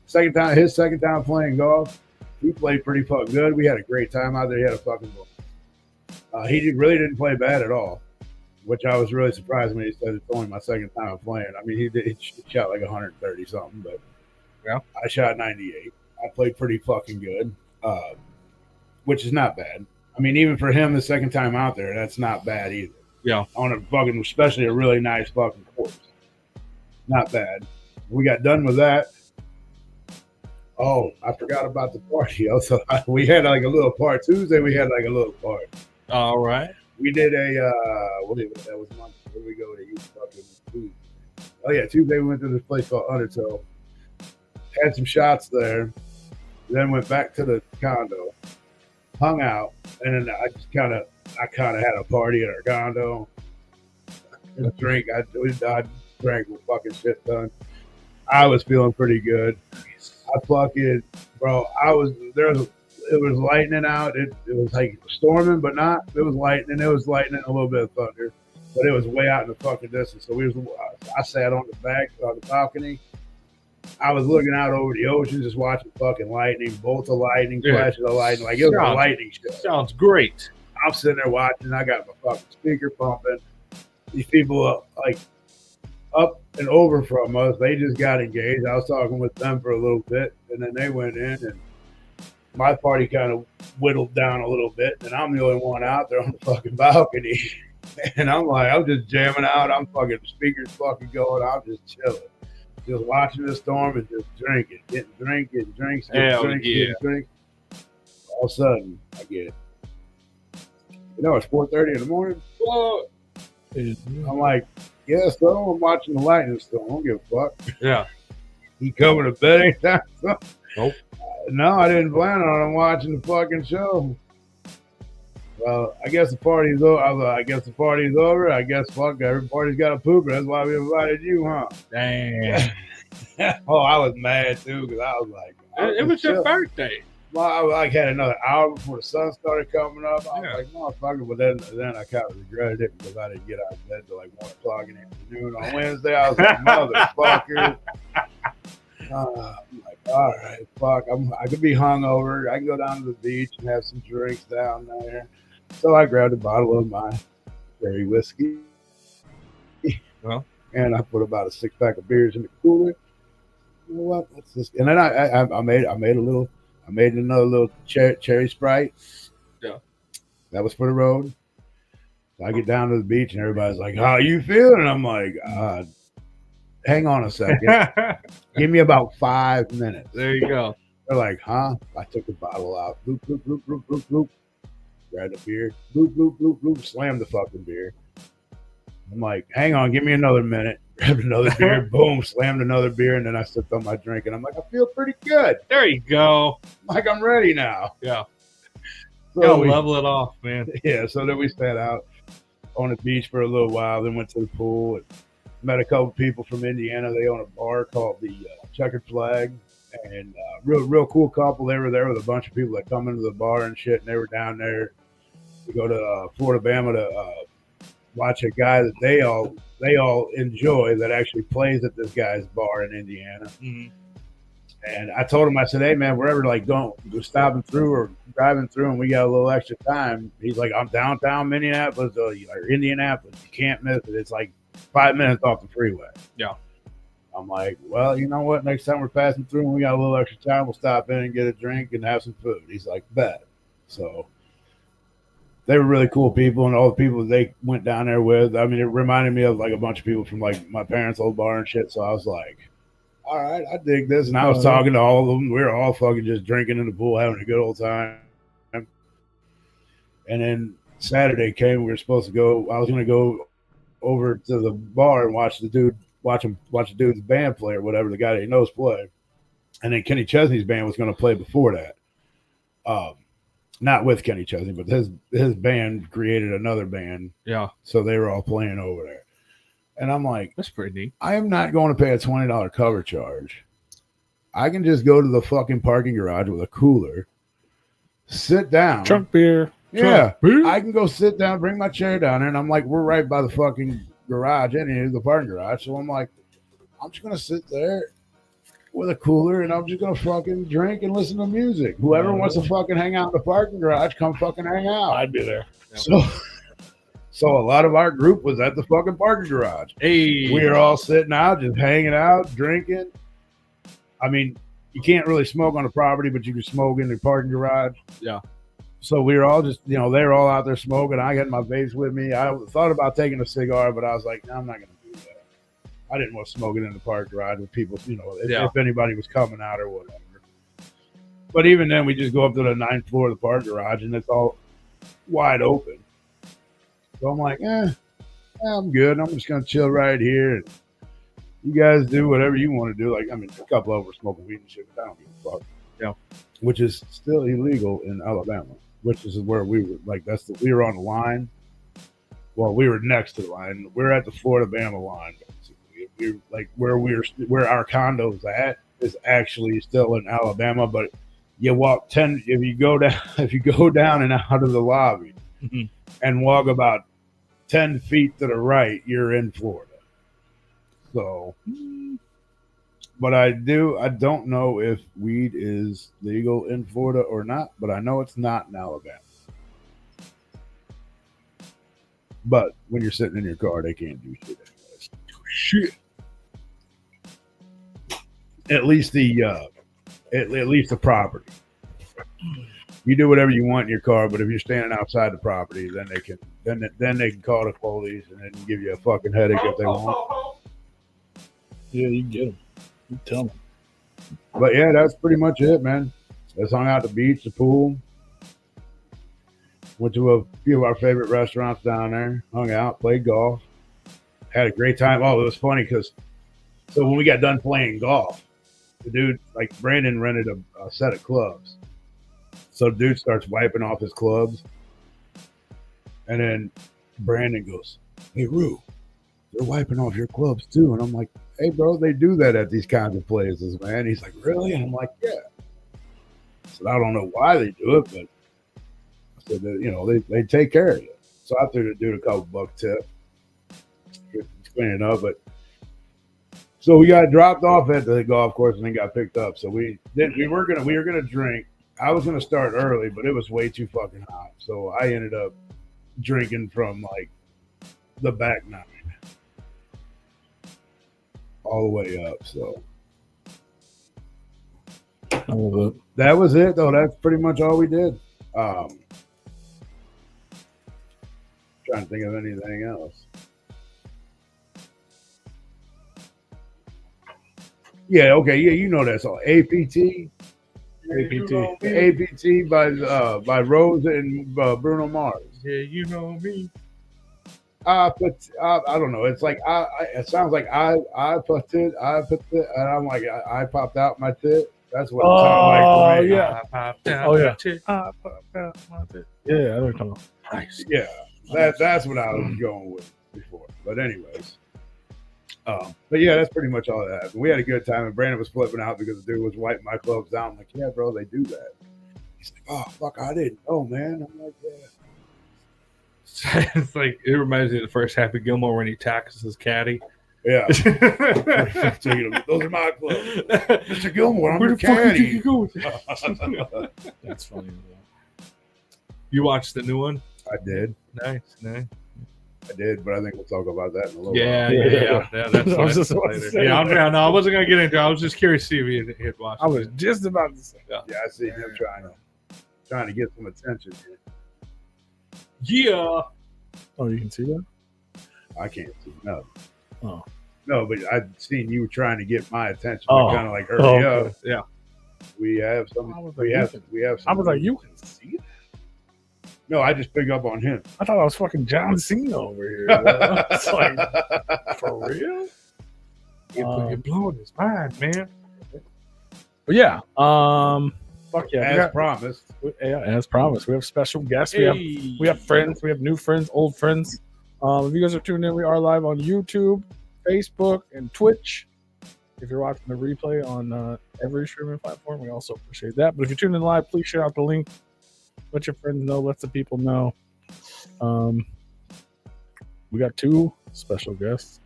his second time playing golf. He played pretty fucking good. We had a great time out there. He had a fucking ball. He really didn't play bad at all, which I was really surprised when he said it's only my second time playing. I mean, he shot like 130 something, but yeah, I shot 98. I played pretty fucking good. Which is not bad. I mean, even for him, the second time out there, that's not bad either. Yeah. On a fucking, especially a really nice fucking course. Not bad. We got done with that. Oh, I forgot about the party. Also, we had like a little party. Tuesday, we had like a little party. All right. We did that was Monday. Where did we go to eat fucking food? Oh, yeah. Tuesday, we went to this place called Undertow. Had some shots there. Then went back to the condo. Hung out, and then I kind of had a party at our condo. I drank with fucking shit ton. I was feeling pretty good. I fucking, bro, it was lightning out. It was like storming, but not. It was lightning. It was lightning, a little bit of thunder, but it was way out in the fucking distance. So I sat on the balcony. I was looking out over the ocean, just watching fucking lightning, bolts of lightning, flashes of lightning. Like, it was a lightning show. Sounds great. I'm sitting there watching. I got my fucking speaker pumping. These people up and over from us, they just got engaged. I was talking with them for a little bit, and then they went in, and my party kind of whittled down a little bit, and I'm the only one out there on the fucking balcony. And I'm just jamming out. I'm fucking, speakers fucking going. I'm just chilling. Just watching the storm and just drinking, getting drinks, getting drinks. All of a sudden, I get, it's 4:30 in the morning. Well, I'm like, yeah, so I'm watching the lightning storm. I don't give a fuck. Yeah. You coming to bed anytime? Nope. No, I didn't plan on watching the fucking show. Well, I guess the party's over. I guess fuck, everybody's got a pooper. That's why we invited you, huh? Dang. Oh, I was mad too because I was like, it was your birthday. Well, I had another hour before the sun started coming up. I was like, motherfucker. But then I kind of regretted it because I didn't get out of bed till like 1 o'clock in the afternoon on Wednesday. I was like, motherfucker. I'm like, all right, fuck. I could be hungover. I can go down to the beach and have some drinks down there. So I grabbed a bottle of my cherry whiskey. Well, and I put about a 6-pack of beers in the cooler. You know what? Let's just, and then I made another little cherry Sprite. Yeah. That was for the road. So I get down to the beach and everybody's like, how you feeling? And I'm like, hang on a second. Give me about 5 minutes. There you go. They're like, huh? I took the bottle out. Bloop, bloop, bloop, bloop, bloop, bloop. Grabbed a beer. Bloop, bloop, bloop, bloop. Slammed the fucking beer. I'm like, hang on, give me another minute. Grabbed another beer. Boom. Slammed another beer. And then I sipped on my drink. And I'm like, I feel pretty good. There you go. Like, I'm ready now. Yeah. So level it off, man. Yeah. So then we sat out on the beach for a little while. Then went to the pool. And met a couple people from Indiana. They own a bar called the Checkered Flag. And real cool couple. They were there with a bunch of people that come into the bar and shit. And they were down there to go to Florida, Bama to watch a guy that they all enjoy that actually plays at this guy's bar in Indiana. Mm-hmm. And I told him, I said, hey, man, wherever, like, go stopping through or driving through and we got a little extra time. He's like, I'm downtown Minneapolis or Indianapolis. You can't miss it. It's like 5 minutes off the freeway. Yeah. I'm like, well, you know what? Next time we're passing through and we got a little extra time, we'll stop in and get a drink and have some food. He's like, bet. So they were really cool people, and all the people they went down there with. I mean, it reminded me of like a bunch of people from like my parents' old bar and shit. So I was like, all right, I dig this. And I was talking to all of them. We were all fucking just drinking in the pool, having a good old time. And then Saturday came. We were supposed to go. I was going to go over to the bar and watch the dude's band play or whatever, the guy that he knows play. And then Kenny Chesney's band was going to play before that. Not with Kenny Chesney, but his band created another band. Yeah. So they were all playing over there. And I'm like, that's pretty neat. I am not going to pay a $20 cover charge. I can just go to the fucking parking garage with a cooler, sit down. Trunk beer. Yeah. Trunk beer. I can go sit down, bring my chair down there, and I'm like, we're right by the fucking garage, anyway, the parking garage. So I'm like, I'm just going to sit there with a cooler, and I'm just gonna fucking drink and listen to music. Whoever wants to fucking hang out in the parking garage, come fucking hang out. I'd be there. So a lot of our group was at the fucking parking garage. Hey, we were all sitting out, just hanging out, drinking. I mean, you can't really smoke on the property, but you can smoke in the parking garage. Yeah. So we were all just, they were all out there smoking. I had my vapes with me. I thought about taking a cigar, but I was like, no, I'm not gonna do that. I didn't want to smoke it in the park garage with people, if anybody was coming out or whatever. But even then, we just go up to the 9th floor of the park garage, and it's all wide open. So I'm like, I'm good. I'm just going to chill right here. And you guys do whatever you want to do. Like, I mean, a couple of us smoking weed and shit, but I don't give a fuck. Yeah. Which is still illegal in Alabama, which is where we were. Like, we were on the line. Well, we were next to the line. We're at the Florida-Bama line, basically. We like where our condo's at is actually still in Alabama, but you walk 10 if you go down and out of the lobby and walk about 10 feet to the right, you're in Florida. So, but I don't know if weed is legal in Florida or not, but I know it's not in Alabama. But when you're sitting in your car, they can't do shit anyways. Shit. At least the property. You do whatever you want in your car, but if you're standing outside the property, then they can call the police and then give you a fucking headache if they want. Yeah, you get them. You tell them. But yeah, that's pretty much it, man. Just hung out at the beach, the pool. Went to a few of our favorite restaurants down there. Hung out, played golf. Had a great time. Oh, it was funny because when we got done playing golf, the dude, like Brandon, rented a set of clubs. So the dude starts wiping off his clubs. And then Brandon goes, "Hey, Rue, they're wiping off your clubs too." And I'm like, "Hey, bro, they do that at these kinds of places, man." He's like, "Really?" And I'm like, "Yeah." So I don't know why they do it, but I said that, they take care of you. So I threw the dude a couple buck tip. Explaining it up, but so we got dropped off at the golf course and then got picked up. So we were gonna drink. I was gonna start early, but it was way too fucking hot. So I ended up drinking from like the back 9 all the way up. So that was it, though. That's pretty much all we did. Trying to think of anything else. Yeah, okay, yeah, you know that's all. APT by Rose and Bruno Mars. Yeah, you know me. I don't know. It's like it sounds like I put it, and I'm like I popped out my tit. That's what it sounds like for me. Yeah. I popped out Oh, yeah. my tit. I popped out my tit. Yeah, I don't know. Nice. Yeah, that's what I was going with before. But anyways, but yeah, that's pretty much all that happened. We had a good time, and Brandon was flipping out because the dude was wiping my clubs down. I'm like, yeah, bro, they do that. He's like, oh fuck, I didn't know, man. I'm like, yeah. It's like it reminds me of the first Happy Gilmore when he taxes his caddy. Yeah. Those are my clubs. Mr. Gilmore, I'm your caddy. That's funny. You watched the new one? I did. Nice. I did, but I think we'll talk about that in a little Yeah, while. that's I was just later. about to say Yeah, that. no, I wasn't gonna get into it. I was just curious to see if he had watched. I was just about to say. Yeah, I see him trying to get some attention here. Yeah. Oh, you can see that? I can't see. No. Oh. No, but I've seen you trying to get my attention. Oh. Kind of like, hurry Oh, okay. up. Yeah. We have some. I was like, We have some. I was like, you can see that? No, I just pick up on him. I thought I was fucking John Cena over here. Bro. It's like, for real? You're blowing his mind, man. But yeah, fuck yeah. As promised. Yeah, as promised. We have special guests. We have friends. We have new friends, old friends. If you guys are tuned in, we are live on YouTube, Facebook, and Twitch. If you're watching the replay on every streaming platform, we also appreciate that. But if you're tuning in live, please share out the link. Let your friends know. Let the people know. We got 2 special guests.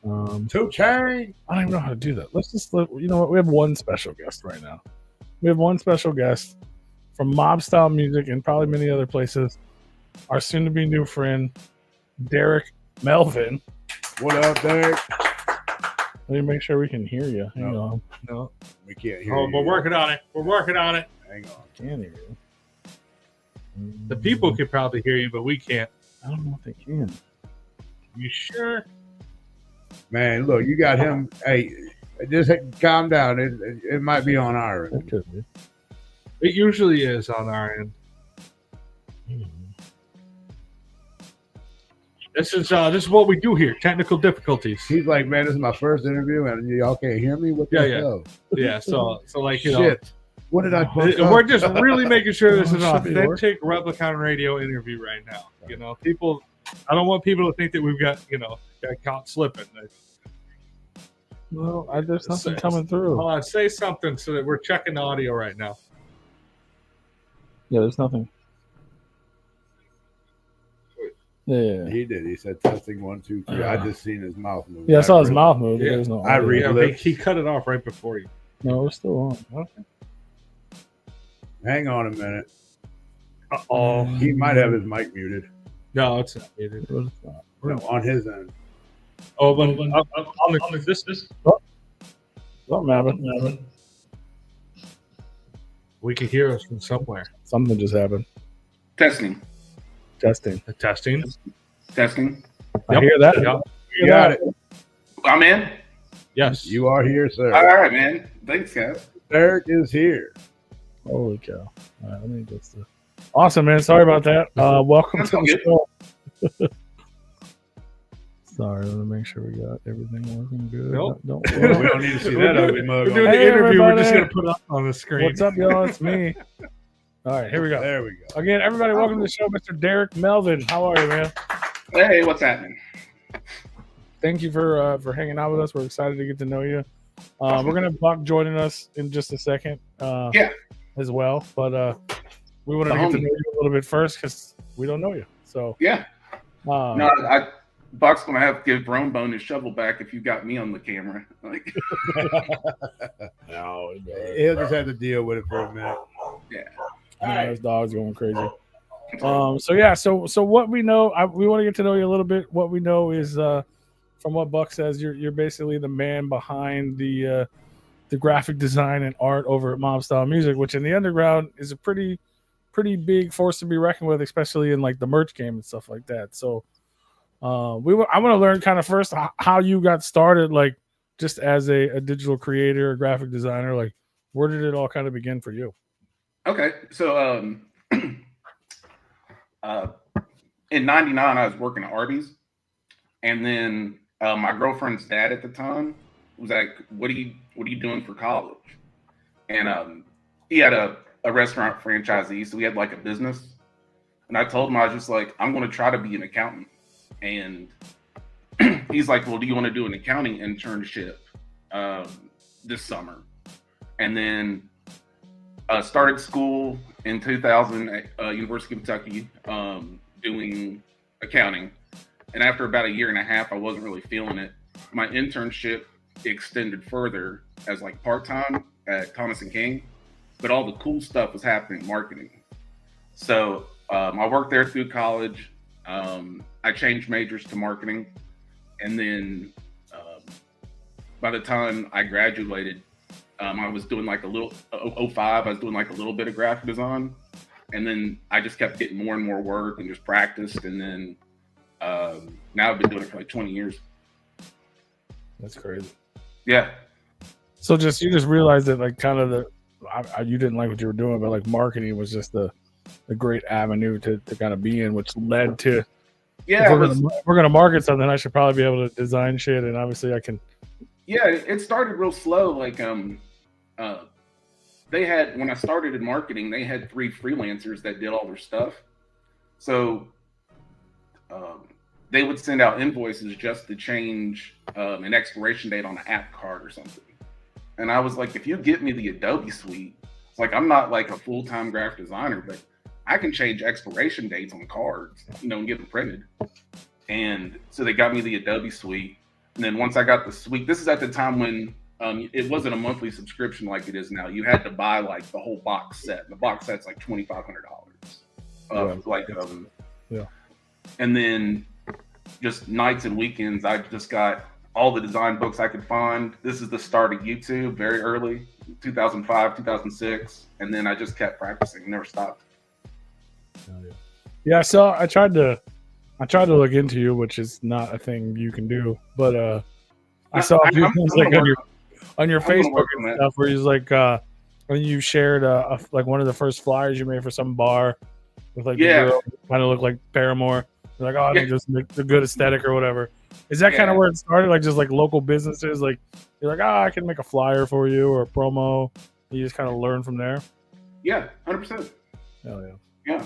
2 chain. I don't even know how to do that. You know what? We have 1 special guest right now. We have 1 special guest from MOBSTYLE Music and probably many other places. Our soon-to-be new friend, Derek Melvin. What up, Derek? Let me make sure we can hear you. Hang on. No. We can't hear Oh, you. we're working on it. We're working on it. Hang on. Can hear you. The people can probably hear you, but we can't. I don't know if they can. You sure? Man, look, you got him. Hey, just calm down. It might be on our It end. could be. It usually is on our end. This is what we do here. Technical difficulties. He's like, man, this is my first interview, and y'all can't hear me. What the Yeah. hell? Yeah. So like Shit. What did I? fuck we're up? just really making sure this is an Should be authentic Replicon radio interview right now. You know, people. I don't want people to think that we've got got caught slipping. Well, there's nothing coming through. Hold on, say something so that we're checking the audio right now. Yeah, there's nothing. Yeah. He did. He said testing 1, 2, 3. I just seen his mouth move. Yeah, I saw his really- mouth move. Yeah. There's no I audio. read Yeah, lips. he cut it off right before you. No, we're still on. Okay. Hang on a minute. Oh He might have his mic muted. no, it's not muted. But it's not. No, on his end. Oh, but on this. Something happened. We can hear us from somewhere. Something just happened. Testing. Testing. The testing. Testing. I hear that. Yep. You got it. I'm in. Yes. You are here, sir. All right, man. Thanks, guys. Derek is here. Holy cow. All right, let me just. Awesome, man. Sorry about that. Welcome That's to all the good. show. Sorry, let me make sure we got everything working good. Nope. Don't We worry. don't need to see that ugly mug. We're doing on the Hey, interview. We're just everybody. gonna put it up on the screen. What's up, y'all? It's me. All right, here we go. There we go. Again, everybody, welcome to the show, Mr. Derek Melvin. How are you, man? Hey, what's happening? Thank you for hanging out with us. We're excited to get to know you. We're gonna have Buck joining us in just a second. Yeah. As well, but we wanted to get to know you a little bit first because we don't know you. So Yeah. um, No, Buck's gonna have to give Bone his shovel back if you got me on the camera. Like, no, He'll just have to deal with it for a minute. his dog's going crazy. So yeah, so what we know, we want to get to know you a little bit. What we know is from what Buck says, you're basically the man behind the graphic design and art over at MOBSTYLE Music, which in the underground is a pretty big force to be reckoned with, especially in like the merch game and stuff like that. So I want to learn kind of first how you got started, like just as a digital creator, a graphic designer. Like, where did it all kind of begin for you? okay, so in '99, I was working at Arby's, and then my girlfriend's dad at the time was like, "What are you doing for college?" And he had a restaurant franchisee, so we had like a business. And I told him, I was just like, I'm going to try to be an accountant. And he's like, well, do you want to do an accounting internship this summer? And then started school in 2000 at University of Kentucky doing accounting. And after about a year and a half, I wasn't really feeling it. My internship extended further as like part-time at Thomas & King, but all the cool stuff was happening in marketing. So I worked there through college. I I changed majors to marketing, and then by the time I graduated, I was doing like a little 05. I was doing like a little bit of graphic design, and then I just kept getting more and more work and just practiced, and then now I've been doing it for like 20 years. That's crazy. Yeah. So you just realized that like kind of you didn't like what you were doing, but like marketing was just the great avenue to kind of be in, which led to if we're gonna market something, I should probably be able to design shit, and obviously I can. Yeah, it started real slow. Like they had, when I started in marketing, they had 3 freelancers that did all their stuff. So they would send out invoices just to change an expiration date on an app card or something. And I was like, if you get me the Adobe suite, it's like, I'm not like a full-time graphic designer, but I can change expiration dates on cards, and get them printed. And so they got me the Adobe suite. And then once I got the suite, this is at the time when it wasn't a monthly subscription like it is now. You had to buy like the whole box set. The box set's like $2,500. Yeah. And then just nights and weekends, I just got all the design books I could find. This is the start of YouTube, very early, 2005, 2006. And then I just kept practicing, never stopped. Yeah, so I tried to look into you, which is not a thing you can do, but I saw a few things like on your Facebook and stuff where he's like when you shared like one of the first flyers you made for some bar with like the girl kind of looked like Paramore. You're like, oh, they just make the good aesthetic or whatever. Is that kind of where it started? Like just like local businesses, like you're like, I can make a flyer for you or a promo. You just kind of learn from there. Yeah, 100%. Hell yeah. Yeah.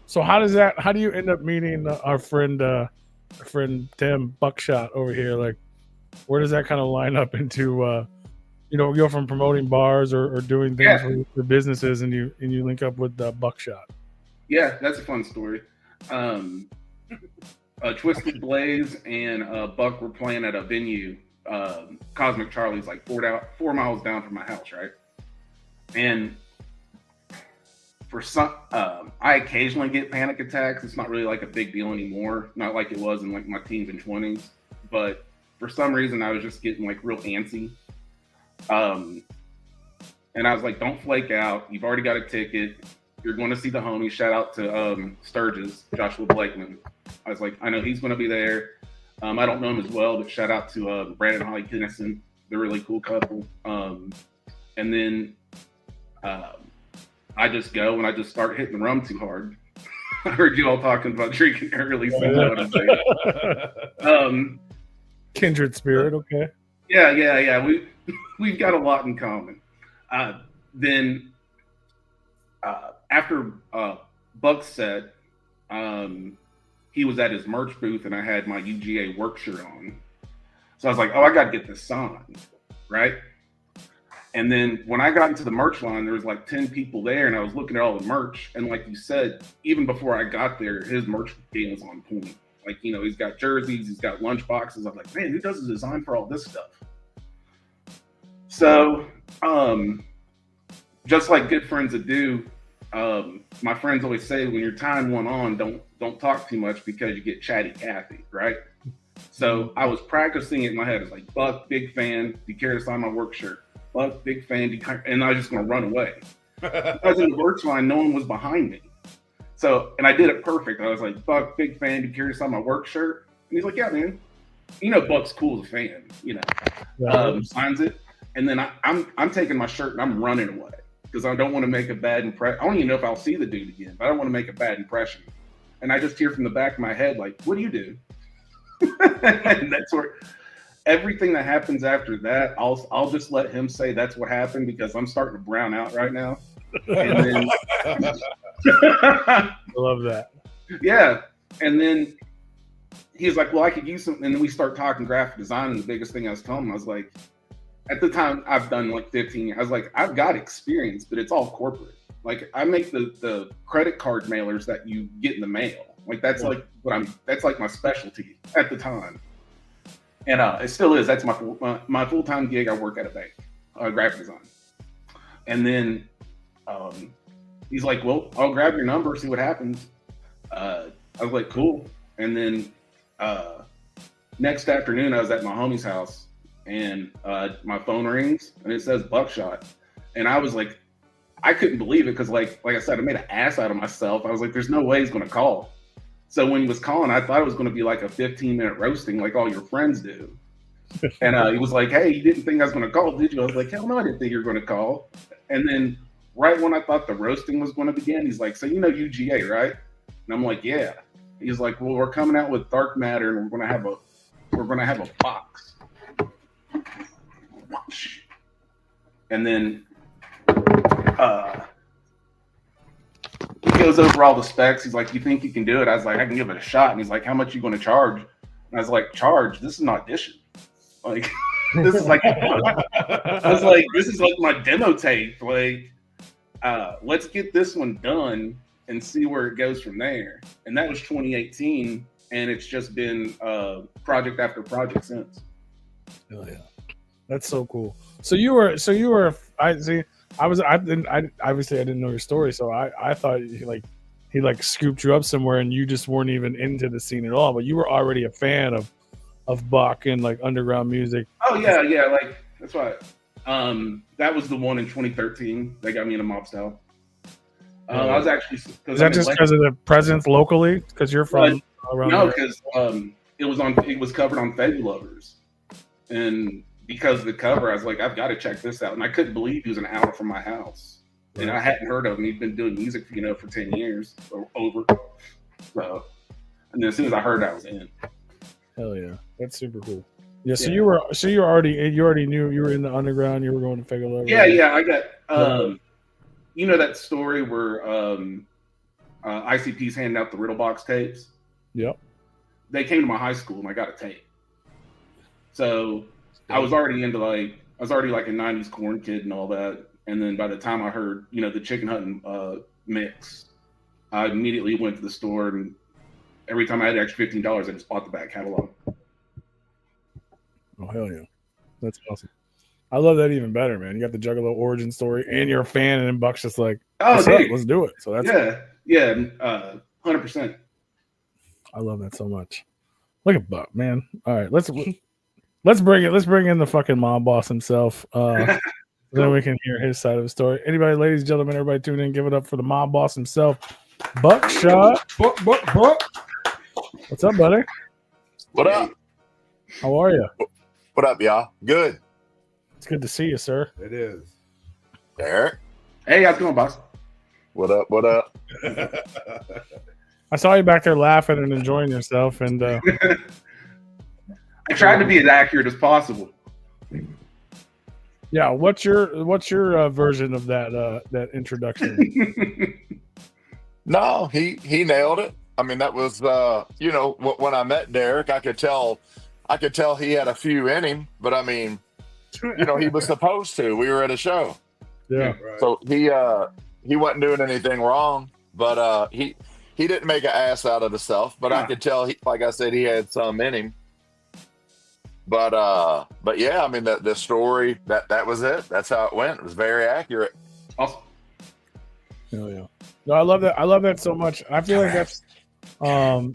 So how do you end up meeting our friend Tim BUKSHOT over here? Like, where does that kind of line up into, you go from promoting bars or doing things for businesses and you link up with BUKSHOT? Yeah, that's a fun story. Twisted Blaze and Buck were playing at a venue, Cosmic Charlie's, like 4 miles down from my house, right? And for some, I occasionally get panic attacks. It's not really like a big deal anymore. Not like it was in like my teens and 20s. But for some reason, I was just getting like real antsy. And I was like, don't flake out. You've already got a ticket. You're going to see the homie. Shout out to Sturgis, Joshua Blakeman. I was like, I know he's going to be there. I don't know him as well, but shout out to Brandon and Holly Kinnison. They're a really cool couple. And then I just go and I just start hitting the rum too hard. I heard you all talking about drinking early, so you know what I'm saying. Kindred spirit, okay. Yeah. We've got a lot in common. Then after Buck said, he was at his merch booth and I had my UGA work shirt on. So I was like, oh, I got to get this signed, right? And then when I got into the merch line, there was like 10 people there and I was looking at all the merch. And like you said, even before I got there, his merch game was on point. Like, he's got jerseys, he's got lunch boxes. I'm like, man, who does the design for all this stuff? So just like good friends that do, my friends always say, when you're tying one on, don't talk too much because you get chatty Cathy, right? So I was practicing it in my head. It's like, Buck, big fan. Do you care to sign my work shirt? Buck, big fan. And I was just going to run away. I was in the work line. No one was behind me. So, and I did it perfect. I was like, Buck, big fan. Do you care to sign my work shirt? And he's like, yeah, man. Buck's cool as a fan, signs it. And then I'm taking my shirt and I'm running away because I don't want to make a bad impression. I don't even know if I'll see the dude again, but I don't want to make a bad impression. And I just hear from the back of my head, like, what do you do? And that's where everything that happens after that, I'll just let him say that's what happened because I'm starting to brown out right now. And then I love that. Yeah. And then he's like, well, I could use something. And then we start talking graphic design. And the biggest thing I was telling him, I was like, at the time I've done like 15 years. I was like, I've got experience, but it's all corporate. Like I make the credit card mailers that you get in the mail. Like that's like that's like my specialty at the time. And it still is. That's my full-time gig. I work at a bank, graphic design. And then he's like, well, I'll grab your number, see what happens. I was like, cool. And then next afternoon, I was at my homie's house, and my phone rings, and it says Buckshot. And I was like, I couldn't believe it because, like I said, I made an ass out of myself. I was like, there's no way he's going to call. So when he was calling, I thought it was going to be like a 15-minute roasting like all your friends do. And he was like, hey, you didn't think I was going to call, did you? I was like, hell no, I didn't think you were going to call. And then right when I thought the roasting was going to begin, he's like, so you know UGA, right? And I'm like, yeah. He's like, well, we're coming out with dark matter, and we're going to have a box. And then he goes over all the specs. He's like, you think you can do it? I was like, I can give it a shot. And he's like, how much are you going to charge? And I was like, charge? This is an audition. Like, this is like, I was like, this is like my demo tape. Like, let's get this one done and see where it goes from there. And that was 2018, and it's just been project after project since. Oh yeah, that's so cool. So you were obviously I didn't know your story, so I thought he scooped you up somewhere and you just weren't even into the scene at all, but you were already a fan of Buck and like underground music. Oh yeah, like that's why. That was the one in 2013 that got me into MOBSTYLE. I was actually. Is that just because of the presence locally? Because you're from around? No, because it was covered on Fable Lovers, and because of the cover, I was like, I've got to check this out, and I couldn't believe he was an hour from my house, and I hadn't heard of him. He'd been doing music, for 10 years or over. So, and then as soon as I heard that, I was in. Hell yeah, that's super cool. Yeah, so you already knew you were in the underground. You were going to Fable Lovers. Yeah, I got. You know that story where ICP's handing out the Riddle Box tapes? Yep. They came to my high school and I got a tape. So I was already into like a 90s corn kid and all that. And then by the time I heard, the chicken hunting mix, I immediately went to the store, and every time I had extra $15, I just bought the back catalog. Oh hell yeah. That's awesome. I love that even better, man. You got the Juggalo origin story, and you're a fan, and then Buck's just like, let's do it. So that's 100%. I love that so much. Look at Buck, man. All right, let's bring in the fucking mob boss himself. Then we can hear his side of the story. Anybody, ladies and gentlemen, everybody tune in, give it up for the mob boss himself, Buckshot. Buck. What's up, buddy? What up? How are you? What up, y'all? Good. It's good to see you, sir. It is. Derek. Hey, how's it going, boss? What up? What up? I saw you back there laughing and enjoying yourself, and I tried to be as accurate as possible. Yeah, what's your version of that introduction? No, he nailed it. I mean, that was when I met Derek, I could tell he had a few in him, but I mean, he was supposed to. We were at a show. Yeah. Right. So he wasn't doing anything wrong, but he didn't make an ass out of himself. But I could tell, like I said, he had some in him. But yeah, I mean the story that was it. That's how it went. It was very accurate. Awesome. Oh yeah. No, I love that. I love that so much. I feel like that's a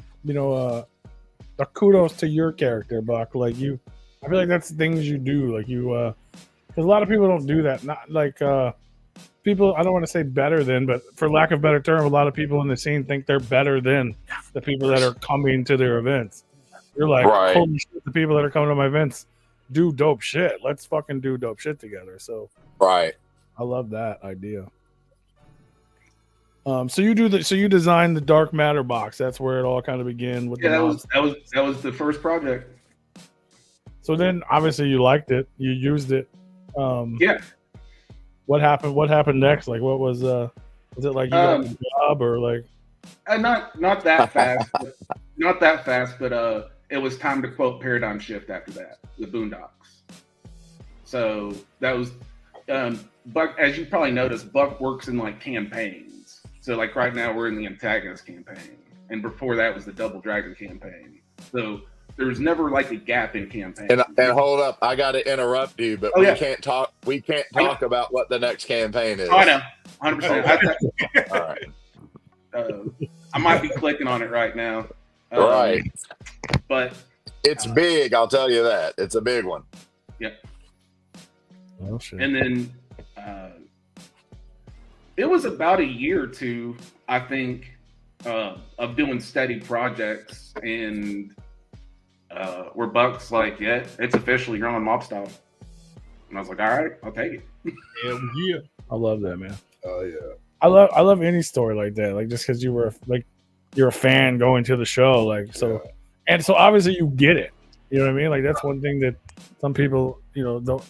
kudos to your character, Buck. Like I feel like that's things you do. Like because a lot of people don't do that. Not like people. I don't want to say better than, but for lack of a better term, a lot of people in the scene think they're better than the people that are coming to their events. You're like, right. Holy shit, the people that are coming to my events do dope shit. Let's fucking do dope shit together. So right. I love that idea. So you designed the dark matter box. That's where it all kind of began with that was the first project. So then obviously you liked it. You used it. Yeah. What happened next? Like what was it like you got the job or like not that fast. Not that fast, but it was time to quote Paradigm Shift after that, the Boondocks. So that was Buck, as you probably noticed, Buck works in like campaigns. So like right now we're in the Antagonist campaign, and before that was the Double Dragon campaign. So there's never like a gap in campaign. And hold up, I got to interrupt you, but we can't talk. We can't talk about what the next campaign is. Oh, I know, 100%. All right. I might be clicking on it right now. Right. But It's big, I'll tell you that. It's a big one. yeah. Oh shit. And then it was about a year or two, I think, of doing steady projects, and where Buck's like, yeah, it's officially you're on MOBSTYLE. And I was like, all right, I'll take it. Hell yeah. I love that, man. Oh yeah. I love any story like that. Like just because you were like you're a fan going to the show, like so, and so obviously you get it. You know what I mean? Like that's one thing that some people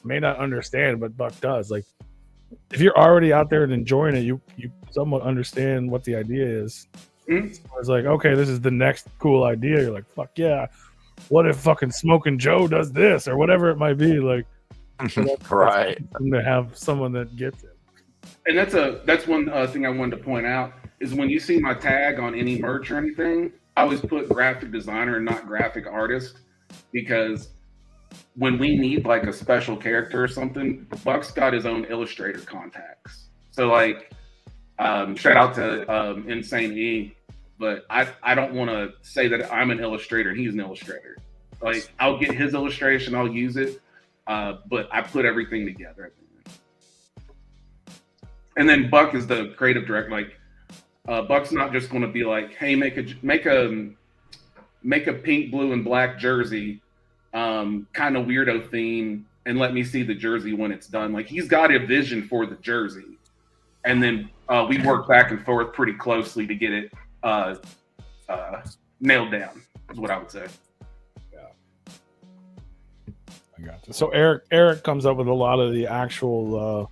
may not understand, but Buck does. Like if you're already out there and enjoying it, you somewhat understand what the idea is. Mm-hmm. So it's like, okay, this is the next cool idea. You're like, fuck yeah. What if fucking Smoking Joe does this or whatever it might be? Like, so Right. to have someone that gets it. And that's one thing I wanted to point out is when you see my tag on any merch or anything, I always put graphic designer and not graphic artist, because when we need like a special character or something, Buck's got his own illustrator contacts. So like, shout out to Insane E, but I don't want to say that I'm an illustrator and he's an illustrator. Like I'll get his illustration, I'll use it, but I put everything together. And then Buck is the creative director. Like Buck's not just going to be like, hey, make a pink, blue, and black jersey, kind of weirdo theme, and let me see the jersey when it's done. Like he's got a vision for the jersey, and then we work back and forth pretty closely to get it nailed down. Is what I would say. I got you. So Eric comes up with a lot of the actual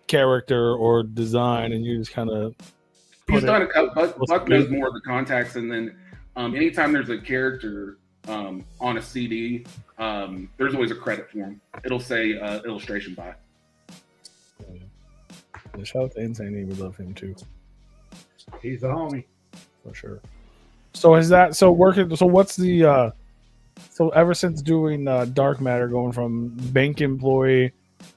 character or design, and you just kind of He's done a couple. Buck knows more of the contacts, and then anytime there's a character on a CD, there's always a credit for him. It'll say illustration by. Yeah, shout out to Insane E. We love him too. He's a homie for sure. So is that working? So what's the so ever since doing Dark Matter, going from bank employee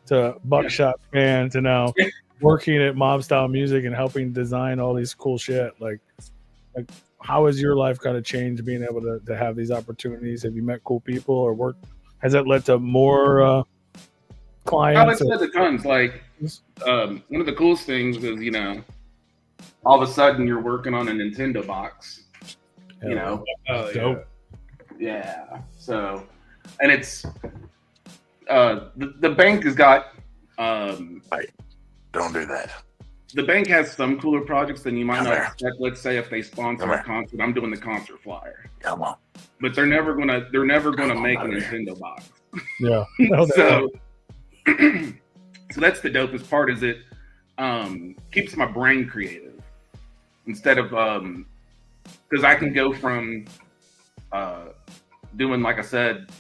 to Buckshot fan to now working at MOBSTYLE Music and helping design all these cool shit, like how has your life kind of changed being able to have these opportunities? Have you met cool people or work? Has that led to more clients? It's led to tons. Like one of the coolest things is, all of a sudden you're working on a Nintendo box, dope. Yeah. So, and it's the bank has got Don't do that. The bank has some cooler projects than you might not expect. Let's say if they sponsor a concert, I'm doing the concert flyer. Come on. But they're never gonna make a Nintendo box. Yeah. So that's the dopest part, is it keeps my brain creative instead of because I can go from doing, like I said,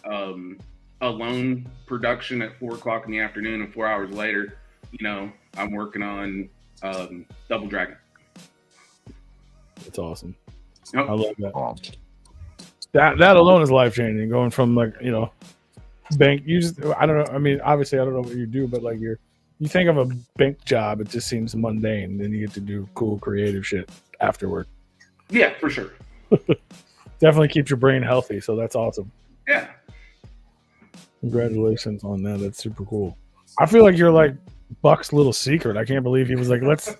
a lone production at 4:00 in the afternoon, and 4 hours later, I'm working on Double Dragon. It's awesome. Yep. I love that. That alone is life changing. Going from bank. I don't know. I mean, obviously, I don't know what you do, but like you think of a bank job, it just seems mundane. Then you get to do cool, creative shit afterward. Yeah, for sure. Definitely keeps your brain healthy. So that's awesome. Yeah. Congratulations on that. That's super cool. I feel like you're like Buck's little secret. I can't believe he was like, let's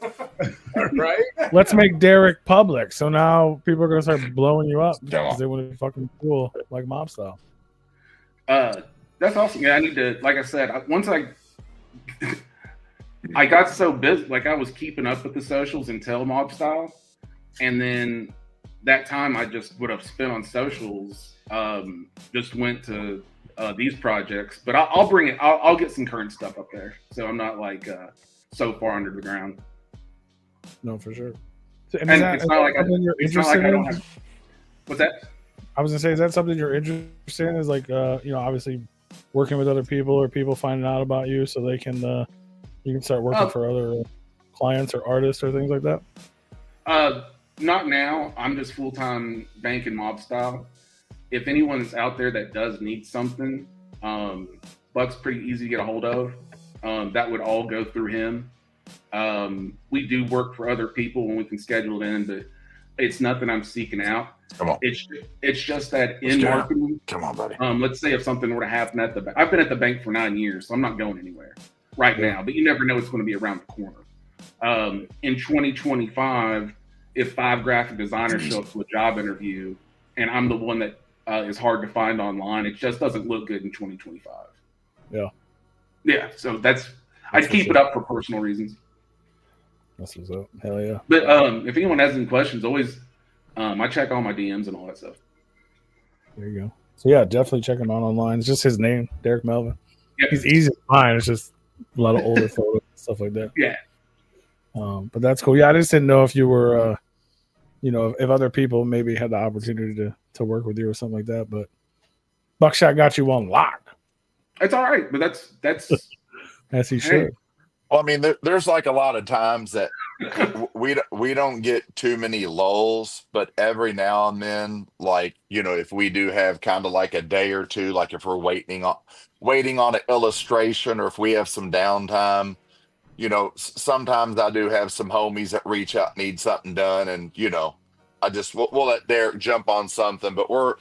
make Derek public. So now people are gonna start blowing you up because they want to be fucking cool like MOBSTYLE. That's awesome. Yeah, I need to, like I said, once I got so busy, like I was keeping up with the socials until MOBSTYLE, and then that time I just would have spent on socials, just went to these projects. But I'll bring it. I'll get some current stuff up there, so I'm not like so far under the ground. No, for sure. And it's not like I don't have. What's that? I was gonna say, is that something you're interested in? Is like, obviously working with other people or people finding out about you so they can, you can start working for other clients or artists or things like that? Not now. I'm just full-time banking MOBSTYLE. If anyone's out there that does need something, Buck's pretty easy to get a hold of. That would all go through him. We do work for other people when we can schedule it in, but It's nothing I'm seeking out. Come on. It's just that in Let's go. marketing, Come on, buddy. let's say if something were to happen at the bank. I've been at the bank for 9 years, so I'm not going anywhere right now. But you never know what's going to be around the corner. In 2025, if 5 graphic designers show up to a job interview, and I'm the one that is hard to find online, it just doesn't look good in 2025. Yeah. So I'd keep it up for personal reasons. That's what's up. Hell yeah. But if anyone has any questions, always I check all my DMs and all that stuff. There you go. So yeah, definitely check him out online. It's just his name, Derek Melvin. Yep. He's easy to find. It's just a lot of older photos and stuff like that. Yeah. But that's cool. Yeah, I just didn't know if you were, if other people maybe had the opportunity to work with you or something like that. But Buckshot got you on lock. It's all right, but that's As he should. Well, I mean, there's like a lot of times that we don't get too many lulls, but every now and then, like, if we do have kind of like a day or two, like if we're waiting on an illustration, or if we have some downtime, sometimes I do have some homies that reach out, need something done, and we'll let Derek jump on something, but we're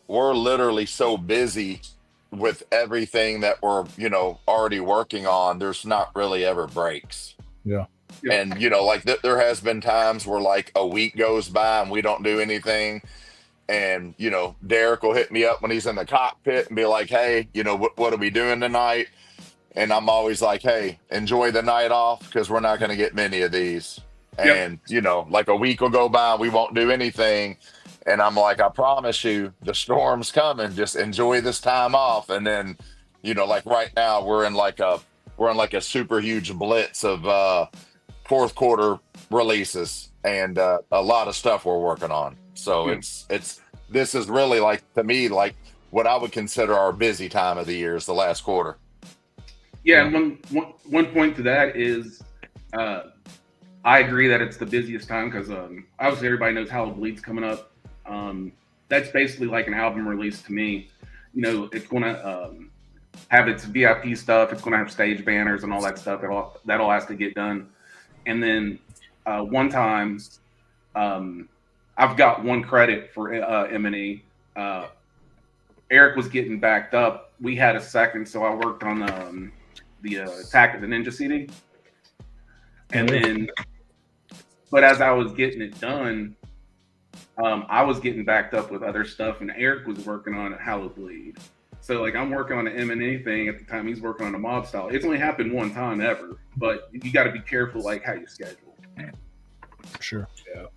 literally so busy with everything that we're already working on. There's not really ever breaks. Yeah. And like there has been times where like a week goes by and we don't do anything, and Derek will hit me up when he's in the cockpit and be like, hey, what are we doing tonight? And I'm always like, hey, enjoy the night off, because we're not going to get many of these. And like a week will go by, we won't do anything, and I'm like, I promise you, the storm's coming. Just enjoy this time off. And then, like right now, we're in like a super huge blitz of fourth quarter releases and a lot of stuff we're working on. So this is really, like, to me, like what I would consider our busy time of the year is the last quarter. Yeah, and one point to that is, I agree that it's the busiest time because obviously everybody knows Halloween Bleed's coming up. That's basically like an album release to me. It's going to have its VIP stuff. It's going to have stage banners and all that stuff. That all has to get done. And then one time, I've got one credit for M&E. Eric was getting backed up. We had a second, so I worked on the Attack of the Ninja CD. And then, but as I was getting it done, I was getting backed up with other stuff, and Eric was working on Hallowed Bleed. So, like, I'm working on an M&A thing at the time. He's working on a MOBSTYLE. It's only happened one time ever, but you got to be careful, like, how you schedule. Sure.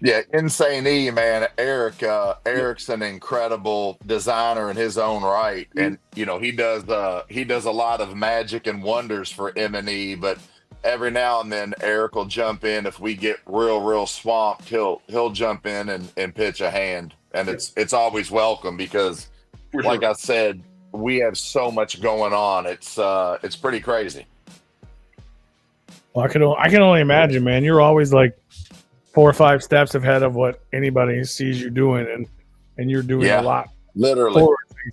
Yeah, Insane E, man. Eric's an incredible designer in his own right, and he does a lot of magic and wonders for M&E. But every now and then, Eric will jump in if we get real swamped. He'll jump in and pitch a hand, and it's always welcome because, like I said, we have so much going on. It's pretty crazy. Well, I can only imagine, man. You're always like 4 or 5 steps ahead of what anybody sees you doing, and you're doing a lot. Literally.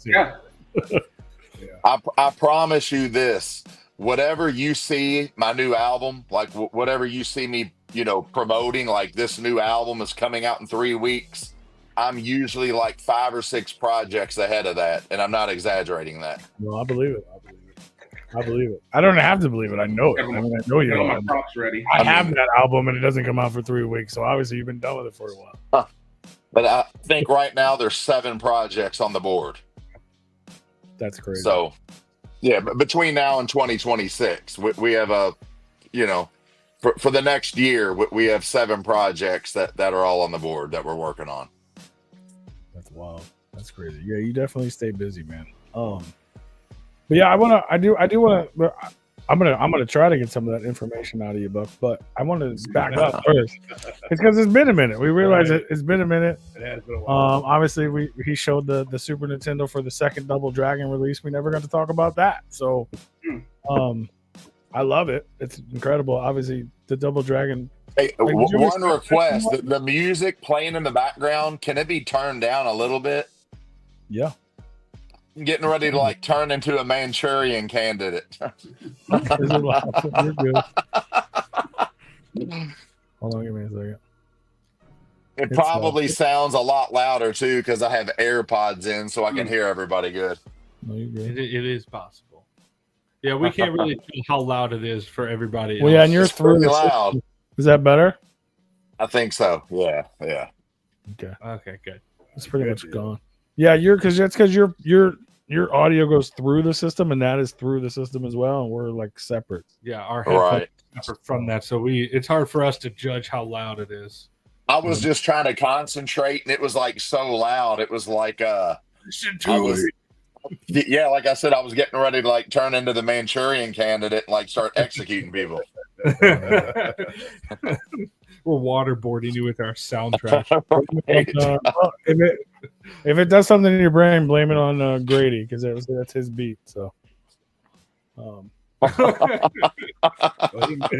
Yeah. I promise you this. Whatever you see, my new album, like whatever you see me, promoting, like this new album is coming out in 3 weeks, I'm usually like 5 or 6 projects ahead of that, and I'm not exaggerating that. No, I believe it. I don't have to believe it. I know it. I mean, I know you. Got all my props ready. I have that album, and it doesn't come out for 3 weeks, so obviously you've been done with it for a while. Huh. But I think right now there's 7 projects on the board. That's crazy. So, yeah, but between now and 2026, we have for the next year, we have 7 projects that are all on the board that we're working on. That's wild. That's crazy. Yeah, you definitely stay busy, man. But yeah, I'm gonna try to get some of that information out of you, Buck. But I want to back up first. It's because it's been a minute. We realize it's been a minute. It has been a while. Obviously, he showed the Super Nintendo for the second Double Dragon release. We never got to talk about that. So, I love it. It's incredible. Obviously, the Double Dragon. Hey, one request: the music playing in the background, can it be turned down a little bit? Yeah. I'm getting ready to like turn into a Manchurian candidate. You're good. Hold on, give me a second. It probably sounds a lot louder too because I have AirPods in, so I can hear everybody good. No, you're good. It is possible. Yeah, we can't really tell how loud it is for everybody else. Well, yeah, and you're It's through pretty the loud. Is that better? I think so. Yeah, yeah. Okay, Okay, good. it's pretty much gone. Yeah, because your audio goes through the system, and that is through the system as well, and we're like separate. Yeah, our headphones Right. are separate from that, so it's hard for us to judge how loud it is. I was just trying to concentrate, and it was like so loud. It was like Listen I to was, it. yeah, like I said, I was getting ready to like turn into the Manchurian Candidate and like start executing people. We're waterboarding you with our soundtrack. Well, if it does something in your brain, blame it on Grady because that's his beat. So, Well,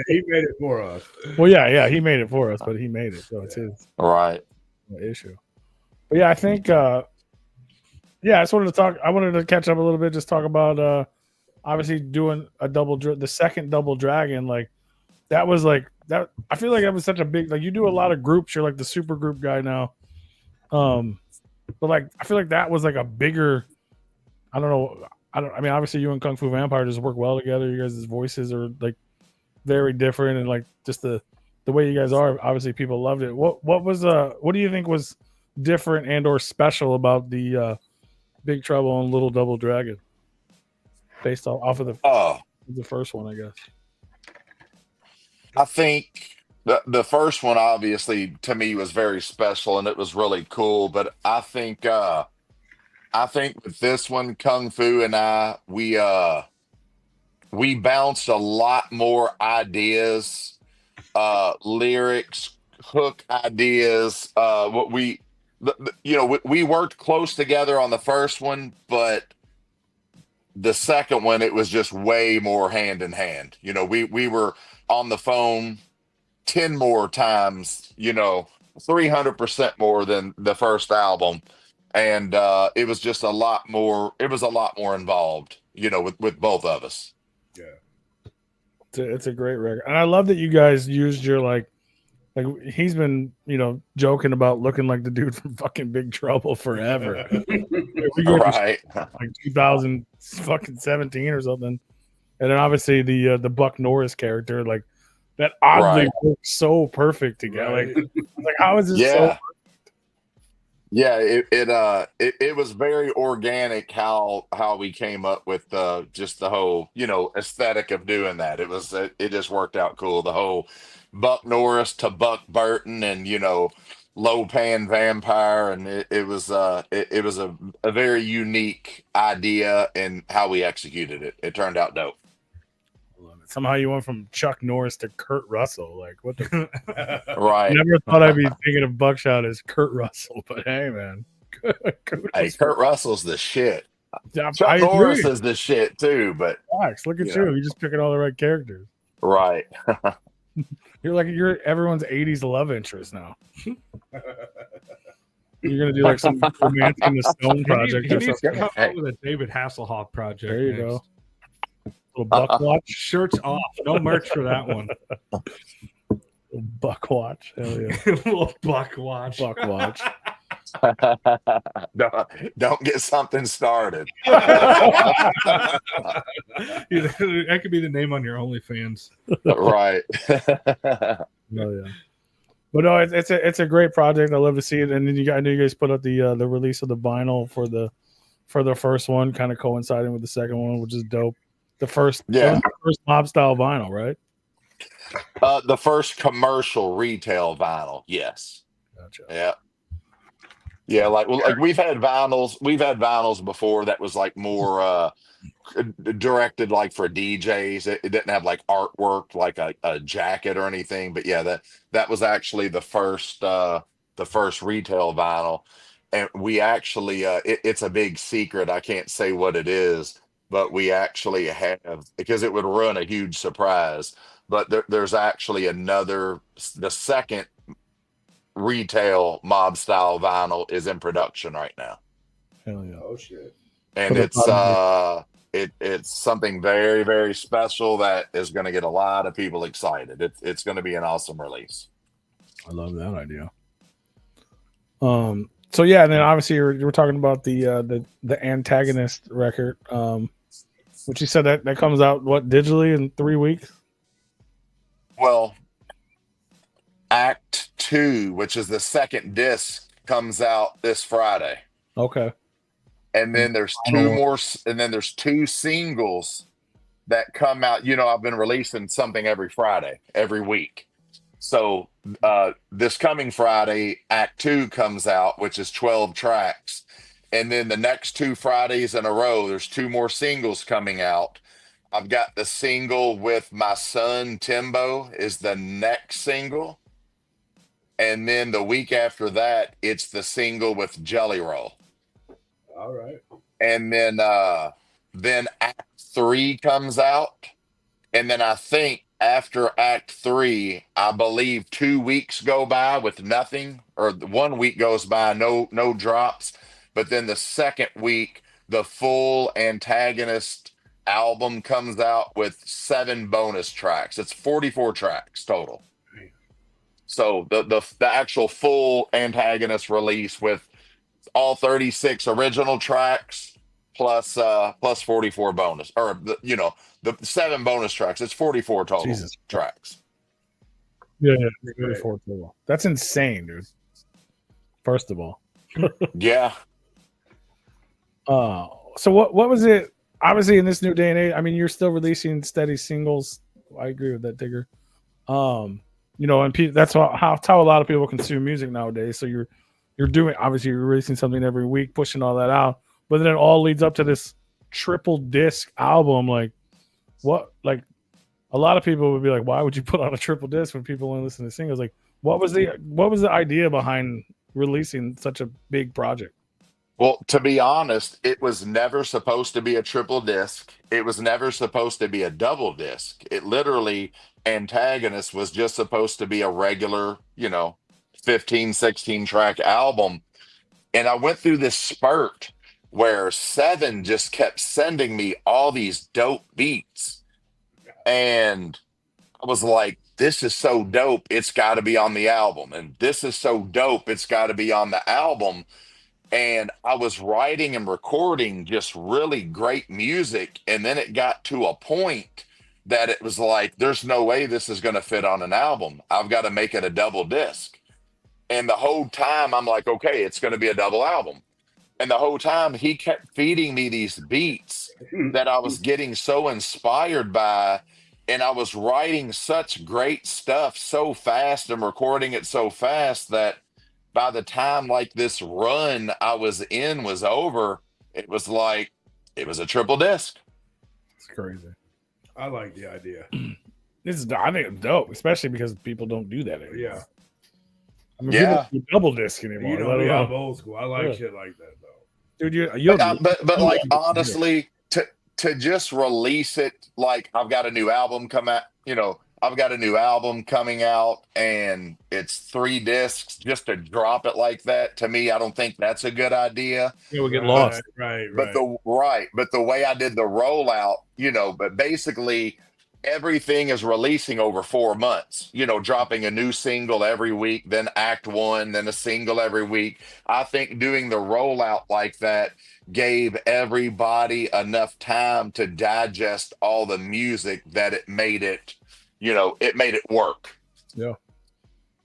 he made it for us. well, yeah, he made it for us, but he made it, so it's his Right. issue. But yeah, I think, I just wanted to talk. I wanted to catch up a little bit, just talk about obviously doing the second double dragon. Like that was like that. I feel like that was such a big. Like you do a lot of groups. You're like the super group guy now. But like I feel like that was like a bigger. I don't know. I mean, obviously you and Kung Fu Vampire just work well together. You guys' voices are like very different, and like just the way you guys are. Obviously, people loved it. What do you think was different and or special about the Big Trouble and Little Double Dragon, based off of the first one, I guess. I think the first one obviously to me was very special and it was really cool. But I think with this one, Kung Fu and I, we bounced a lot more ideas, lyrics, hook ideas. We worked close together on the first one, but the second one, it was just way more hand in hand. We were on the phone 10 more times, 300% more than the first album. And it was just a lot more involved, with both of us. Yeah. It's a great record. And I love that you guys used your like he's been, joking about looking like the dude from fucking Big Trouble forever. Right. Like 2017 or something. And then obviously the Buck Norris character, like that oddly works so perfect together. Right. Like how is this so Yeah, it was very organic how we came up with just the whole aesthetic of doing that. It just worked out cool. The whole Buck Norris to Buck Burton and low pan vampire, and it was a very unique idea in how we executed it. It turned out dope. Somehow you went from Chuck Norris to Kurt Russell. Like what the Right. Never thought I'd be thinking of Buckshot as Kurt Russell, but hey man. Hey, Kurt Russell's the shit. I Chuck agree. Norris is the shit too, but Facts. Look at you. You're just picking all the right characters. right. You're everyone's 80s love interest now. You're gonna do like some Romancing the Stone project He or needs something. to come out with a David Hasselhoff project. There you next. go. Little Buck Watch. Shirts off. No merch for that one. Buck Watch. Hell yeah. Little Buck Watch. Buck Watch. Don't get something started. That could be the name on your OnlyFans. Right. Oh yeah. But no, it's a great project. I love to see it. And then I know you guys put out the release of the vinyl for the first one, kind of coinciding with the second one, which is dope. The first MOBSTYLE vinyl, right? The first commercial retail vinyl, yes. Gotcha. Yeah. Yeah, like we've had vinyls before that was like more directed like for DJs. It didn't have like artwork like a jacket or anything, but yeah, that was actually the first retail vinyl. And we actually it's a big secret. I can't say what it is, but we actually have, because it would ruin a huge surprise. But there's actually the second retail MOBSTYLE vinyl is in production right now. Hell yeah. Oh shit. And it's something very, very special that is going to get a lot of people excited. It's going to be an awesome release. I love that idea. So yeah, and then obviously you were talking about the antagonist record, which you said that comes out what digitally in 3 weeks. Well, Act 2, which is the second disc, comes out this Friday. Okay. And then there's there's 2 singles that come out. You know, I've been releasing something every Friday, every week. So this coming Friday, Act 2 comes out, which is 12 tracks. And then the next 2 Fridays in a row, there's 2 more singles coming out. I've got the single with my son, Timbo, is the next single. And then the week after that, it's the single with Jelly Roll. All right. And then Act 3 comes out. And then I think after Act 3, I believe 2 weeks go by with nothing, or 1 week goes by, no drops. But then the second week, the full Antagonist album comes out with 7 bonus tracks. It's 44 tracks total. So the actual full Antagonist release with all 36 original tracks plus 44 bonus, or the 7 bonus tracks. It's 44 total tracks. Yeah, 44 total. That's insane, dude. First of all. Yeah. So what was it? Obviously, in this new day and age, I mean, you're still releasing steady singles. I agree with that, Digger. And that's how a lot of people consume music nowadays. So you're obviously you're releasing something every week, pushing all that out, but then it all leads up to this triple disc album. Like, what? Like, a lot of people would be like, why would you put out a triple disc when people only listen to singles? Like, what was the idea behind releasing such a big project? Well, to be honest, it was never supposed to be a triple disc. It was never supposed to be a double disc. It literally, Antagonist was just supposed to be a regular, 15, 16 track album. And I went through this spurt where Seven just kept sending me all these dope beats. And I was like, this is so dope, it's got to be on the album. And this is so dope, it's got to be on the album. And I was writing and recording just really great music. And then it got to a point that it was like, there's no way this is going to fit on an album. I've got to make it a double disc. And the whole time I'm like, okay, it's going to be a double album. And the whole time he kept feeding me these beats that I was getting so inspired by. And I was writing such great stuff so fast and recording it so fast that by the time like this run I was in was over, it was like it was a triple disc. It's crazy. I like the idea. I think it's dope, especially because people don't do that anymore. Yeah. I mean, people don't do double disc anymore. I'm old school. I like shit like that though. Dude, but like honestly, to just release it, like I've got a new album I've got a new album coming out and it's 3 discs, just to drop it like that, to me, I don't think that's a good idea. Yeah, we get lost. Right. But the way I did the rollout, but basically everything is releasing over 4 months, dropping a new single every week, then Act 1, then a single every week. I think doing the rollout like that gave everybody enough time to digest all the music that it made it, it made it work. Yeah.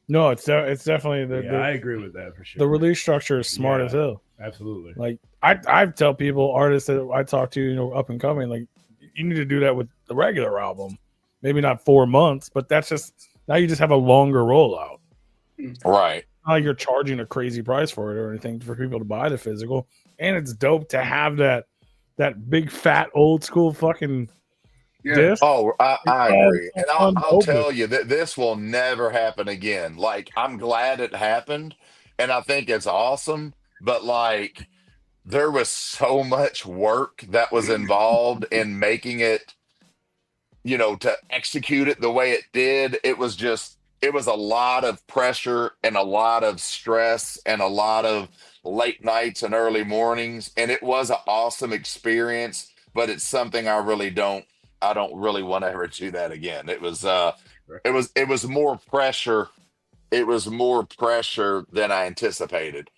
No, it's definitely I agree with that for sure. The release structure is smart as hell. Absolutely. Like I tell people, artists that I talk to, up and coming, like you need to do that with the regular album. Maybe not 4 months, but that's just now you just have a longer rollout. Right. Not like you're charging a crazy price for it or anything for people to buy the physical. And it's dope to have that big fat old school fucking disc. Oh, I agree. And I'll tell you that this will never happen again. Like, I'm glad it happened and I think it's awesome, but like there was so much work that was involved in making it, to execute it the way it did. It was a lot of pressure and a lot of stress and a lot of late nights and early mornings. And it was an awesome experience, but it's something I don't really want to ever do that again. It was more pressure it was more pressure than I anticipated.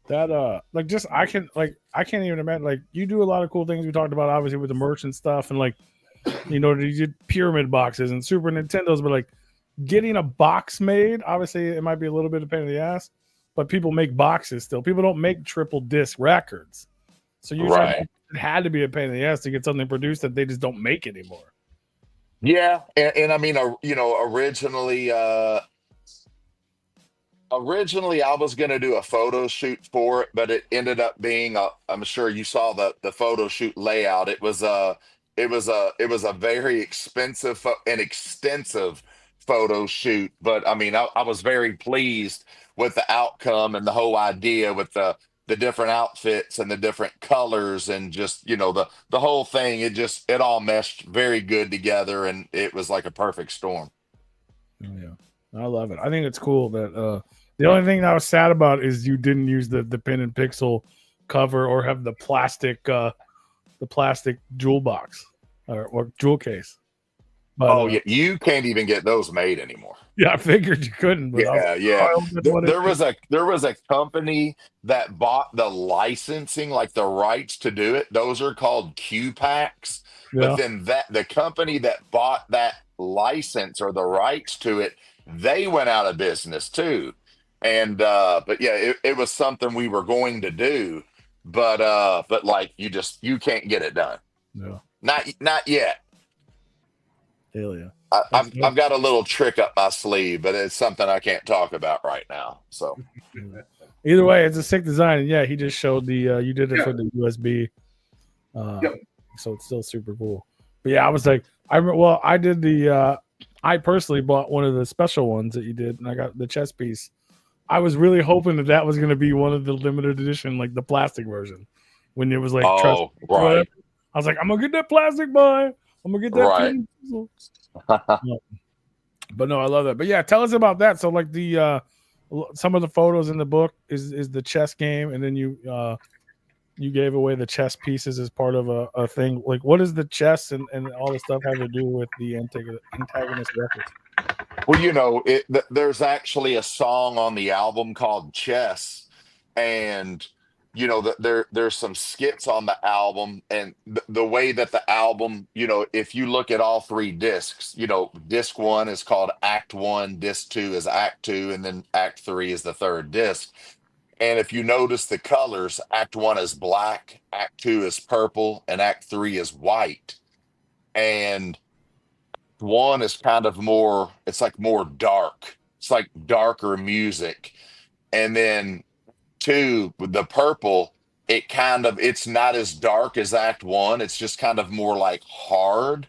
That like just I can't even imagine, like, you do a lot of cool things we talked about obviously with the merch and stuff, and like, you know, you did pyramid boxes and Super Nintendos, but like getting a box made, obviously it might be a little bit of a pain in the ass, but people make boxes still. People don't make triple disc records. So usually Right. it had to be a pain in the ass to get something produced that they just don't make anymore. Yeah, and I mean, you know, originally I was going to do a photo shoot for it, but it ended up being I'm sure you saw the photo shoot layout. It was a very expensive and extensive photo shoot, but I mean, I was very pleased with the outcome and the whole idea with the different outfits and the different colors and just, you know, the whole thing. It all meshed very good together, and it was like a perfect storm. Oh, yeah, I love it. I think it's cool that the only thing I was sad about is you didn't use the pin and pixel cover or have the plastic jewel box or jewel case. But, Yeah, you can't even get those made anymore. Yeah, I figured you couldn't. But Yeah. There was a company that bought the licensing, like the rights to do it. Those are called Q packs. Yeah. But then the company that bought that license or the rights to it, they went out of business too. And but yeah, it was something we were going to do, but like you can't get it done. No. Not yet. Hell yeah. I've got a little trick up my sleeve, but it's something I can't talk about right now. So either way, it's a sick design. And yeah, he just showed you did it for the USB. So it's still super cool. But yeah, I was like, I did I personally bought one of the special ones that you did, and I got the chess piece. I was really hoping that was going to be one of the limited edition, like the plastic version, when it was like, right. I was like, I'm gonna get that plastic boy. I'm gonna get that. Right. But no, I love that. But yeah, tell us about that. So like the some of the photos in the book is the chess game, and then you gave away the chess pieces as part of a thing. Like, what does the chess and all the stuff have to do with the antagonist records? Well, you know, there's actually a song on the album called Chess, and you know there's some skits on the album, and the way that the album, you know, if you look at all three discs, you know, disc 1 is called Act 1, disc 2 is Act 2, and then Act 3 is the third disc. And if you notice the colors, Act 1 is black, Act 2 is purple, and Act 3 is white. And 1 is kind of more, it's like more dark. It's like darker music. And then 2, with the purple, it's not as dark as Act 1. It's just kind of more like hard.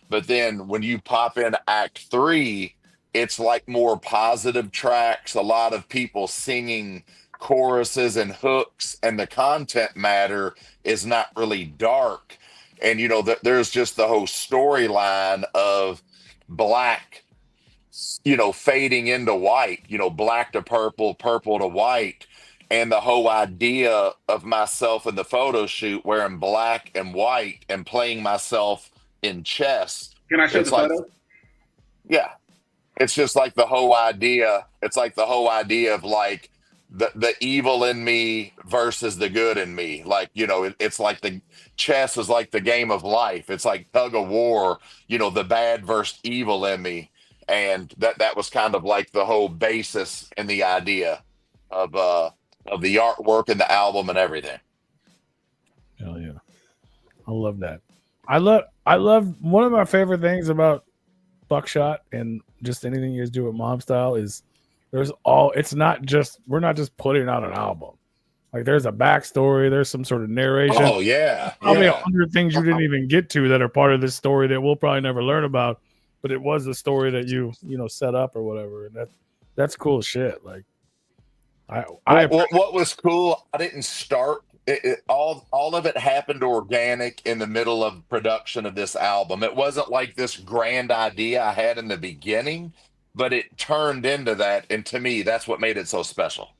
But then when you pop in Act 3, it's like more positive tracks, a lot of people singing choruses and hooks, and the content matter is not really dark. And you know, there's just the whole storyline of black, you know, fading into white, you know, black to purple, purple to white. And the whole idea of myself in the photo shoot wearing black and white and playing myself in chess. Can I show the photo? Yeah. It's just like the whole idea. It's like the whole idea of like the evil in me versus the good in me. Like, you know, it's like the chess is like the game of life. It's like tug of war, you know, the bad versus evil in me. And that was kind of like the whole basis and the idea of the artwork and the album and everything. Hell yeah. I love that. I love one of my favorite things about Buckshot and just anything you guys do with MOBSTYLE is it's not just, we're not just putting out an album. Like, there's a backstory, there's some sort of narration. Oh yeah. Probably 100 things you didn't even get to that are part of this story that we'll probably never learn about, but it was a story that you set up or whatever. And that's cool shit. Like, what was cool, I didn't start all of it happened organic in the middle of production of this album. It wasn't like this grand idea I had in the beginning, but it turned into that, and to me that's what made it so special.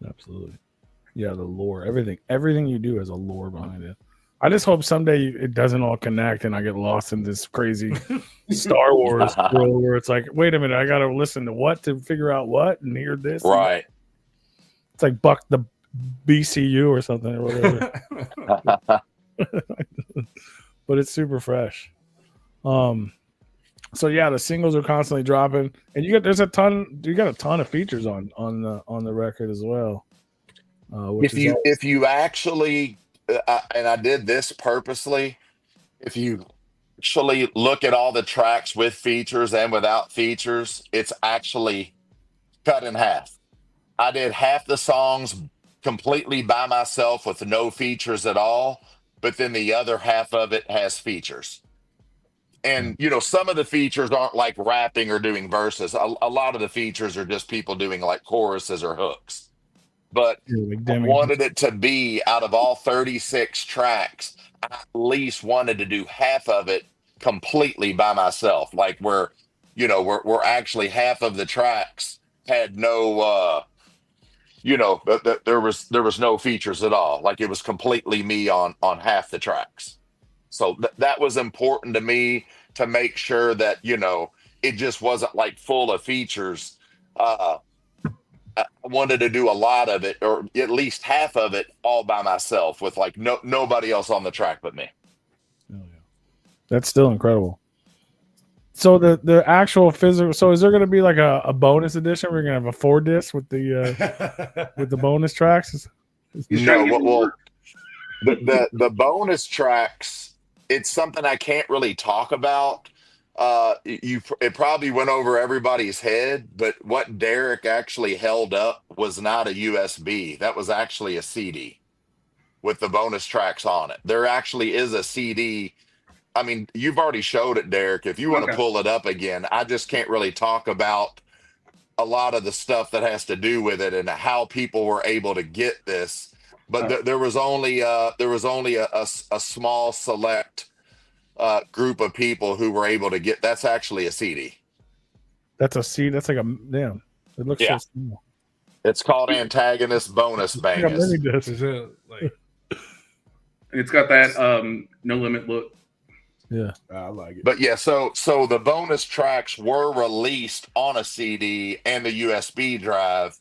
Absolutely. Yeah, the lore, everything you do has a lore behind it. I just hope someday it doesn't all connect and I get lost in this crazy Star Wars world where it's like, wait a minute, I got to listen to what to figure out what and hear this. Right. It's like Buck the BCU or something or whatever. But it's super fresh. So yeah, the singles are constantly dropping, and you got a ton of features on the record as well. If you actually, and I did this purposely, if you actually look at all the tracks with features and without features, it's actually cut in half. I did half the songs completely by myself with no features at all, but then the other half of it has features. And, you know, some of the features aren't like rapping or doing verses. A lot of the features are just people doing like choruses or hooks. But I wanted it to be, out of all 36 tracks, I at least wanted to do half of it completely by myself. Like where, you know, we're actually half of the tracks had no, you know, there was no features at all. Like it was completely me on half the tracks. So that was important to me, to make sure that, you know, it just wasn't like full of features. I wanted to do a lot of it, or at least half of it, all by myself with like nobody else on the track but me. Oh, yeah. That's still incredible. So the actual physical. So is there going to be like a bonus edition? We're going to have a 4-disc with the bonus tracks. No, well, the bonus tracks. It's something I can't really talk about. It probably went over everybody's head, but what Derek actually held up was not a USB. That was actually a CD with the bonus tracks on it. There actually is a CD. I mean, you've already showed it, Derek. If you want to pull it up again, I just can't really talk about a lot of the stuff that has to do with it and how people were able to get this. But there was only a small select group of people who were able to get. That's actually a CD. That's a CD. That's like a damn. It looks so small. It's called Antagonist Bonus Bangers. Is it like? It's got that No Limit look. Yeah, I like it. But yeah, so the bonus tracks were released on a CD and the USB drive,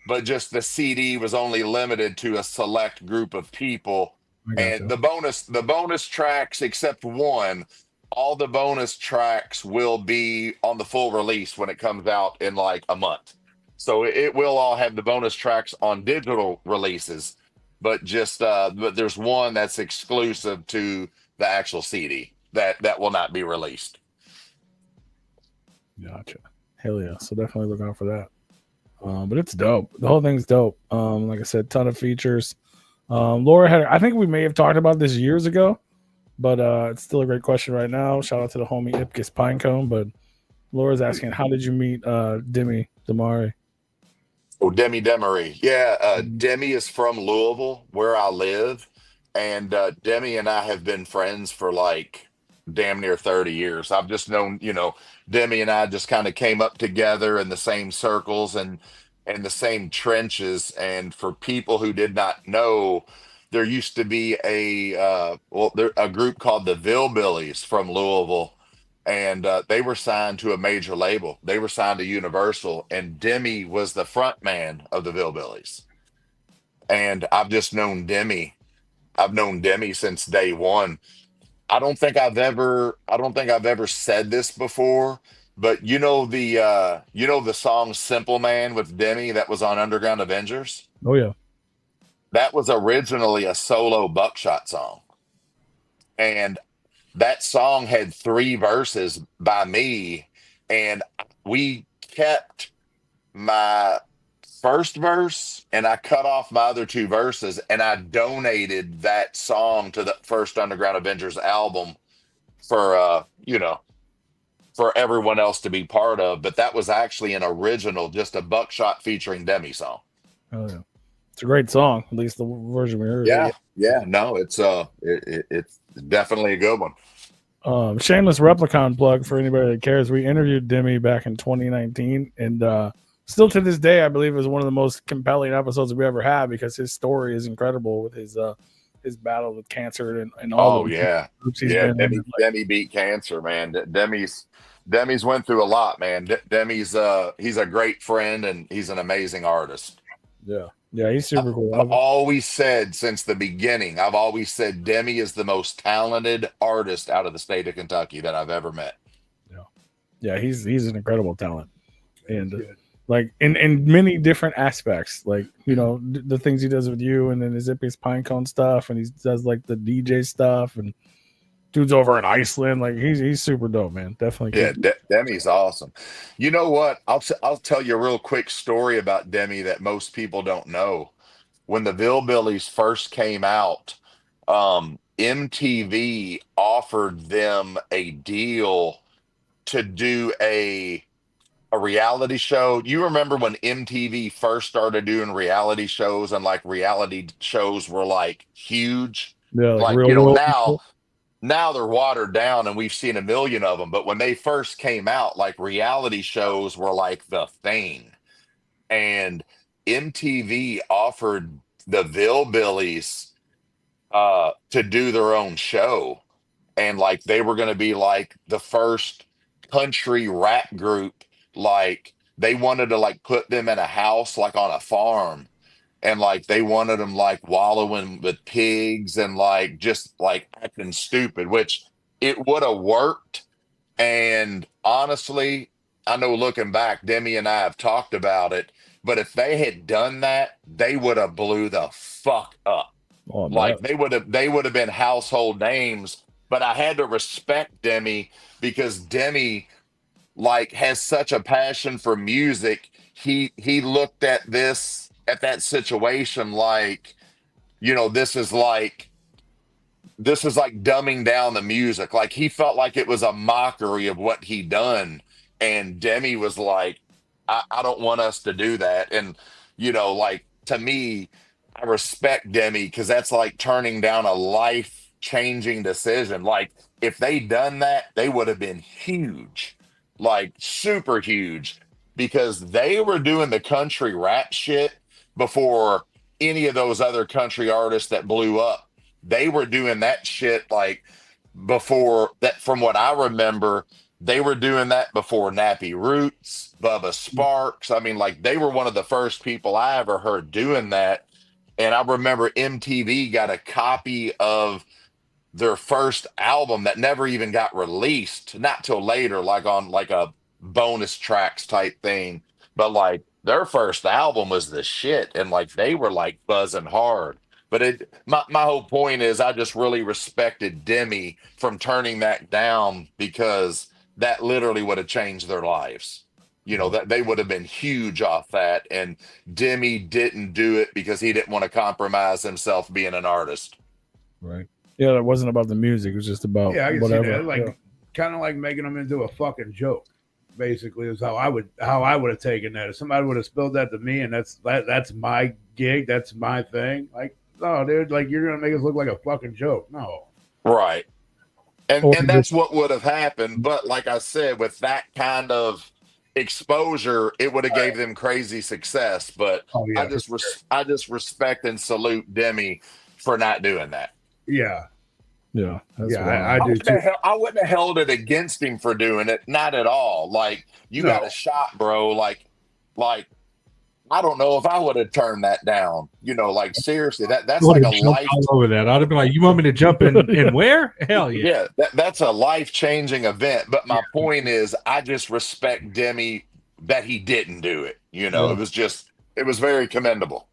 but just the CD was only limited to a select group of people. And the bonus tracks, except one, all the bonus tracks will be on the full release when it comes out in like a month. So it will all have the bonus tracks on digital releases, but just but there's one that's exclusive to the actual CD that will not be released. Gotcha. Hell yeah. So definitely look out for that. But it's dope. The whole thing's dope. Like I said, ton of features. Laura had, I think we may have talked about this years ago, but it's still a great question right now. Shout out to the homie Ipkiss Pinecone. But Laura's asking, how did you meet Demi Demari? Oh, Demi Demery. Yeah, Demi is from Louisville, where I live. And Demi and I have been friends for like damn near 30 years. I've just known, you know, Demi and I just kind of came up together in the same circles and the same trenches. And for people who did not know, there used to be a group called the Hillbillies from Louisville, and they were signed to a major label. They were signed to Universal, and Demi was the front man of the Hillbillies. And I've just known Demi. I've known Demi since day one. I don't think I've ever said this before, but you know the song Simple Man with Demi that was on Underground Avengers? Oh yeah. That was originally a solo BUKSHOT song. And that song had 3 verses by me, and we kept my first verse and I cut off my other 2 verses, and I donated that song to the first Underground Avengers album for for everyone else to be part of. But that was actually an original, just a BUKSHOT featuring Demi song. Oh yeah. It's a great song, at least the version we heard. Yeah, no, it's definitely a good one. Shameless Replicon plug for anybody that cares. We interviewed Demi back in 2019, and still to this day, I believe it was one of the most compelling episodes we ever had, because his story is incredible with his his battle with cancer and all Oh the yeah, groups he's yeah. been in. Like, Demi beat cancer, man. Demi's went through a lot, man. Demi's he's a great friend and he's an amazing artist. yeah, he's super cool. I've always said since the beginning, I've always said Demi is the most talented artist out of the state of Kentucky that I've ever met. Yeah, he's an incredible talent, and like in many different aspects, like you know the things he does with you, and then his Zippy's Pinecone stuff, and he does like the DJ stuff, and dude's over in Iceland, like he's super dope, man. Definitely, Yeah, Demi's awesome. You know what? I'll tell you a real quick story about Demi that most people don't know. When the Hillbillies first came out, MTV offered them a deal to do a reality show. You remember when MTV first started doing reality shows, and like reality shows were like huge? yeah, Like, real you know, world. now they're watered down and we've seen a million of them. But when they first came out, like reality shows were like the thing. And MTV offered the Hillbillies to do their own show. And like they were going to be like the first country rap group. Like they wanted to like put them in a house, like on a farm. And like they wanted them like wallowing with pigs and like just like acting stupid, which it would have worked. And honestly, I know looking back, Demi and I have talked about it, but if they had done that, they would have blew the fuck up. Oh, Like they would have been household names. But I had to respect Demi because Demi like has such a passion for music. He looked at that situation like, you know, this is like dumbing down the music. Like he felt like it was a mockery of what he done. And Demi was like, I don't want us to do that. And, you know, like to me, I respect Demi because that's like turning down a life-changing decision. Like if they done that, they would have been huge, like super huge, because they were doing the country rap shit before any of those other country artists that blew up. They were doing that shit like before that. From what I remember, they were doing that before Nappy Roots, Bubba Sparks. I mean, like they were one of the first people I ever heard doing that. And I remember MTV got a copy of their first album that never even got released, not till later, like on like a bonus tracks type thing. But like their first album was the shit, and like they were like buzzing hard. But my whole point is I just really respected Demi from turning that down because that literally would have changed their lives. You know, that they would have been huge off that. And Demi didn't do it because he didn't want to compromise himself being an artist. Right. Yeah, it wasn't about the music. It was just about I can whatever. see that. Like yeah. kind of like making them into a fucking joke. Basically, is how I would have taken that. If somebody would have spilled that to me, and that's my gig, that's my thing. Like, no, dude, like you're gonna make us look like a fucking joke. No. Right. And that's what would have happened. But like I said, with that kind of exposure, it would have gave them crazy success. But I just respect and salute Demi for not doing that. Yeah. Yeah. I do too. I wouldn't have held it against him for doing it. Not at all. Like you got a shot, bro. Like I don't know if I would have turned that down. You know, like seriously, that's like a life all over that. I'd have been like, you want me to jump in where? Hell yeah. Yeah, that's a life-changing event. But my point is, I just respect Demi that he didn't do it. You know, it was very commendable.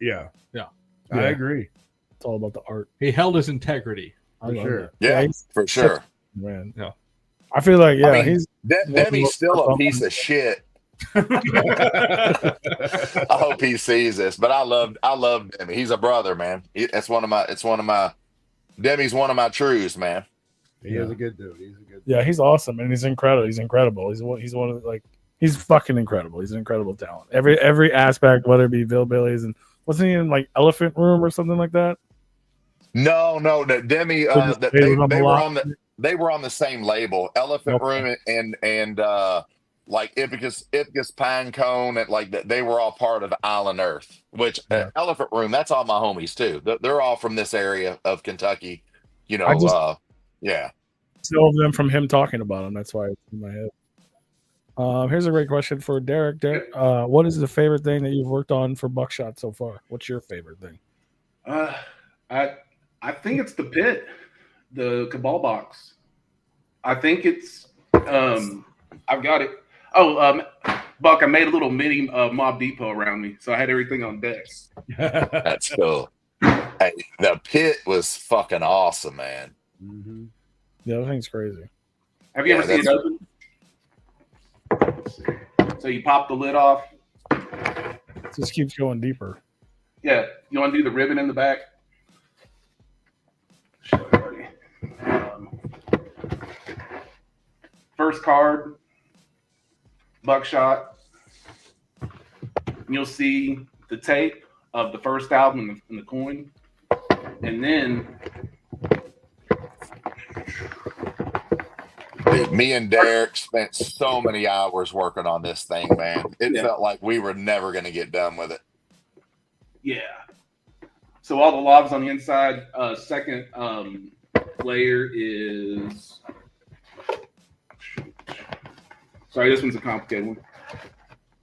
Yeah. Yeah. I agree. It's all about the art. He held his integrity. For sure. Yeah, for sure. Man. Yeah. I feel like, I mean, he's Demi's still a piece of shit. I hope he sees this, but I love Demi. He's a brother, man. Demi's one of my trues, man. He is a good dude. Yeah, he's awesome and he's incredible. He's one of he's fucking incredible. He's an incredible talent. Every aspect, whether it be Hillbillies and wasn't he in like Elephant Room or something like that? No, Demi. They were on the same label, Elephant Room, and like Ipkiss Pinecone, and like they were all part of Island Earth, which Elephant Room, that's all my homies too. They're all from this area of Kentucky. You I know, just yeah. know them from him talking about them. That's why it's in my head. Here's a great question for Derek. Derek, what is the favorite thing that you've worked on for Buckshot so far? What's your favorite thing? I think it's the pit, the Cabal box. I think it's I've got it. Oh, Buck, I made a little mini Mob Depot around me, so I had everything on deck. That's cool. Hey, the pit was fucking awesome, man. Mm-hmm. Yeah, that thing's crazy. Have you ever seen it open? So you pop the lid off. It just keeps going deeper. Yeah, you want to do the ribbon in the back? First card, Buckshot. You'll see the tape of the first album in the coin. And then dude, me and Derek spent so many hours working on this thing, man. It felt like we were never going to get done with it. Yeah. So all the lobs on the inside. Second layer is. Sorry, this one's a complicated one.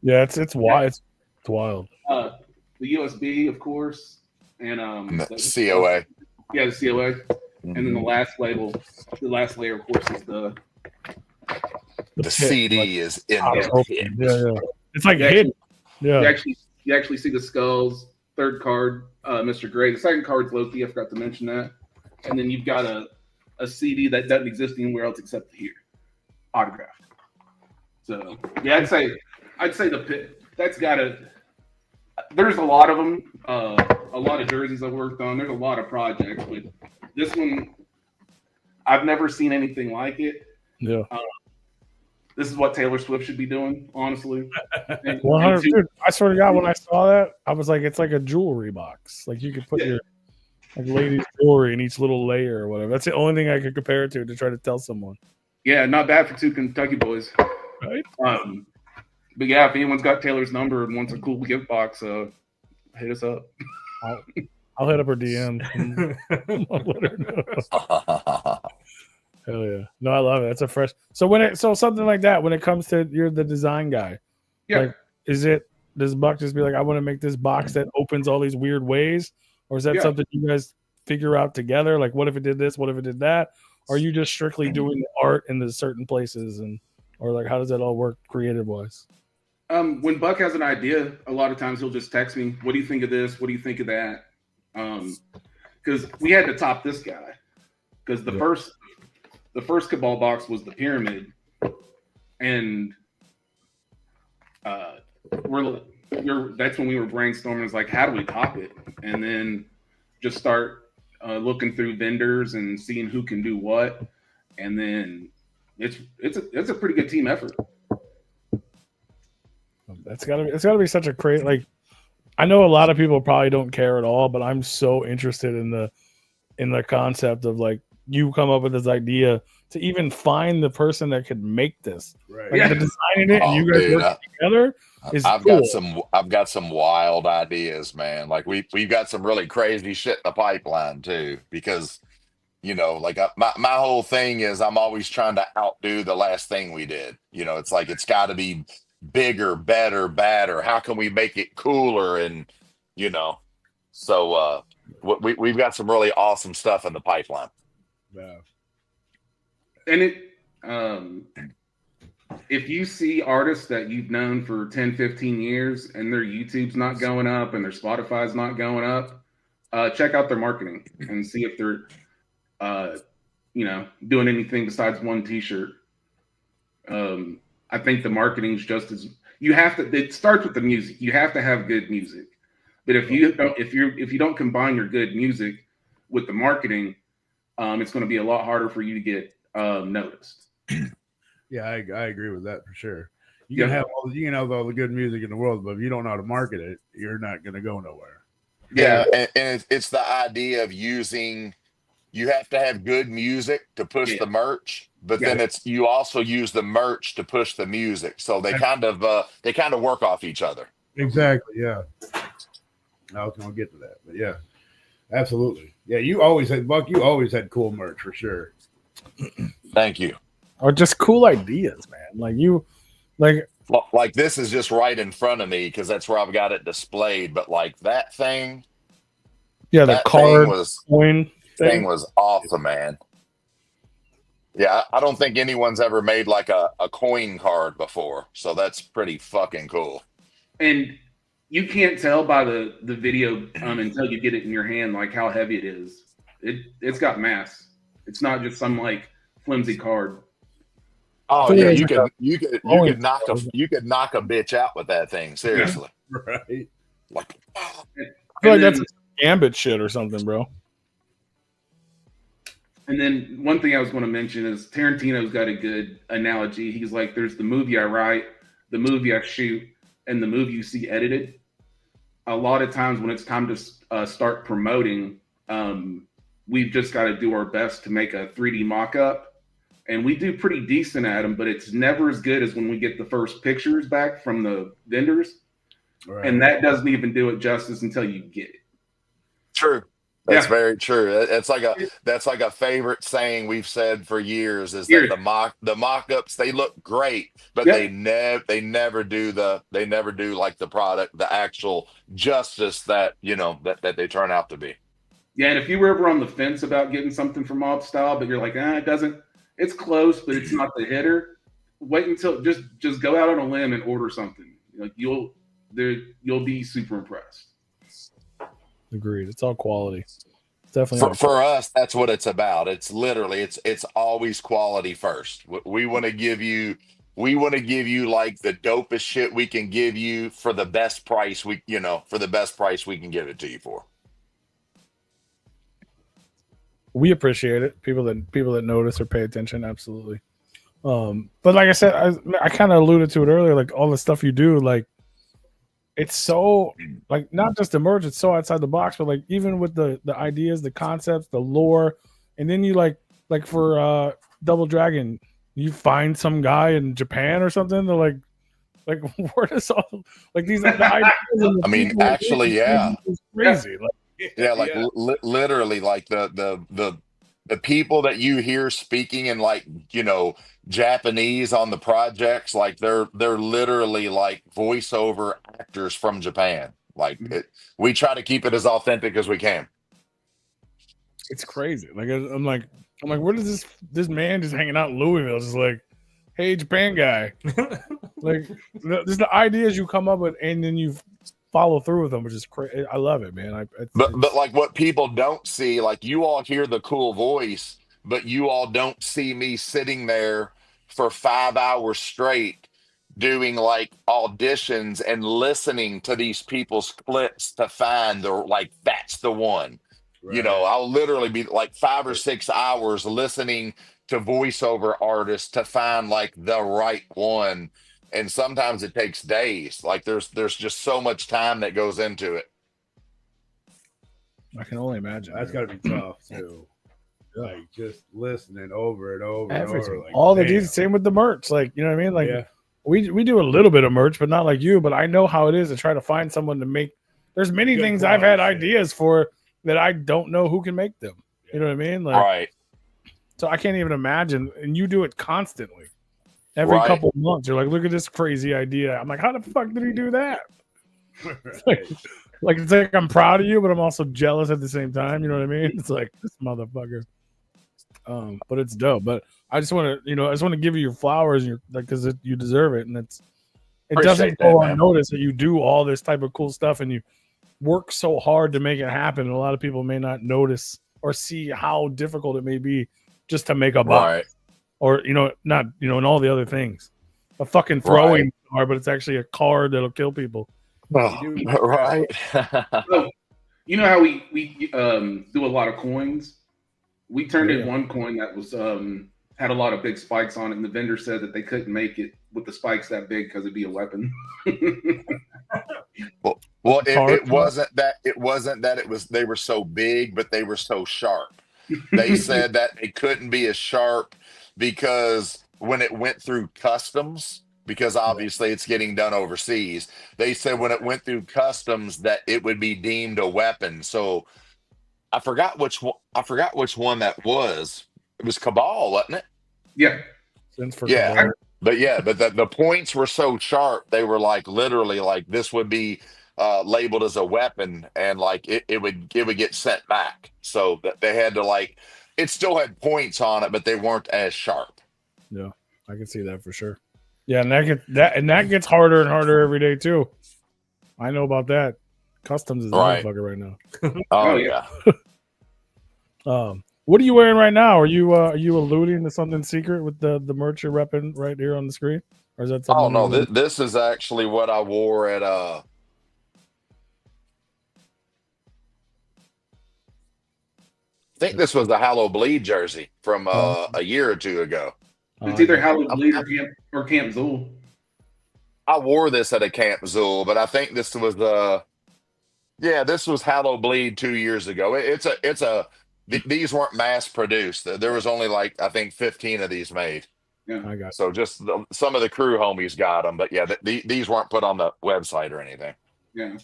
Yeah, it's wild. It's wild. The USB, of course, and the COA. Yeah, the COA, and then the last layer, of course, is the CD like, is in there. Yeah. It's like hidden. Yeah. You actually see the skulls. Third card, Mr. Gray. The second card's Loki. I forgot to mention that. And then you've got a CD that doesn't exist anywhere else except here, autographed. So yeah, I'd say the pit. That's got a. There's a lot of them. A lot of jerseys I worked on. There's a lot of projects, but this one, I've never seen anything like it. Yeah. This is what Taylor Swift should be doing, honestly. 100. Dude, I swear to God, when I saw that, I was like, it's like a jewelry box. Like you could put your like ladies' jewelry in each little layer or whatever. That's the only thing I could compare it to try to tell someone. Yeah, not bad for two Kentucky boys. Right. But yeah, if anyone's got Taylor's number and wants a cool gift box, hit us up. I'll hit up her DM. I'll let her know. Hell yeah! No, I love it. It's a fresh. So something like that when it comes to you're the design guy. Yeah. Like, does Buck just be like, I want to make this box that opens all these weird ways, or is that something you guys figure out together? Like, what if it did this? What if it did that? Or are you just strictly doing the art in the certain places or like how does that all work creative wise? When Buck has an idea, a lot of times he'll just text me, what do you think of this? What do you think of that? Because we had to top this guy. Because the first Cabal box was the pyramid. And that's when we were brainstorming, it's like, how do we top it? And then just start looking through vendors and seeing who can do what. And then it's a pretty good team effort. It's gotta be such a crazy, like, I know a lot of people probably don't care at all, but I'm so interested in the concept of like you come up with this idea to even find the person that could make this. Right. Like, the designing it and you guys work together is cool. I've got some wild ideas, man. Like we've got some really crazy shit in the pipeline too, because like my whole thing is I'm always trying to outdo the last thing we did. It's like it's got to be bigger, better, badder. How can we make it cooler? And so we've got some really awesome stuff in the pipeline. Yeah. And if you see artists that you've known for 10, 15 years and their YouTube's not going up and their Spotify's not going up, check out their marketing and see if they're doing anything besides one t-shirt. I think the marketing's just as it starts with the music. You have to have good music. But if you don't combine your good music with the marketing, it's going to be a lot harder for you to get noticed. Yeah, I agree with that for sure. You can have all the good music in the world, but if you don't know how to market it, you're not going to go nowhere. Yeah, and it's the idea of using you have to have good music to push the merch, but then you also use the merch to push the music. So they kind of work off each other. Exactly. Yeah. I was gonna get to that, but yeah, absolutely. Yeah, you always had Buck. You always had cool merch for sure. Thank you. Or just cool ideas, man. Like this is just right in front of me because that's where I've got it displayed. But like that thing, yeah, the that card thing thing was awesome, man. Yeah, I don't think anyone's ever made like a coin card before, so that's pretty fucking cool. And you can't tell by the video until you get it in your hand like how heavy it is. It's got mass. It's not just some like flimsy card. Oh yeah, you could knock a bitch out with that thing. Seriously, Right. like I feel like that's Gambit shit or something, bro. And then one thing I was going to mention is Tarantino's got a good analogy. He's like, there's the movie I write, the movie I shoot, and the movie you see edited. A lot of times when it's time to start promoting, we've just got to do our best to make a 3D mock-up. And we do pretty decent at them, but it's never as good as when we get the first pictures back from the vendors. Right. And that doesn't even do it justice until you get it. True. That's very true. That's like a favorite saying we've said for years is that the mock-ups, they look great, but they never do like the product, the actual justice that that they turn out to be. Yeah, and if you were ever on the fence about getting something from MOBSTYLE, but you're like, it's close, but it's not the hitter. Wait until just go out on a limb and order something. Like you'll be super impressed. Agreed. It's all quality. It's definitely for us. That's what it's about. It's literally it's always quality first. We want to give you like the dopest shit we can give you for the best price we can give it to you for. We appreciate it. People that notice or pay attention, absolutely. But like I said, I kind of alluded to it earlier. Like all the stuff you do, like it's so like not just the merge, it's so outside the box, but like even with the ideas, the concepts, the lore, and then you like for Double Dragon, you find some guy in Japan or something. They're like where does all like these the ideas? I mean, actually, yeah, it's crazy. Literally, like the people that you hear speaking in like Japanese on the projects, like they're literally like voiceover actors from Japan. Like we try to keep it as authentic as we can. It's crazy. Like I'm like, where does this man just hanging out in Louisville? Just like, hey, Japan guy. Like there's the ideas you come up with, and then you follow through with them, which is crazy. I love it, man. But like what people don't see, like you all hear the cool voice, but you all don't see me sitting there for 5 hours straight doing like auditions and listening to these people's clips to find that's the one. Right. I'll literally be like 5 or 6 hours listening to voiceover artists to find like the right one. And sometimes it takes days. Like there's just so much time that goes into it. I can only imagine. That's got to be tough too. Like just listening over and over everything. And over. Like, all the dudes, same with the merch. Like, you know what I mean? Like we do a little bit of merch, but not like you. But I know how it is to try to find someone to make. There's many things I've had ideas for that I don't know who can make them. You know what I mean? Like, right. So I can't even imagine. And you do it constantly. Every couple of months, you're like, look at this crazy idea. I'm like, how the fuck did he do that? like it's like I'm proud of you, but I'm also jealous at the same time. You know what I mean? It's like this motherfucker. But it's dope. But I just want to, give you your flowers, and because you deserve it, and it doesn't go unnoticed that you do all this type of cool stuff, and you work so hard to make it happen. And a lot of people may not notice or see how difficult it may be just to make a box. Right. Or, not, and all the other things. A fucking throwing card, but it's actually a card that'll kill people. Right. So, you know how we do a lot of coins? We turned in one coin that was had a lot of big spikes on it, and the vendor said that they couldn't make it with the spikes that big because it'd be a weapon. Well, it wasn't that they were so big, but they were so sharp. They said that it couldn't be as sharp because when it went through customs, because obviously it's getting done overseas, they said when it went through customs that it would be deemed a weapon. So I forgot which one. I forgot which one that was. It was Cabal, wasn't it? Yeah. Since for Yeah. Cabal. But the points were so sharp, they were like literally like this would be labeled as a weapon, and like it would get sent back. So that they had to like it still had points on it, but they weren't as sharp. Yeah, I can see that for sure. Yeah, and that gets harder and harder every day too. I know about that. Customs is a Right. motherfucker right now. Oh yeah. What are you wearing right now? Are you alluding to something secret with the merch you're repping right here on the screen, or is that something? Oh no, this is actually what I wore at I think this was the Hallow Bleed jersey from a year or two ago. It's either Halloween Bleed or Camp Zool. I wore this at a Camp Zool, but I think this was this was Hallow Bleed 2 years ago. These weren't mass produced. There was only like I think 15 of these made. Yeah. I got So just some of the crew homies got them, but yeah, these weren't put on the website or anything. Yeah.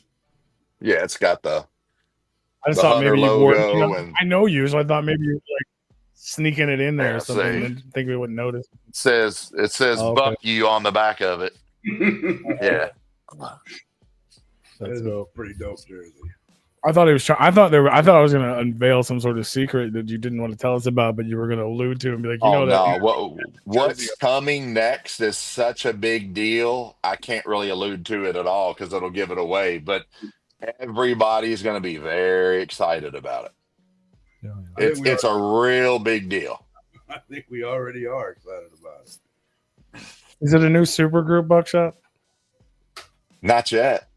Yeah, it's got the I just the thought Hunter maybe you wore. logo and I know you, so I thought maybe you were like sneaking it in there Yeah, or something. see. I didn't think we wouldn't notice. it says Oh, okay. "Buck you" on the back of it. Yeah. That is a pretty dope jersey. I thought it was. I thought I was going to unveil some sort of secret that you didn't want to tell us about, but you were going to allude to and be like, you know that. No, what's coming next is such a big deal. I can't really allude to it at all because it'll give it away. But everybody's going to be very excited about it. Yeah, It's a real big deal. I think we already are excited about it. Is it a new super group, Buckshot? Not yet.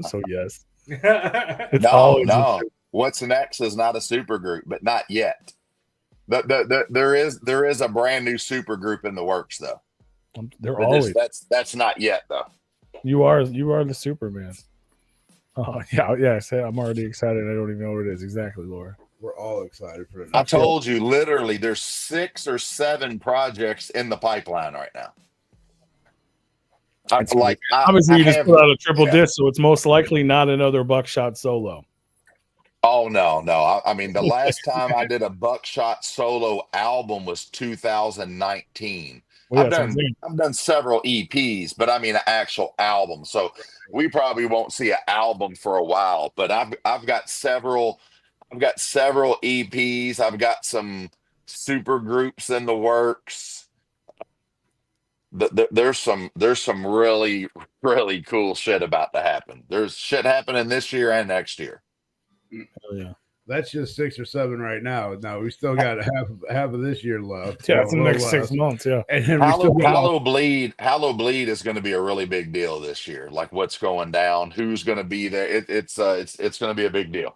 So yes. It's No, always no. What's next is not a super group, but not yet. There is a brand new super group in the works though. They're But always. that's not yet though. You are the Superman. Oh yeah. I'm already excited. I don't even know what it is exactly, Laura. We're all excited for it. I told you literally there's 6 or 7 projects in the pipeline right now. Obviously, you just put out a triple disc, so it's most likely not another Buckshot solo. Oh no. I mean the last time I did a Buckshot solo album was 2019. Well, I've done several EPs, but I mean an actual album. So we probably won't see an album for a while. But I've got several EPs. I've got some super groups in the works. There's some really really cool shit about to happen. There's shit happening this year and next year. Hell yeah. That's just 6 or 7 right now. Now we still got half of this year left. Yeah, it's the A little next 6 left. months. Yeah. And then we still got Hallow Bleed is going to be a really big deal this year. Like what's going down, who's going to be there. It's going to be a big deal.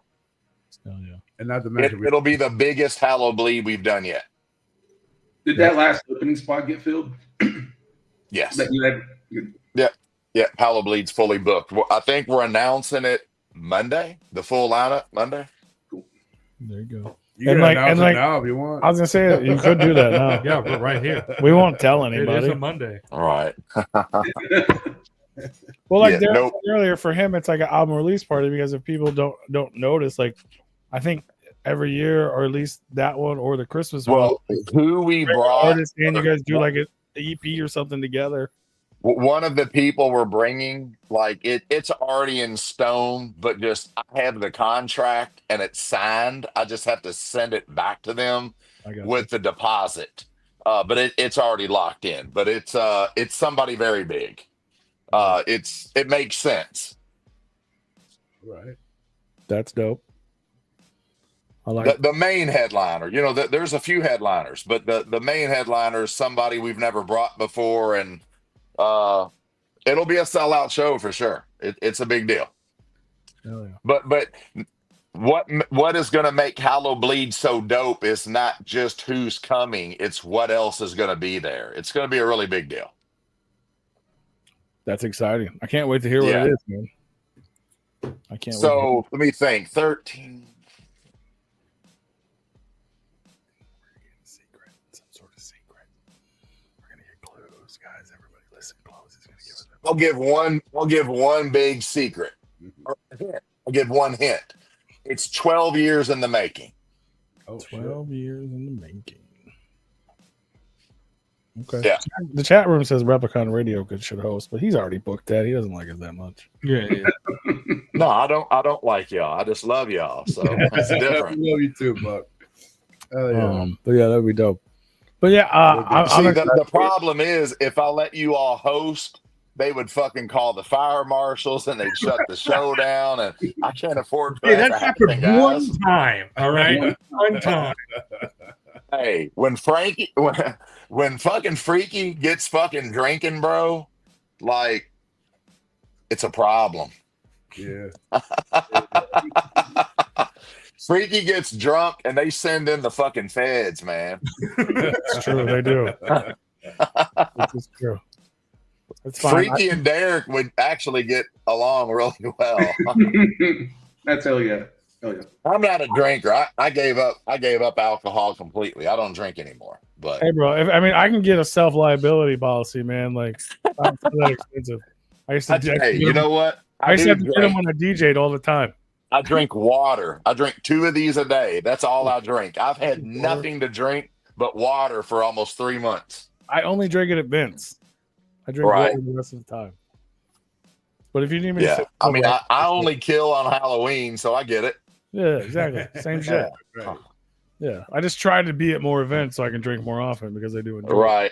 Hell yeah. and not to mention It'll be the biggest Hallow Bleed we've done yet. Did that last opening spot get filled? Yes. That you had. Yeah. Hallow Bleed's fully booked. Well, I think we're announcing it Monday. The full lineup Monday. There you go. you can announce it now if you want. I was gonna say you could do that now. Yeah, we're right here. We won't tell It is anybody. a Monday. All right. Well, like Yeah, Derek nope. said earlier, for him, it's like an album release party because if people don't notice, like I think every year, or at least that one or the Christmas Well, one, who we brought? artists and you guys do like an EP or something together. One of the people we're bringing, like it's already in stone, but just I have the contract and it's signed. I just have to send it back to them I got with the deposit. But it's already locked in. But it's somebody very big. It makes sense. Right. That's dope. I like. The main headliner, you know, there's a few headliners, but the main headliner is somebody we've never brought before, and it'll be a sellout show for sure. It's a big deal. Hell yeah. But what is going to make Hallow Bleed so dope is not just who's coming; it's what else is going to be there. It's going to be a really big deal. That's exciting. I can't wait to hear what Yeah. it is, man. I can't. So let me think. 13. I'll give one. I'll give one big secret. Or a hint. I'll give one hint. It's 12 years in the making. Oh, 12 years in the making. Okay. Yeah. The chat room says Replicon Radio should host, but he's already booked that. He doesn't like us that much. Yeah. No, I don't like y'all. I just love y'all. So it's different. We love you too, Buck. Oh, yeah. But yeah, that'd be dope. But yeah, See, the problem is if I let you all host, they would fucking call the fire marshals and they'd shut the show down, and I can't afford to. Hey, have that to happened happen, guys. one time. All right, one time. Hey, when fucking Freaky gets fucking drinking, bro, like it's a problem. Yeah. Freaky gets drunk and they send in the fucking feds, man. it's true. They do. It's true. It's fine. Freaky and Derek would actually get along really well. That's hell yeah. Hell yeah. I'm not a drinker. I gave up alcohol completely. I don't drink anymore. But Hey, bro. I can get a self liability policy, man. Like, it's not that expensive. I used to. hey, you know what? I used to have to do get them drink. when I DJ'd all the time. I drink water. I drink 2 of these a day. That's all I drink. I've had nothing to drink but water for almost 3 months. I only drink it at Vince. I drink Right. water the rest of the time. But if you need me to Yeah. sit I mean, I only kill on Halloween, so I get it. yeah, exactly. Same shit. Right. Yeah. I just try to be at more events so I can drink more often because I do enjoy it. Right.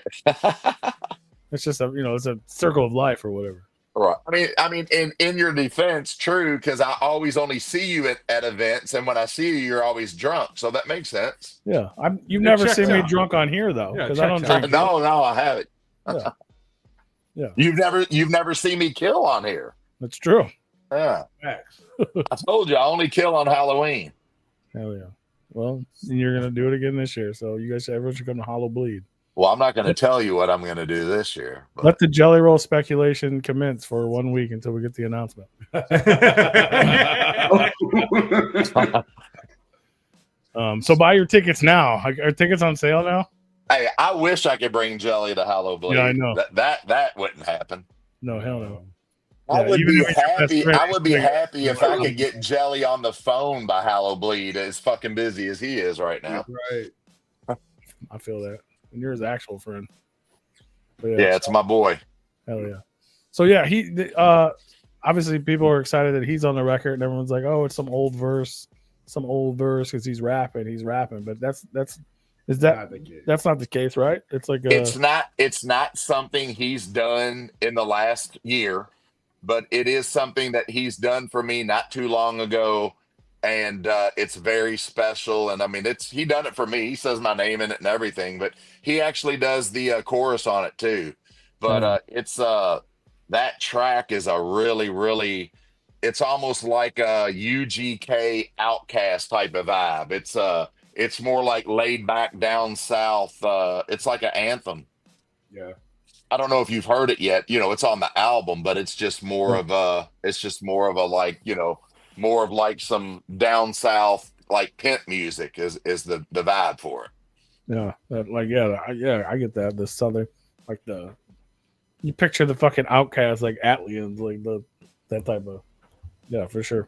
It's just it's a circle of life or whatever. Right. I mean, in your defense, true, because I always only see you at events, and when I see you, you're always drunk. So that makes sense. Yeah. You've never checks seen me out. drunk on here though. Yeah, Because I don't checks out. drink. No, I haven't. Yeah. Yeah. You've never seen me kill on here. That's true. Yeah. Facts. I told you I only kill on Halloween. Hell yeah. Well, and you're gonna do it again this year. So you guys everyone should come to Hollow Bleed. Well, I'm not going to tell you what I'm going to do this year. But Let the jelly roll speculation commence for 1 week until we get the announcement. So buy your tickets now. Are tickets on sale now? hey, I wish I could bring Jelly to Hollow Bleed. Yeah, I know. That wouldn't happen. No, hell no. I Yeah, would even be if it's your best happy. friend, I would be it's like- happy if I could get Jelly on the phone by Hollow Bleed, as fucking busy as he is right now. Right. I feel that. And you're his actual friend. But Yeah, it's my boy. Hell yeah. So yeah, obviously people are excited that he's on the record, and everyone's like, "Oh, it's some old verse because he's rapping." But that's not the case, right? It's like It's not something he's done in the last year, but it is something that he's done for me not too long ago, and it's very special. And I mean, he done it for me. He says my name in it and everything, but he actually does the chorus on it too. But it's that track is a really, really, it's almost like a UGK Outcast type of vibe. It's more like laid back down south. It's like an anthem. Yeah. I don't know if you've heard it yet. You know, it's on the album, but it's just more of a like, you know, more of like some down south like pimp music is the vibe for it. Yeah, I get that. The southern, like you picture the fucking Outcasts like Atlians, like that type of, yeah, for sure.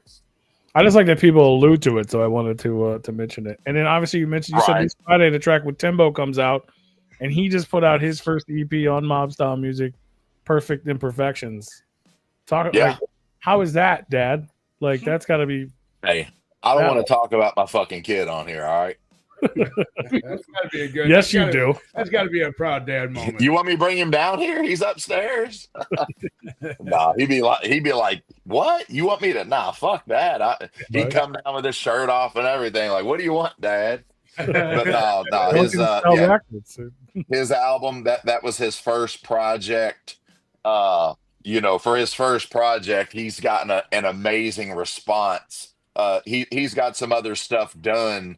I just like that people allude to it, so I wanted to mention it. And then obviously you said this Friday the track with Timbo comes out, and he just put out his first EP on MOBSTYLE Music, Perfect Imperfections. Like, how is that, Dad? Like that's got to be. Hey, I don't want to talk about my fucking kid on here. All right. That's gotta be a good. Yes, you do. That's got to be a proud dad moment. You want me to bring him down here? He's upstairs. Nah, he'd be like, what? You want me to? Nah, fuck that. He'd come down with his shirt off and everything. Like, what do you want, Dad? But no, his album that was his first project. You know, for his first project, he's gotten an amazing response. He's got some other stuff done.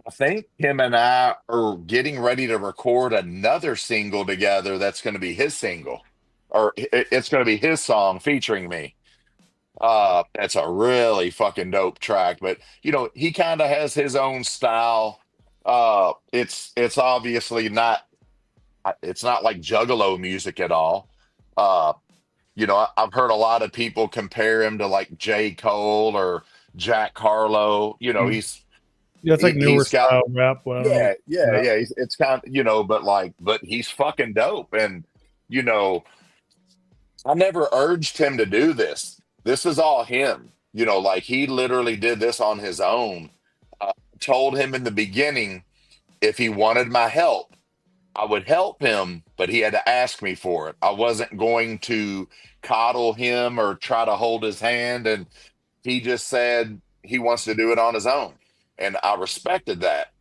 I think him and I are getting ready to record another single together. That's going to be his single, or it's going to be his song featuring me. That's a really fucking dope track. But you know, he kind of has his own style. It's obviously not. It's not like Juggalo music at all. you know, I've heard a lot of people compare him to like J. Cole or Jack Harlow. You know, Yeah, it's like newer he's got style rap. Well, I don't know. yeah. It's kind of, you know, but he's fucking dope. And you know, I never urged him to do this. This is all him. You know, like he literally did this on his own. Told him in the beginning if he wanted my help, I would help him, but he had to ask me for it. I wasn't going to coddle him or try to hold his hand. And he just said he wants to do it on his own. And I respected that.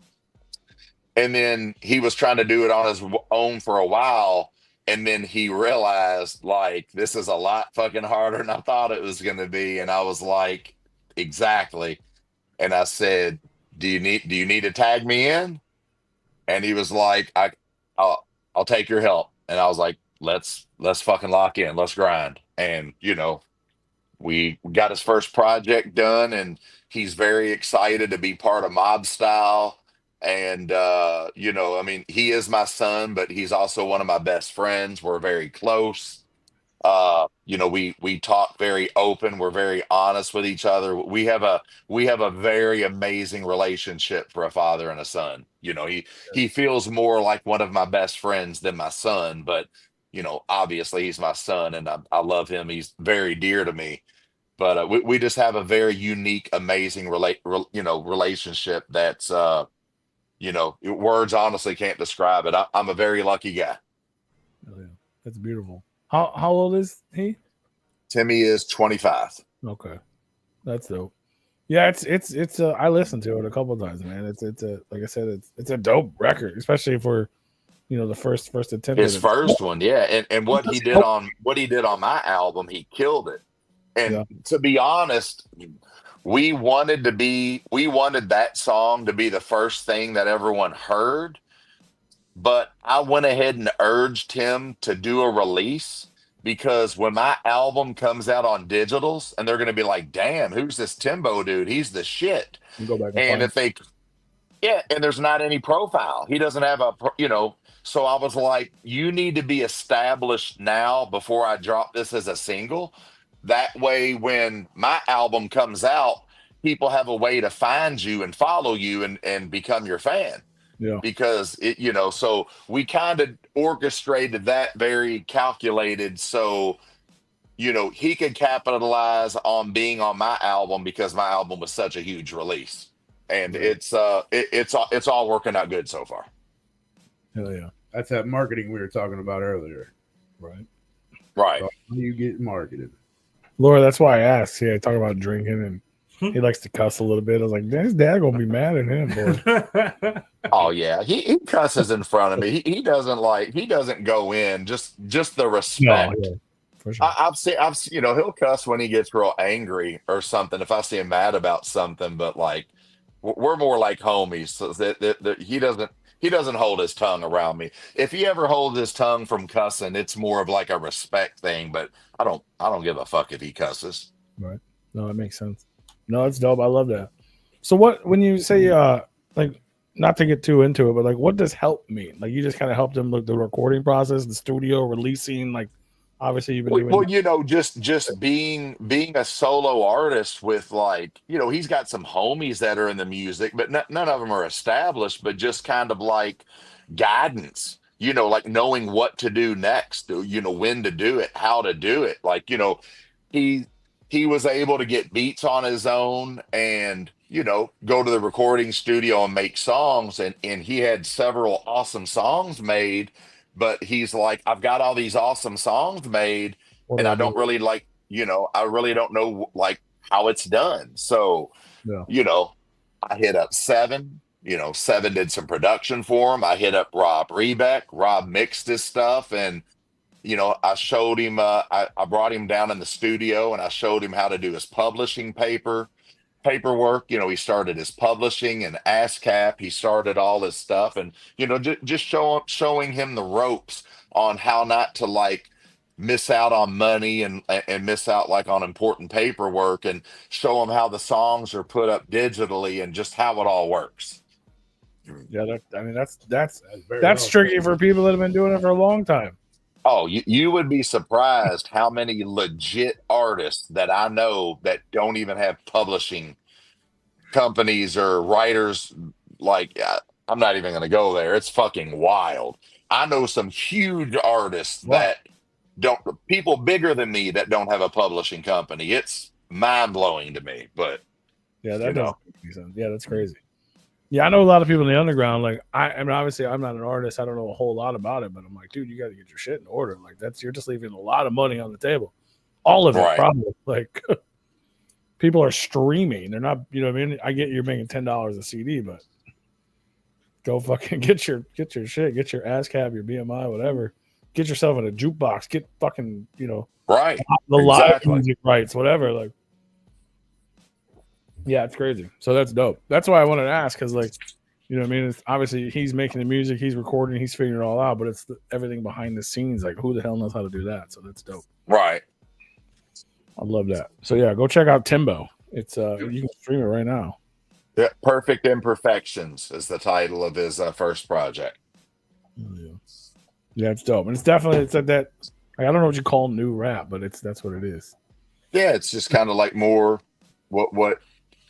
And then he was trying to do it on his own for a while. And then he realized, like, this is a lot fucking harder than I thought it was going to be. And I was like, exactly. And I said, do you need to tag me in? And he was like, I'll take your help. And I was like, let's fucking lock in. Let's grind. And, you know, we got his first project done, and he's very excited to be part of MOBSTYLE. And, you know, I mean, he is my son, but he's also one of my best friends. We're very close. You know, we talk very open. We're very honest with each other. We have a very amazing relationship for a father and a son. You know, he feels more like one of my best friends than my son, but you know, obviously he's my son, and I love him. He's very dear to me. But we just have a very unique, amazing relationship that's you know, words honestly can't describe it. I'm a very lucky guy. Oh, yeah. That's beautiful. How old is he? Timmy is 25. Okay, that's dope. Yeah, it's I listened to it a couple of times, man. It's a like I said, it's a dope record, especially for, you know, the first attempt. His first one, yeah. And what he did on my album, he killed it. And to be honest, we wanted that song to be the first thing that everyone heard. But I went ahead and urged him to do a release, because when my album comes out on digitals, and they're going to be like, damn, who's this Timbo dude? He's the shit. You go back and if they, and there's not any profile. He doesn't have you know, so I was like, you need to be established now before I drop this as a single. That way, when my album comes out, people have a way to find you and follow you and become your fan. Yeah. Because it, you know, so we kind of orchestrated that very calculated, so you know, he could capitalize on being on my album, because my album was such a huge release. And it's all working out good so far. Hell yeah. That's that marketing we were talking about earlier. Right. So how do you get marketed? Laura, that's why I asked. Yeah, talk about drinking, and he likes to cuss a little bit. I was like, his dad gonna be mad at him, boy. Oh yeah, he cusses in front of me. He doesn't go in. Just the respect. No, yeah, for sure. I've seen, you know, he'll cuss when he gets real angry or something, if I see him mad about something. But like, we're more like homies. So that he doesn't hold his tongue around me. If he ever holds his tongue from cussing, it's more of like a respect thing. But I don't give a fuck if he cusses. Right. No, that makes sense. No, it's dope. I love that. So when you say like, not to get too into it, but like, what does help mean? Like, you just kind of helped him with the recording process, the studio, releasing, like, obviously you've been doing. Well, you know, just being a solo artist with, like, you know, he's got some homies that are in the music, but none of them are established, but just kind of like guidance, you know, like knowing what to do next, you know, when to do it, how to do it. Like, you know, he was able to get beats on his own and, you know, go to the recording studio and make songs. And he had several awesome songs made, but he's like, I've got all these awesome songs made, and I don't really like, you know, I really don't know like how it's done. So, you know, I hit up Seven, you know, Seven did some production for him. I hit up Rob Rebeck. Rob mixed his stuff, and you know, I showed him, I brought him down in the studio and I showed him how to do his publishing paperwork. You know, he started his publishing and ASCAP. He started all this stuff, and, you know, just showing him the ropes on how not to like miss out on money and miss out like on important paperwork, and show him how the songs are put up digitally and just how it all works. Yeah. That's tricky for people that have been doing it for a long time. Oh, you would be surprised how many legit artists that I know that don't even have publishing companies or writers. Like, I'm not even going to go there. It's fucking wild. I know some huge artists that don't, people bigger than me that don't have a publishing company. It's mind blowing to me, but yeah, that does make sense. Yeah, that's crazy. Yeah, I know a lot of people in the underground. Like, I mean, obviously, I'm not an artist. I don't know a whole lot about it, but I'm like, dude, you got to get your shit in order. Like, you're just leaving a lot of money on the table. All of it, Right. probably. Like, people are streaming. They're not, you know what I mean? I get you're making $10 a CD, but go fucking get your shit, get your ASCAP, your BMI, whatever. Get yourself in a jukebox. Get fucking, you know, right. the live Exactly. music rights, whatever. Like, yeah, it's crazy. So that's dope. That's why I wanted to ask, because, like, you know what I mean? It's obviously he's making the music, he's recording, he's figuring it all out, but it's everything behind the scenes. Like, who the hell knows how to do that? So that's dope. Right. I love that. So yeah, go check out Timbo. It's you can stream it right now. Yeah, Perfect Imperfections is the title of his first project. Yeah, it's dope, and it's definitely like that. Like, I don't know what you call new rap, but that's what it is. Yeah, it's just kind of like more what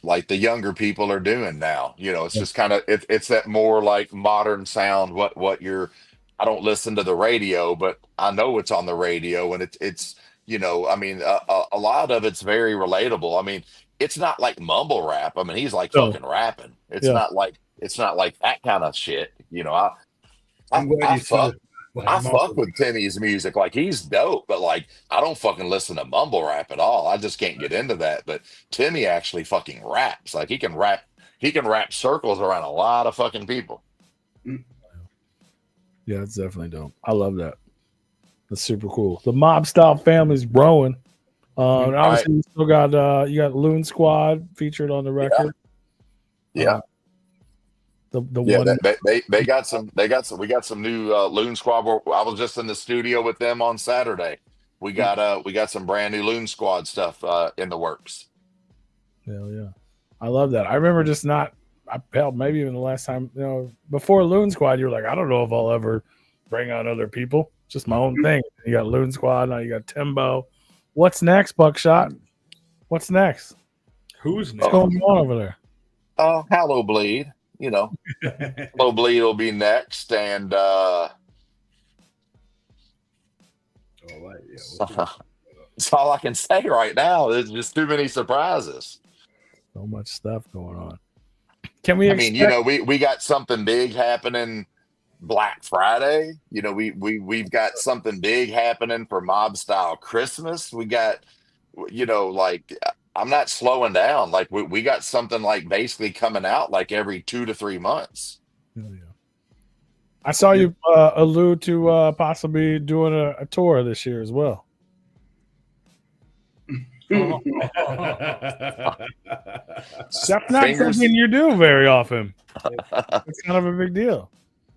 like the younger people are doing now. You know, it's just kind of it's that more like modern sound. What you're, I don't listen to the radio, but I know it's on the radio, and it's you know, I mean, a lot of it's very relatable. I mean, it's not like mumble rap. I mean, he's like fucking rapping. It's not like that kind of shit. You know, I fuck with Timmy's music. Like, he's dope, but like, I don't fucking listen to mumble rap at all. I just can't get into that. But Timmy actually fucking raps. Like, he can rap circles around a lot of fucking people. Yeah, it's definitely dope. I love that. That's super cool. The mob style family's growing. And obviously, you still got you got Loon Squad featured on the record. Yeah. The Yeah, one they got some. We got some new Loon Squad. I was just in the studio with them on Saturday. We got some brand new Loon Squad stuff in the works. Hell yeah, I love that. I remember just not. Hell, maybe even the last time, you know, before Loon Squad, you were like, I don't know if I'll ever bring on other people. It's just my own thing. You got Loon Squad, now you got Timbo. What's next, Buckshot? What's next? Who's What's going on over there? Hallow Bleed. You know, Hallow Bleed will be next, and that's all I can say right now. There's just too many surprises. So much stuff going on. Can we? I mean, you know, we got something big happening Black Friday. You know, we've got something big happening for MOBSTYLE Christmas. We got, you know, like, I'm not slowing down. Like, we got something like basically coming out like every 2 to 3 months. Yeah. I saw you allude to possibly doing a tour this year as well. That's not something you do very often. It's kind of a big deal.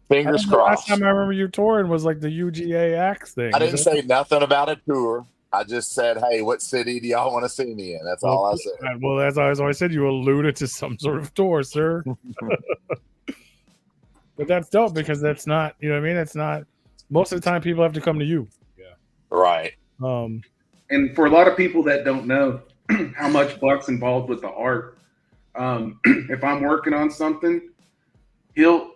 Fingers crossed. Last time I remember you touring was like the UGA Axe thing. I didn't say nothing about a tour. I just said, hey, what city do y'all want to see me in? That's all I said. Well, as I always said, you alluded to some sort of tour, sir. But that's dope, because that's not, you know what I mean? It's not, most of the time people have to come to you. Yeah. Right. And for a lot of people that don't know how much Buck's involved with the art, if I'm working on something, he'll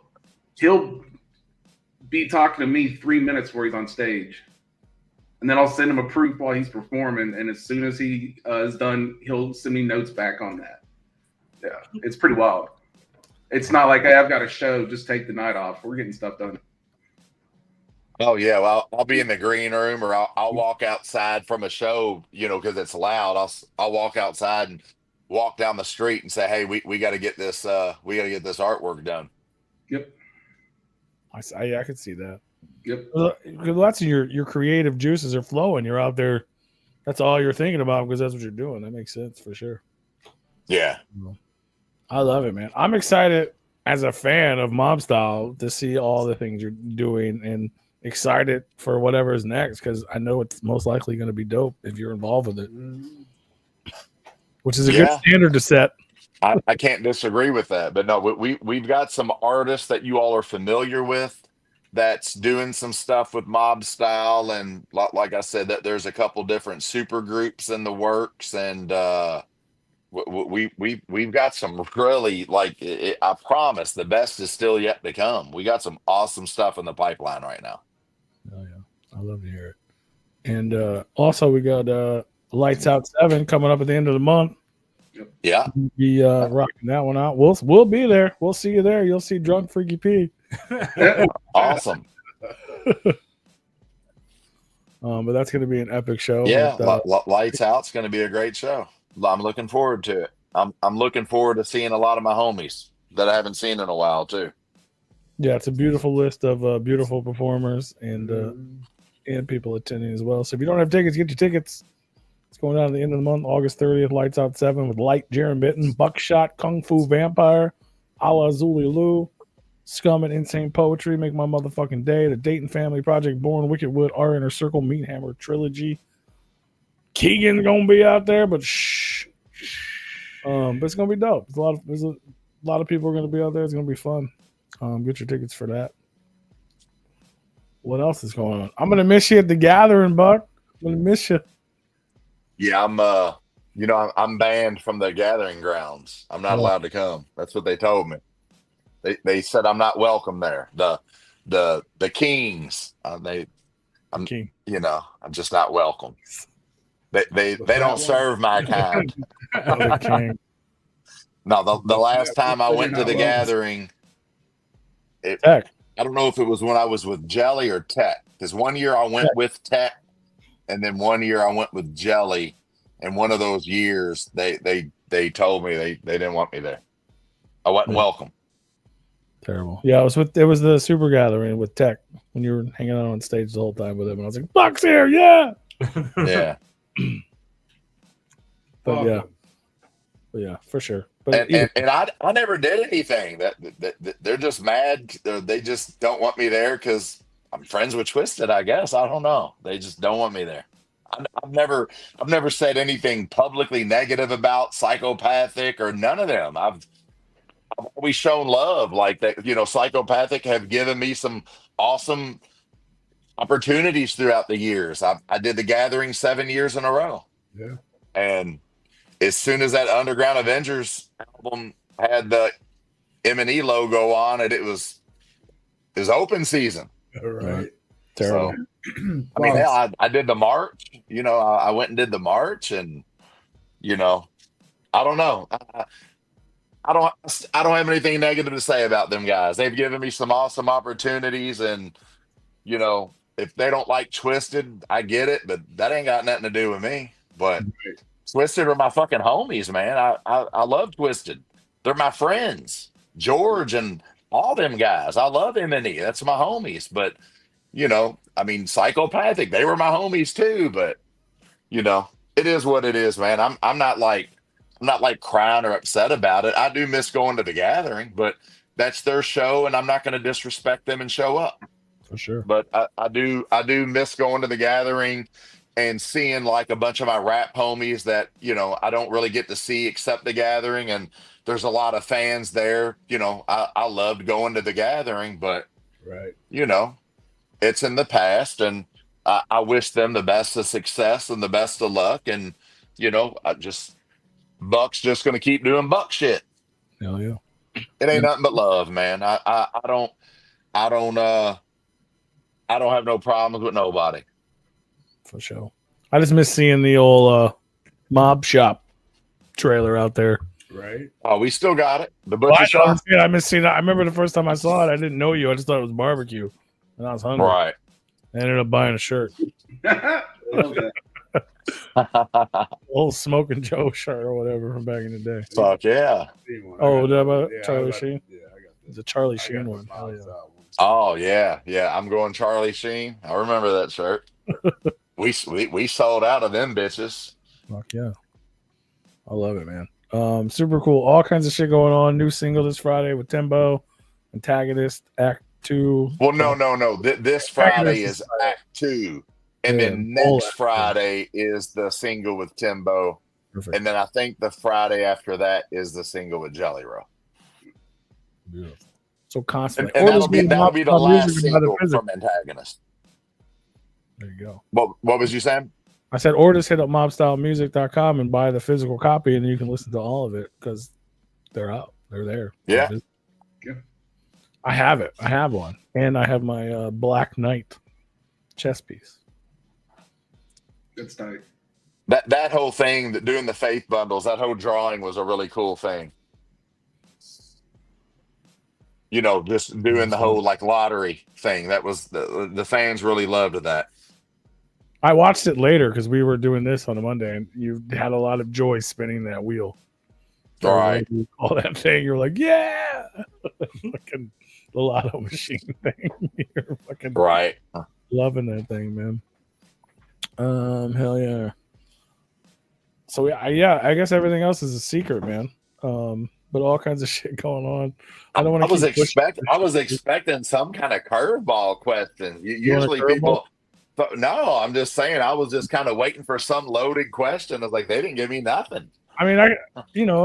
be talking to me 3 minutes before he's on stage. And then I'll send him a proof while he's performing. And as soon as he is done, he'll send me notes back on that. Yeah, it's pretty wild. It's not like, hey, I've got a show, just take the night off. We're getting stuff done. Oh, yeah. Well, I'll be in the green room, or I'll walk outside from a show, you know, because it's loud. I'll walk outside and walk down the street and say, hey, we got to get this artwork done. Yep. I can see that. Yep. Because lots of your creative juices are flowing. You're out there. That's all you're thinking about, because that's what you're doing. That makes sense for sure. Yeah. I love it, man. I'm excited as a fan of MOBSTYLE to see all the things you're doing, and excited for whatever is next, because I know it's most likely going to be dope if you're involved with it, which is a good standard to set. I can't disagree with that. But no, we've got some artists that you all are familiar with that's doing some stuff with MOBSTYLE, and like I said, that there's a couple different super groups in the works, and we've got some really I promise the best is still yet to come. We got some awesome stuff in the pipeline right now. Oh yeah, I love to hear it. And also we got Lights Out 7 coming up at the end of the month. Yeah, Be rocking that one out. We'll be there. We'll see you there. You'll see Drunk Freaky P. awesome. But that's going to be an epic show. Yeah, with, Lights Out's going to be a great show. I'm looking forward to it. I'm looking forward to seeing a lot of my homies that I haven't seen in a while too. Yeah, it's a beautiful list of beautiful performers and people attending as well. So if you don't have tickets, get your tickets. It's going down at the end of the month, August 30th. Lights Out 7 with Light, Jaron Bitten, Buckshot, Kung Fu Vampire, A La Zuli Lou, Scum and Insane Poetry, Make My Motherfucking Day, The Dayton Family Project, Born Wickedwood, Our Inner Circle, Meat Hammer Trilogy. Keegan's gonna be out there, but shh. But it's gonna be dope. There's a lot of people are gonna be out there. It's gonna be fun. Get your tickets for that. What else is going on? I'm gonna miss you at the gathering, Buck. I'm gonna miss you. Yeah, I'm banned from the gathering grounds. I'm not allowed to come. That's what they told me. They said I'm not welcome there. The Kings, I'm King. I'm just not welcome. They don't serve my kind. The King. No, the last time I went to the gathering, Tech. I don't know if it was when I was with Jelly or Tech. Because one year I went with Tech, and then one year I went with Jelly. And one of those years, they told me they didn't want me there. I wasn't welcome. Terrible. Yeah, it was the super gathering with Tech when you were hanging out on stage the whole time with him, and I was like, "Buck's here, yeah." Yeah. But yeah, for sure. But and I never did anything. That they're just mad. They just don't want me there because I'm friends with Twisted. I guess I don't know. They just don't want me there. I've never said anything publicly negative about Psychopathic or none of them. I've always shown love like that. Psychopathic have given me some awesome opportunities throughout the years. I did the gathering 7 years in a row. Yeah. And as soon as that Underground Avengers album had the M&E logo on it, it was open season. All right. terrible. So, I mean, hell, I did the march. I went and did the march, and I don't know. I don't have anything negative to say about them guys. They've given me some awesome opportunities, and if they don't like Twisted, I get it, but that ain't got nothing to do with me. But Twisted are my fucking homies, man. I love Twisted. They're my friends, George and all them guys. I love M&E. That's my homies. But I mean, Psychopathic, they were my homies too. But it is what it is, man. I'm not like crying or upset about it. I do miss going to the gathering, but that's their show, and I'm not going to disrespect them and show up. For sure. But I do miss going to the gathering and seeing like a bunch of my rap homies that I don't really get to see except the gathering, and there's a lot of fans there. I loved going to the gathering, but it's in the past, and I wish them the best of success and the best of luck, and Buck's just going to keep doing Buck shit. Hell yeah. It ain't nothing but love, man. I don't have no problems with nobody. For sure. I just miss seeing the old Mob Shop trailer out there. Right. Oh, we still got it. The butcher shop. I miss seeing that. I remember the first time I saw it, I didn't know you. I just thought it was barbecue. And I was hungry. Right. I ended up buying a shirt. Old Smoking Joe shirt or whatever from back in the day. Fuck yeah. Oh, that about Charlie Sheen? Yeah, I got that. The Charlie Sheen one. Oh yeah. I'm going Charlie Sheen. I remember that shirt. we sold out of them bitches. Fuck yeah. I love it, man. Super cool. All kinds of shit going on. New single this Friday with Timbo. Antagonist Act 2. Well, no. This Friday is Act 2. And then next Friday is the single with Timbo. Perfect. And then I think the Friday after that is the single with Jelly Roll. Beautiful. So constantly. And Or just go to that'll be the Mobstyle last Music and buy the single physical. from Antagonist. There you go. What was you saying? I said, or just hit up mobstylemusic.com and buy the physical copy, and you can listen to all of it because they're out. They're there. Yeah. I have it. I have one. And I have my Black Knight chess piece. That's tight. That whole thing, doing the faith bundles, that whole drawing was a really cool thing. You know, just doing the whole like lottery thing. That was the fans really loved that. I watched it later because we were doing this on a Monday, and you had a lot of joy spinning that wheel. All right. All that thing, you're like, yeah, fucking the lotto machine thing. You're fucking right. Loving that thing, man. Hell yeah. So yeah, I guess everything else is a secret, man. But all kinds of shit going on. I don't want to. I was expecting some kind of curveball question. Usually people. No, I'm just saying. I was just kind of waiting for some loaded question. I was like, they didn't give me nothing. I mean, you're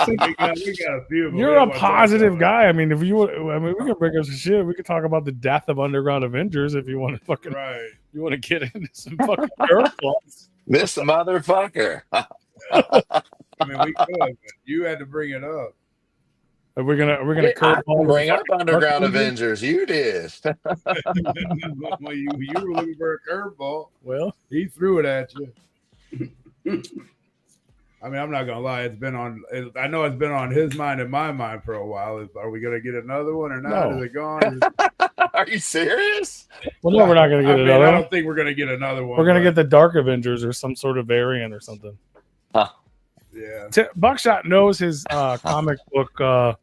we got a few. You're a positive guy. I mean, if you, we can bring up some shit. We could talk about the death of Underground Avengers if you want to fucking. Right. You want to get into some fucking curveballs. This motherfucker. I mean, we could. But you had to bring it up. We're gonna curveball. Bring up Underground Avengers. You did. Well, you were looking for a curveball. Well, he threw it at you. I mean, I'm not gonna lie. It's been on. I know it's been on his mind and my mind for a while. Are we gonna get another one or not? No. Is it gone? Are you serious? Well, no, we're not gonna get another. I don't think we're gonna get another one. We're gonna get the Dark Avengers or some sort of variant or something. Huh. Yeah. Buckshot knows his comic book.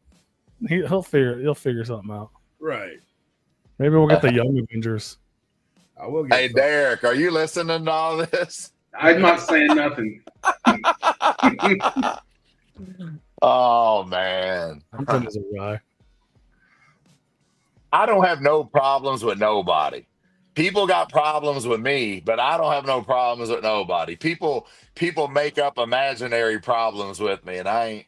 He'll figure something out. Right. Maybe we'll get the Young Avengers. I will get. Hey, Derek, are you listening to all this? I'm not saying nothing. Oh man, Something is awry. I don't have no problems with nobody. People got problems with me, but I don't have no problems with nobody. People make up imaginary problems with me, and I ain't.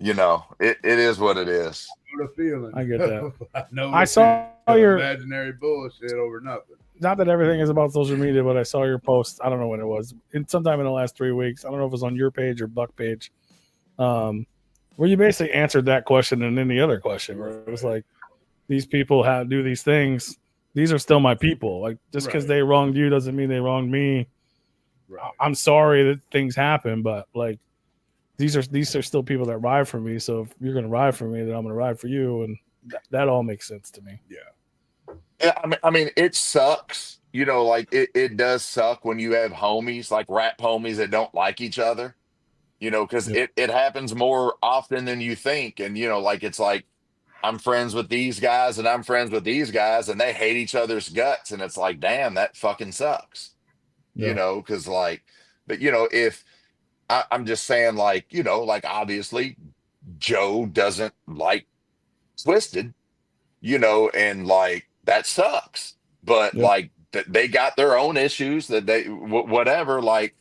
You know, it is what it is. I know the feeling. I get that. I saw your imaginary bullshit over nothing. Not that everything is about social media, but I saw your post. I don't know when it was. Sometime in the last 3 weeks. I don't know if it was on your page or Buck page, where you basically answered that question and then the other question, where it was like, these people do these things. These are still my people. Like just because they wronged you doesn't mean they wronged me. Right. I'm sorry that things happen, but like these are still people that ride for me. So if you're gonna ride for me, then I'm gonna ride for you, and that all makes sense to me. Yeah, I mean, it sucks. You know, like it does suck when you have homies, like rap homies that don't like each other. You know, because it happens more often than you think, and you know, like it's like I'm friends with these guys and I'm friends with these guys, and they hate each other's guts, and it's like, damn, that fucking sucks. Yeah. You know, because like, but you know, if I'm just saying, like, you know, like obviously Joe doesn't like Twisted, you know, and like that sucks. But like they got their own issues that they whatever, like,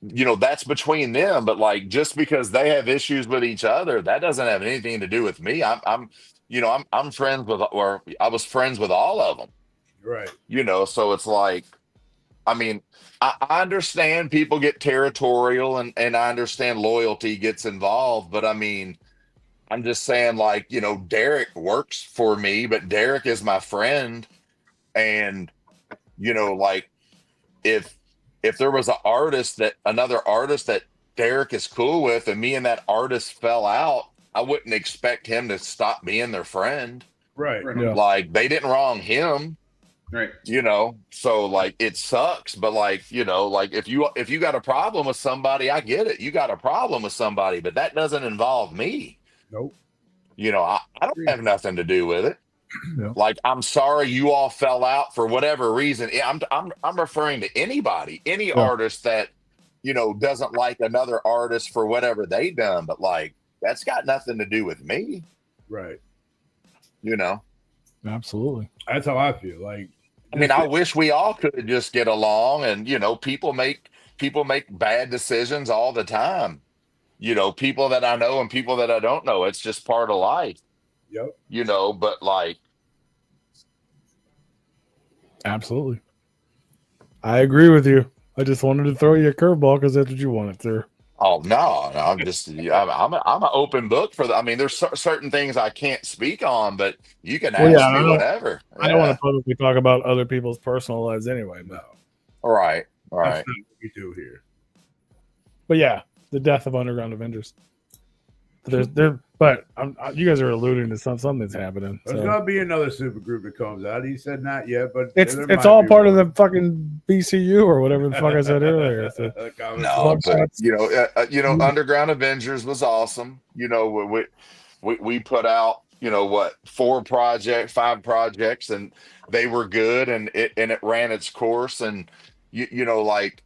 you know, that's between them. But like just because they have issues with each other, that doesn't have anything to do with me. I'm friends with, or I was friends with all of them. Right. You know, so it's like, I mean, I understand people get territorial and I understand loyalty gets involved, but I mean, I'm just saying, like, you know, Derek works for me, but Derek is my friend. And, you know, like if there was another artist that Derek is cool with and me and that artist fell out, I wouldn't expect him to stop being their friend. Right. Yeah. Like they didn't wrong him. Right. You know, so like it sucks, but like, you know, like if you got a problem with somebody, I get it. You got a problem with somebody, but that doesn't involve me. Nope. You know, I don't have nothing to do with it. Yeah. Like, I'm sorry you all fell out for whatever reason. I'm referring to anybody, any artist that, you know, doesn't like another artist for whatever they done, but like that's got nothing to do with me. Right. You know. Absolutely. That's how I feel. Like, I mean, I wish we all could just get along, and you know, people make bad decisions all the time. You know, people that I know and people that I don't know. It's just part of life. Yep. You know, but like, Absolutely. I agree with you. I just wanted to throw you a curveball because that's what you wanted, sir. oh no, no, I'm just I'm an open book for the. I mean, there's certain things I can't speak on, but you can Well, yeah, ask me whatever. I don't want Yeah, to publicly talk about other people's personal lives anyway. No, all right, all that's right. not what we do here. But yeah, the death of Underground Avengers. But you guys are alluding to something's happening. There's So. gonna be another super group that comes out. He said not yet, but It's all part of the fucking BCU or whatever the fuck I said earlier. So, No, but Buckshots. Underground Avengers was awesome. You know, we put out, you know, what, 5 projects, and they were good, and it ran its course, and you know, like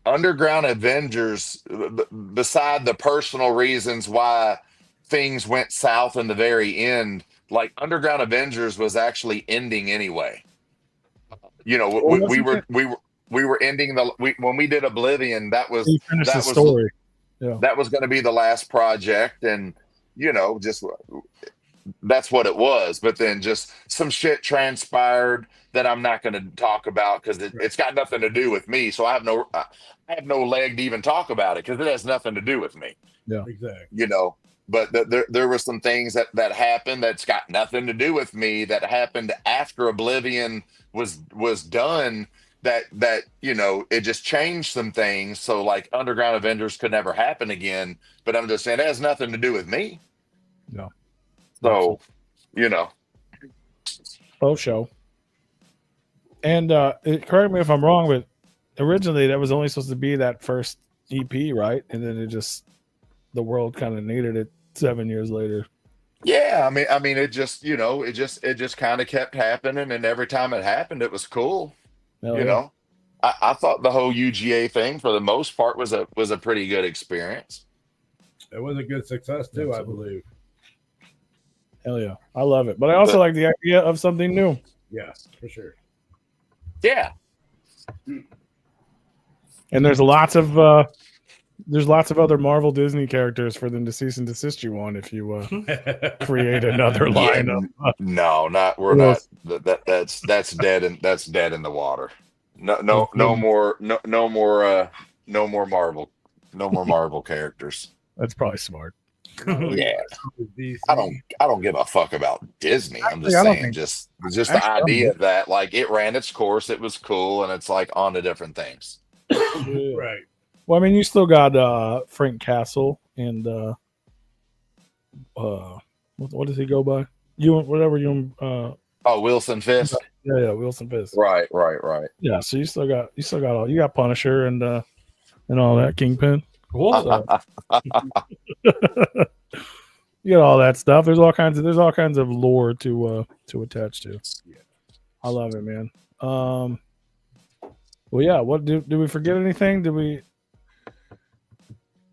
Underground Avengers, beside the personal reasons why things went south in the very end, like Underground Avengers was actually ending anyway. You know, we were ending when we did Oblivion. That was You finished the story. Yeah. that was going to be the last project, and you know, just that's what it was. But then just some shit transpired that I'm not going to talk about because it's got nothing to do with me. So I have no leg to even talk about it because it has nothing to do with me. Yeah, exactly. You know, but there were some things that happened that's got nothing to do with me that happened after Oblivion was done. That you know, it just changed some things. So like Underground Avengers could never happen again. But I'm just saying it has nothing to do with me. No. So, you know. Both show. And correct me if I'm wrong, but originally that was only supposed to be that first EP, right? And then the world kind of needed it 7 years later. Yeah, I mean, it just, you know, it just kind of kept happening, and every time it happened, it was cool. Hell You yeah. know, I thought the whole UGA thing, for the most part, was a pretty good experience. It was a good success too, I believe. Hell yeah. I love it. But I also like the idea of something new. Yes, for sure. Yeah. And there's lots of other Marvel Disney characters for them to cease and desist you on if you create another line of No, we're not. That's dead, and that's dead in the water. No more Marvel characters. That's probably smart. Yeah, I don't give a fuck about Disney. I'm just I don't saying, think- just the idea that like it ran its course, it was cool, and it's like on to different things. Right. Well, I mean, you still got Frank Castle and what does he go by? Wilson Fisk. Yeah, Wilson Fisk. Right. Yeah, so you still got you got Punisher and all that, Kingpin. So, you got all that stuff. There's all kinds of lore to attach to. Yeah. I love it, man. Well, yeah. What did we forget anything? Did we?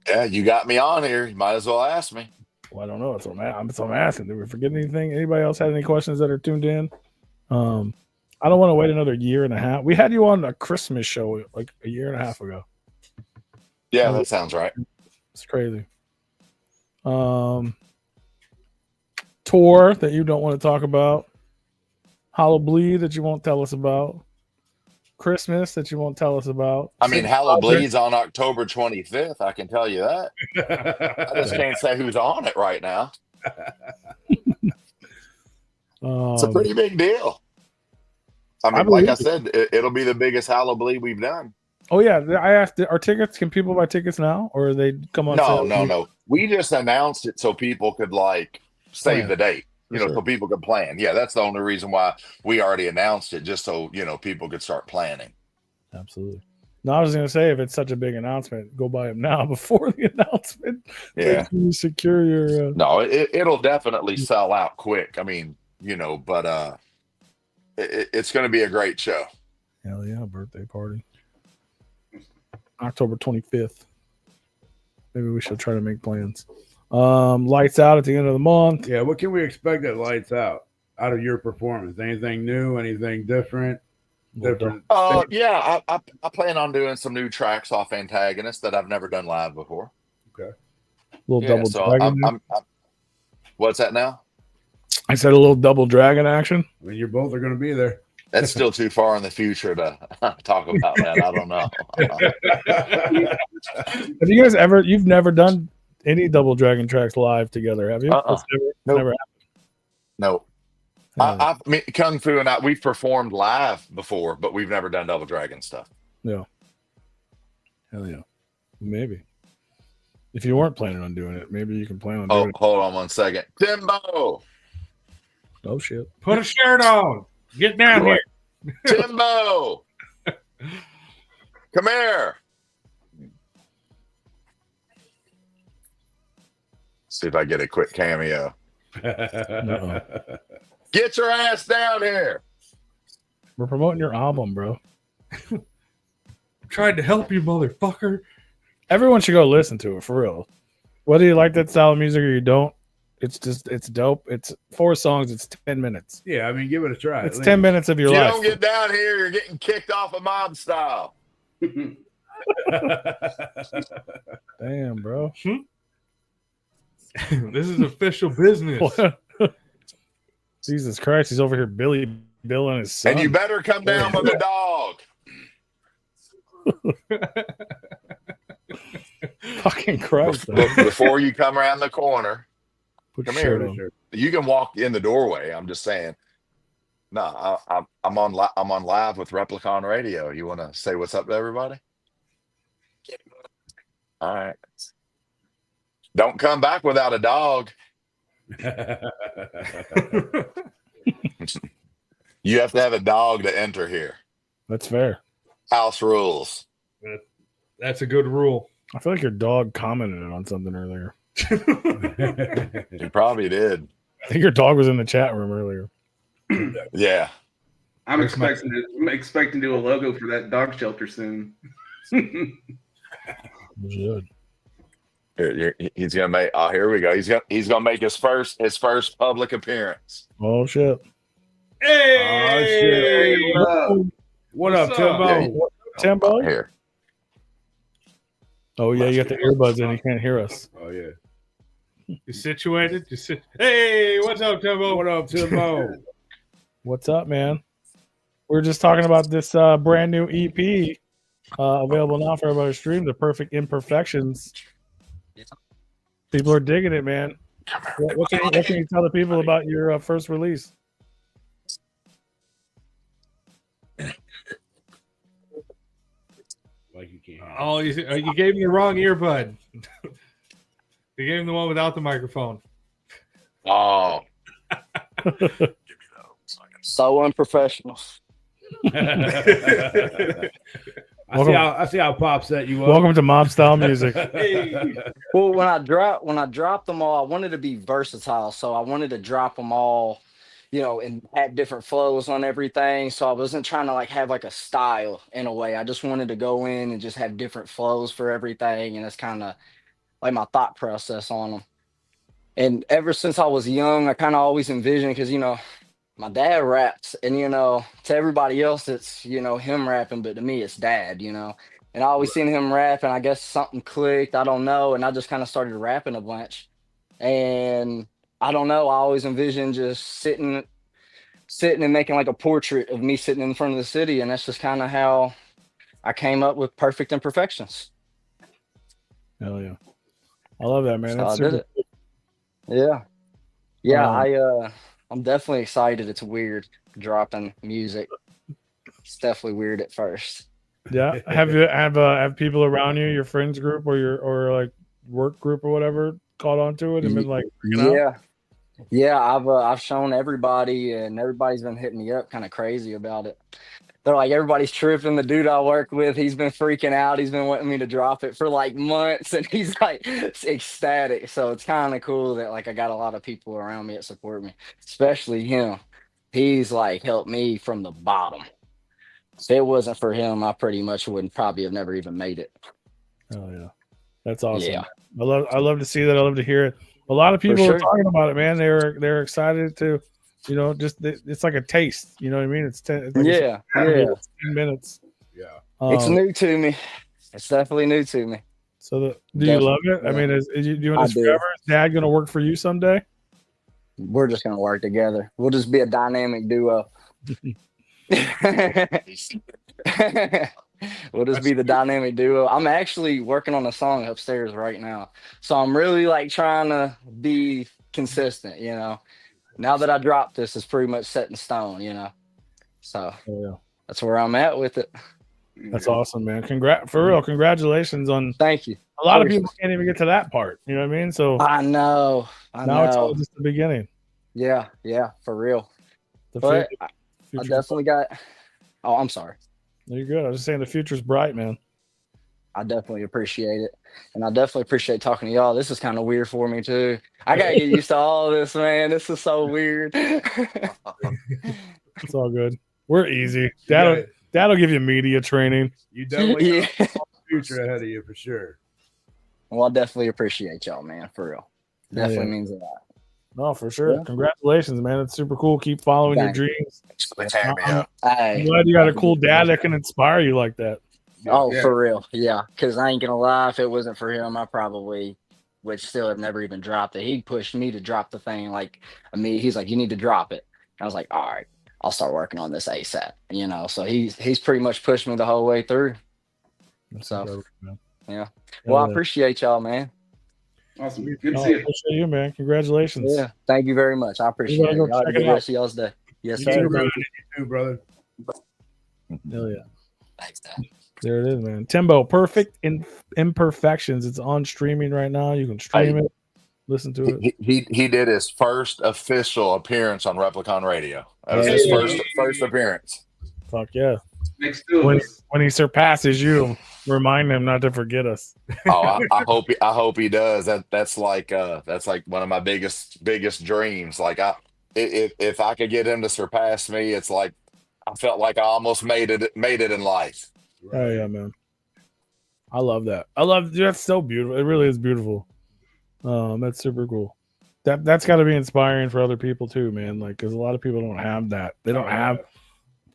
Yeah, you got me on here. You might as well ask me. Well, I don't know. So I'm asking. Did we forget anything? Anybody else had any questions that are tuned in? I don't want to wait another year and a half. We had you on a Christmas show like a year and a half ago. Yeah, that sounds right. It's crazy. Tour that you don't want to talk about. Hollow Bleed that you won't tell us about. Christmas that you won't tell us about. I mean, Hollow Bleed's on October 25th. I can tell you that. I just can't say who's on it right now. It's a pretty big deal. I mean, like I said, it'll be the biggest Hollow Bleed we've done. Oh yeah, I asked. Are tickets? Can people buy tickets now, or they come on? No. We just announced it so people could like save the date. You know, so people could plan. Yeah, that's the only reason why we already announced it, just so you know people could start planning. Absolutely. No, I was going to say, if it's such a big announcement, go buy them now before the announcement. Yeah, you secure your. No, it'll definitely sell out quick. I mean, you know, but it's going to be a great show. Hell yeah, birthday party. October 25th. Maybe we should try to make plans. Lights Out at the end of the month. Yeah, what can we expect at Lights Out of your performance? Anything new? Anything different? Yeah, I plan on doing some new tracks off Antagonist that I've never done live before. Okay. Little double dragon. What's that now? I said a little double dragon action. When you both are going to be there. That's still too far in the future to talk about that. I don't know. Have you guys ever? You've never done any double dragon tracks live together, have you? It's Nope. never No. I mean, Kung Fu and I, we've performed live before, but we've never done Double Dragon stuff. Yeah. Hell yeah. Maybe. If you weren't planning on doing it, maybe you can plan on doing it. Hold on one second. Timbo! Oh, shit. Put a shirt on. Get down here. Timbo! Come here. See if I get a quick cameo. Get your ass down here. We're promoting your album, bro. Tried to help you, motherfucker. Everyone should go listen to it, for real. Whether you like that style of music or you don't, it's dope. It's 4 songs. It's 10 minutes. Yeah, I mean, give it a try. It's 10 minutes of your If you life. don't get down here, you're getting kicked off of Mob Style. Damn, bro. This is official business. Jesus Christ, he's over here Bill and his son. And you better come down with a dog. Fucking Christ. Before you come around the corner. Put Come your here. shirt on. You can walk in the doorway. I'm just saying. No, I'm on live with Replicon Radio. You want to say what's up to everybody? All right. Don't come back without a dog. You have to have a dog to enter here. That's fair. House rules. That's a good rule. I feel like your dog commented on something earlier. He probably did. I think your dog was in the chat room earlier. Yeah. I'm expecting to do a logo for that dog shelter soon. Good. He's gonna make. Oh, here we go. He's gonna make his first public appearance. Oh shit. Hey! What up, Timbo? Yeah, Timbo? Here. Oh yeah, you got the earbuds in. You can't hear us. Oh, yeah. You situated? Hey, what's up, Timbo? What up, Timbo? What's up, man? We were just talking about this brand new EP available now for everybody to stream, The Perfect Imperfections. People are digging it, man. What can you tell the people about your first release? Like you can't. Oh, you gave me the wrong earbud. You gave him the one without the microphone. Oh. So unprofessional. I see how Pop set you up. Welcome to MOBSTYLE Music. Hey. Well, when I dropped them all, I wanted to be versatile, so I wanted to drop them all, and had different flows on everything. So I wasn't trying to have a style in a way. I just wanted to go in and just have different flows for everything, and that's kind of like my thought process on them. And ever since I was young, I kind of always envisioned, because my dad raps, and to everybody else it's him rapping, but to me it's dad, and I always seen him rap, and I guess something clicked, I don't know, and I just kind of started rapping a bunch. And I don't know, I always envisioned just sitting and making a portrait of me sitting in front of the city, and that's just kind of how I came up with Perfect Imperfections. Hell yeah. I love that, man. So That's I did super it. Yeah. I'm definitely excited. It's weird dropping music. It's definitely weird at first. Yeah. Have people around you, your friends group or work group or whatever, caught on to it and been freaking out? Yeah. I've shown everybody, and everybody's been hitting me up kind of crazy about it. They're like, everybody's tripping. The dude I work with, he's been freaking out. He's been wanting me to drop it for months, and he's ecstatic. So it's kind of cool that I got a lot of people around me that support me, especially him. He's helped me from the bottom. If it wasn't for him, I pretty much wouldn't probably have never even made it. Oh yeah. That's awesome. Yeah. I love to see that. I love to hear it. A lot of people are talking about it, man. They're excited to, it's like a taste. You know what I mean? It's 10. It's 10 minutes. Yeah. It's new to me. It's definitely new to me. So do you love it? I mean, is you doing this forever? Is Dad going to work for you someday? We're just gonna work together. We'll just be a dynamic duo. We'll just be the dynamic duo. I'm actually working on a song upstairs right now, so I'm really like trying to be consistent. You know, now that I dropped this, it's pretty much set in stone. You know, so Yeah. that's where I'm at with it. That's awesome, man. For real, congratulations on. Thank you. A lot of people can't even get to that part. You know what I mean? So I know. now it's all just the beginning. Yeah, for real. The But I future's definitely got. Oh, I'm sorry. No, you're good. I was just saying the future's bright, man. I definitely appreciate it. And I definitely appreciate talking to y'all. This is kind of weird for me too. I gotta get used to all this, man. This is so weird. It's all good. We're easy. That'll give you media training. You definitely Yeah. have a future ahead of you for sure. Well, I definitely appreciate y'all, man, for real. Definitely means a lot. No, for sure. Yeah. Congratulations, man. It's super cool. Keep following your Thank you. dreams. Hey, I'm glad you got a cool dad that can inspire you like that. Oh, for real. Yeah. Because I ain't going to lie, if it wasn't for him, I probably would still have never even dropped it. He pushed me to drop the thing. Like, he's like, you need to drop it. And I was like, all right, I'll start working on this ASAP. You know, so he's pretty much pushed me the whole way through. So, yeah. Well, I appreciate y'all, man. Awesome. Good to see you. Appreciate you, man. Congratulations. Yeah. Thank you very much. I appreciate it. Go Y'all have a check it good out. rest of y'all's day. Yes, You sir. too, brother. You too, brother. Hell yeah. Thanks, Dad. There it is, man. Timbo, Perfect Imperfections. It's on streaming right now. You can stream it, listen to it. He did his first official appearance on Replicon Radio. That was his first appearance. Fuck yeah. Next to us. When he surpasses you, remind him not to forget us. Oh, I hope he does. That's like one of my biggest dreams. Like if I could get him to surpass me, it's like I felt like I almost made it in life. Oh yeah, man. I love that. That's so beautiful. It really is beautiful. That's super cool. That's got to be inspiring for other people too, man. Like, because a lot of people don't have that. They don't have,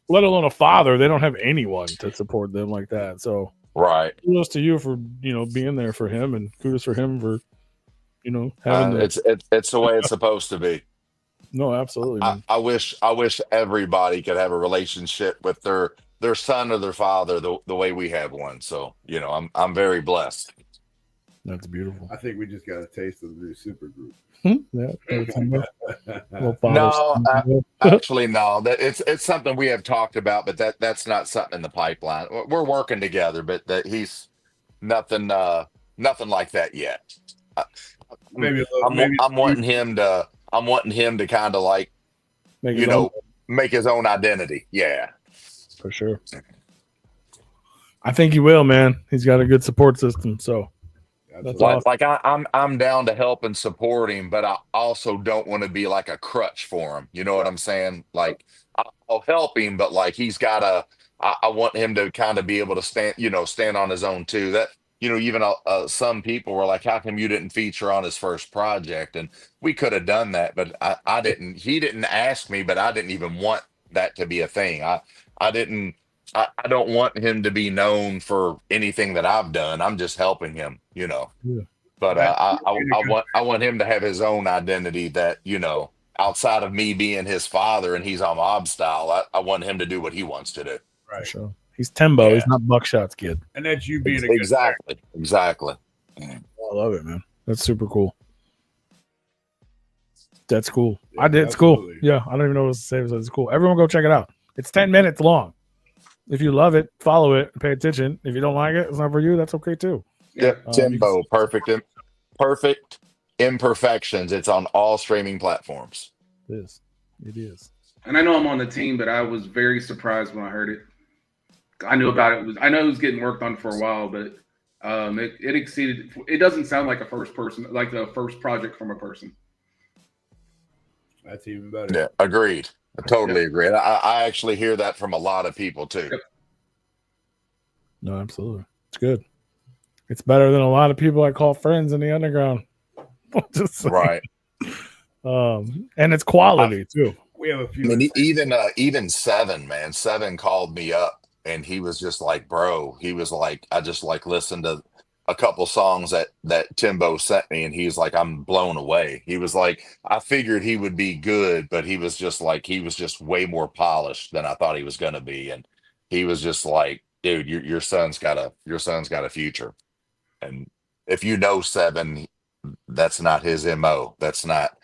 let alone a father. They don't have anyone to support them like that. So, right. Kudos to you for being there for him, and kudos for him for having. It's the way it's supposed to be. No, absolutely. Man. I wish everybody could have a relationship with their son or their father the way we have one. So I'm very blessed. That's beautiful. I think we just got a taste of the new super group. Yeah. No, actually, no. That it's something we have talked about, but that's not something in the pipeline. We're working together, but that he's nothing like that yet. I'm wanting him to kind of like make his own identity. Yeah, for sure. I think he will, man. He's got a good support system, so. That's awesome. I'm down to help and support him, but I also don't want to be like a crutch for him. You know what I'm saying? Like I'll help him, but like I want him to kind of be able to stand on his own too. That even some people were like, how come you didn't feature on his first project? And we could have done that, but I didn't. He didn't ask me, but I didn't even want that to be a thing. I didn't. I don't want him to be known for anything that I've done. I'm just helping him, Yeah. But I want him to have his own identity that, outside of me being his father and he's on MOBSTYLE, I want him to do what he wants to do. Right. For sure. He's Timbo. Yeah. He's not BUKSHOT's kid. And that's you being exactly. I love it, man. That's super cool. That's cool. Yeah, it's cool. Yeah, I don't even know what to say. It's cool. Everyone go check it out. It's 10 minutes long. If you love it, follow it, and pay attention. If you don't like it, it's not for you. That's okay too. Yep. Timbo, perfect imperfections. It's on all streaming platforms. It is. And I know I'm on the team, but I was very surprised when I heard it. I knew about it. I know it was getting worked on for a while, but it exceeded. It doesn't sound like a first project from a person. That's even better. Yeah, agreed. I totally agree. I actually hear that from a lot of people too. Yep. No, absolutely. It's good. It's better than a lot of people I call friends in the underground. Right. And it's quality too. We have a few. I mean, even Seven, man. Seven called me up and he was just like, bro, he was like, I just like listened to a couple songs that Timbo sent me, and he's like, I'm blown away. He was like, I figured he would be good, but he was just way more polished than I thought he was gonna be. And he was just like, dude, your son's got a future. And if you know Seven, that's not his MO. It's not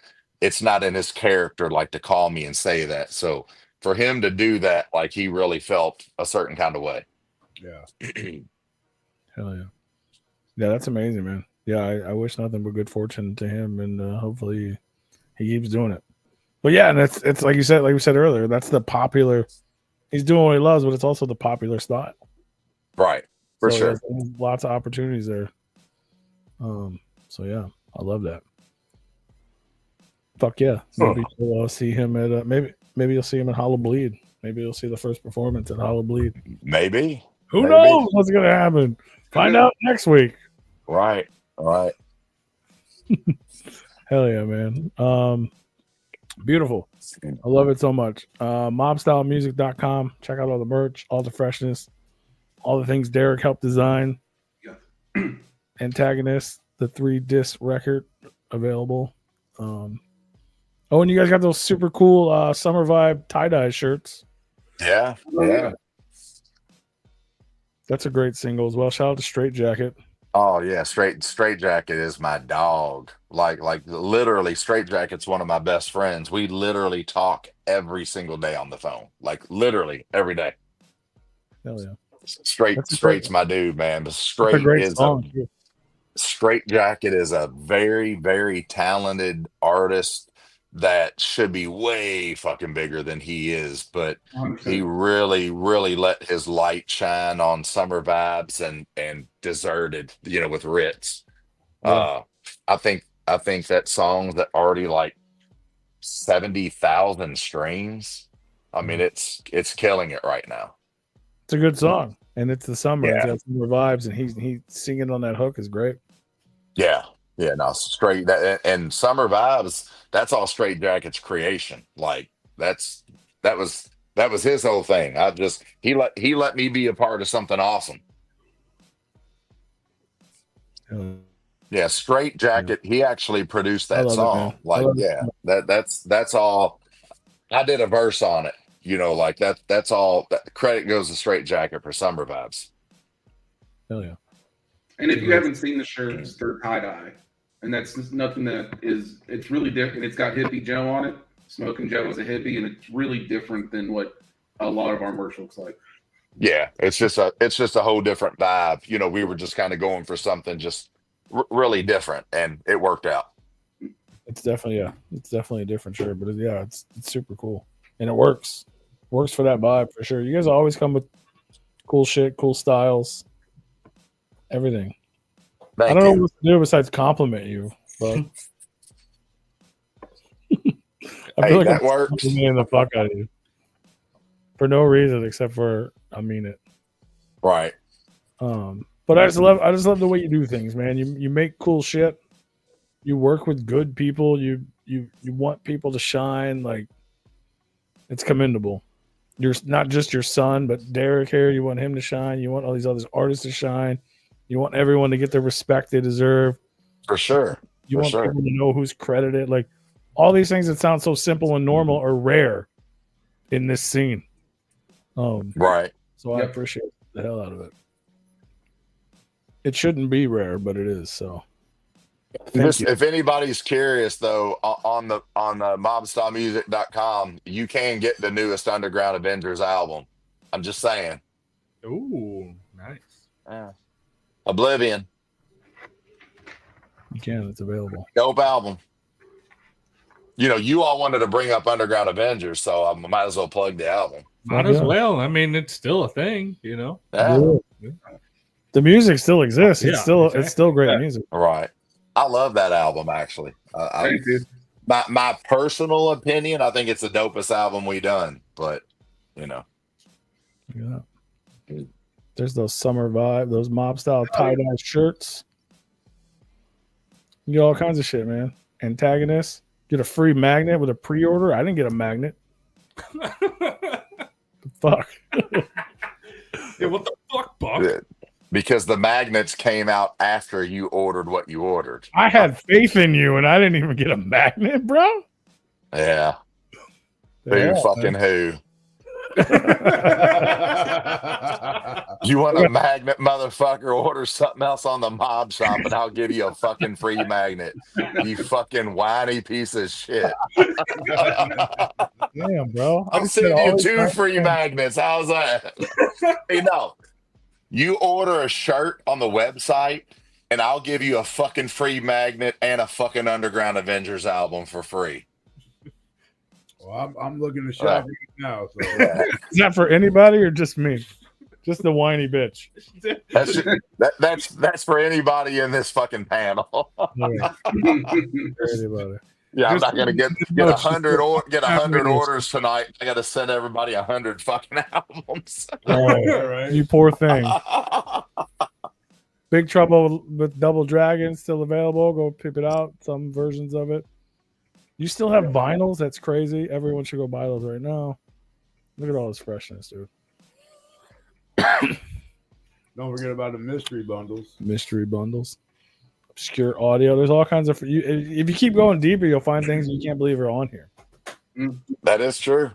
in his character like to call me and say that. So for him to do that, like he really felt a certain kind of way. Yeah. Hell yeah. Yeah, that's amazing, man. Yeah, I wish nothing but good fortune to him, and hopefully he keeps doing it. But yeah, and it's like we said earlier, that's the popular. He's doing what he loves, but it's also the popular style. Right. For sure. There's lots of opportunities there. So yeah, I love that. Fuck yeah. Maybe you'll see him at maybe you'll see him at Hollow Bleed. Maybe you'll see the first performance at Hollow Bleed. Maybe. Who knows what's gonna happen? Find out next week. Right. All right. Hell yeah, man. Beautiful. I love it so much. MOBSTYLEmusic.com. Check out all the merch, all the freshness, all the things Derek helped design. Yeah. Antagonist, the 3-disc record available. And you guys got those super cool Summer Vibe tie-dye shirts. Yeah. Yeah. That's a great single as well. Shout out to Straight Jacket. Oh yeah, Straight Jacket is my dog. Like literally, Straight Jacket's one of my best friends. We literally talk every single day on the phone. Like literally every day. Hell yeah. Straight's my dude, man. But Straight Jacket is a very, very talented artist that should be way fucking bigger than he is, but he really, really let his light shine on Summer Vibes and Deserted, with Ritz. Yeah. I think that song's that already like 70,000 streams. I mean, it's killing it right now. It's a good song, and it's the summer. Yeah. It's got Summer Vibes, and he's singing on that hook is great. Yeah. Yeah, no, Straight and Summer Vibes, that's all Straight Jacket's creation. Like that was his whole thing. He let me be a part of something awesome. Yeah, Straight Jacket, he actually produced that song. That's all. I did a verse on it. That's all. That credit goes to Straight Jacket for Summer Vibes. Hell yeah. And if you haven't seen the shirts, they're tie-dye. And that's just nothing it's really different. It's got Hippie Joe on it. Smoking Joe is a hippie, and it's really different than what a lot of our merch looks like. Yeah, it's just a whole different vibe. We were just kind of going for something just really different, and it worked out. It's definitely a different shirt, but it's super cool, and it works for that vibe for sure. You guys always come with cool shit, cool styles, everything. I don't know what to do besides compliment you, but I feel like that I'm works. complimenting the fuck out of you for no reason except for I mean it. Right. But I just love the way you do things, man. You make cool shit. You work with good people. You want people to shine. Like it's commendable. You're not just your son, but Derek here. You want him to shine. You want all these other artists to shine. You want everyone to get the respect they deserve. For sure. You want people to know who's credited. Like all these things that sound so simple and normal are rare in this scene. Right. So I appreciate the hell out of it. It shouldn't be rare, but it is. So if anybody's curious though, on the MOBSTYLEmusic.com, you can get the newest Underground Avengers album. I'm just saying. Ooh, nice. Yeah. Oblivion. You can. It's available. Dope album. You all wanted to bring up Underground Avengers, so I might as well plug the album. Might as well. I mean, it's still a thing, Yeah. The music still exists. It's exactly. It's still great music. Right. I love that album actually. My personal opinion, I think it's the dopest album we done. But Yeah. There's those summer vibe, those mob style tie-dye shirts. You get all kinds of shit, man. Antagonist. Get a free magnet with a pre-order. I didn't get a magnet. The fuck? Yeah, what the fuck, Buck? because the magnets came out after you ordered what you ordered. I had faith in you, and I didn't even get a magnet, bro. Yeah. Yeah, Who fucking who? You want a magnet, motherfucker? Order something else on the mob shop, and I'll give you a fucking free magnet. You fucking whiny piece of shit. Damn, bro. I'm sending you 2 free magnets. How's that? Hey, no. You order a shirt on the website, and I'll give you a fucking free magnet and a fucking Underground Avengers album for free. Well, I'm looking to shop right now. So. Is that for anybody or just me? Just the whiny bitch. That's for anybody in this fucking panel. Anybody. Yeah, I'm not gonna get 100 orders tonight. I got to send everybody 100 fucking albums. Right. You poor thing. Big Trouble with Double Dragon still available. Go pick it out. Some versions of it. You still have vinyls? That's crazy. Everyone should go buy those right now. Look at all this freshness, dude. Don't forget about the mystery bundles. Mystery bundles. Obscure audio. There's all kinds of. If you keep going deeper, you'll find things you can't believe are on here. That is true.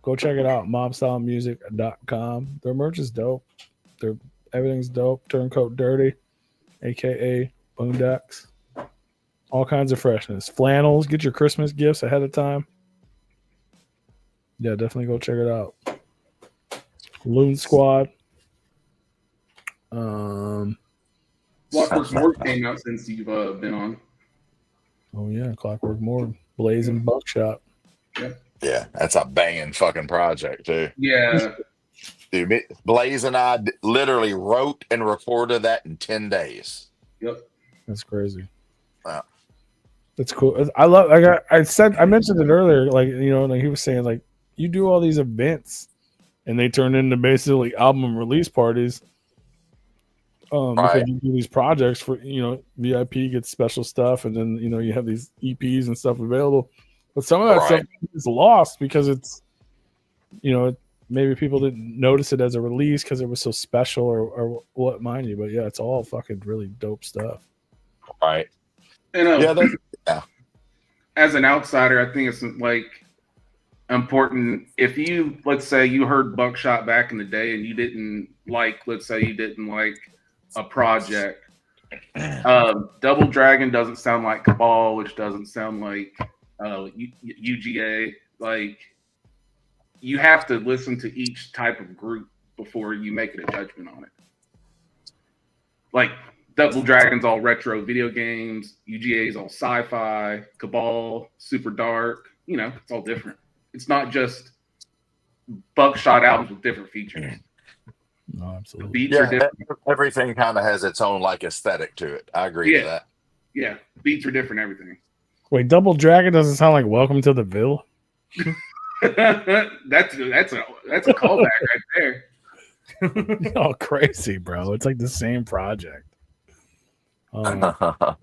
Go check it out. MOBSTYLEmusic.com. Their merch is dope. Everything's dope. Turncoat Dirty, aka Boondocks. All kinds of freshness. Flannels. Get your Christmas gifts ahead of time. Yeah, definitely go check it out. Loon Squad. Clockwork Morgue came out since you've been on. Oh yeah, Clockwork Morgue. Blazing Buckshot. Yep. Yeah, that's a banging fucking project too. Yeah. Dude, Blaze and I literally wrote and recorded that in 10 days. Yep. That's crazy. Wow. That's cool. I love. I mentioned it earlier. Like like he was saying, like you do all these events, and they turn into basically album release parties. Because you do these projects for VIP gets special stuff, and then you have these EPs and stuff available. But some of that stuff is lost because it's maybe people didn't notice it as a release because it was so special or what, mind you. But yeah, it's all fucking really dope stuff. Right. And as an outsider, I think it's like important if you, let's say you heard Buckshot back in the day and you didn't like, let's say you didn't like a project. Double Dragon doesn't sound like Cabal, which doesn't sound like UGA. Like you have to listen to each type of group before you make it a judgment on it. Like Double Dragon's all retro video games, UGA's all sci-fi, Cabal, super dark. It's all different. It's not just Buckshot albums with different features. No, absolutely. The beats are different. Everything kind of has its own like aesthetic to it. I agree with that. Yeah, beats are different. Everything. Wait, Double Dragon doesn't sound like Welcome to the Ville. that's a callback right there. Oh, crazy, bro! It's like the same project. But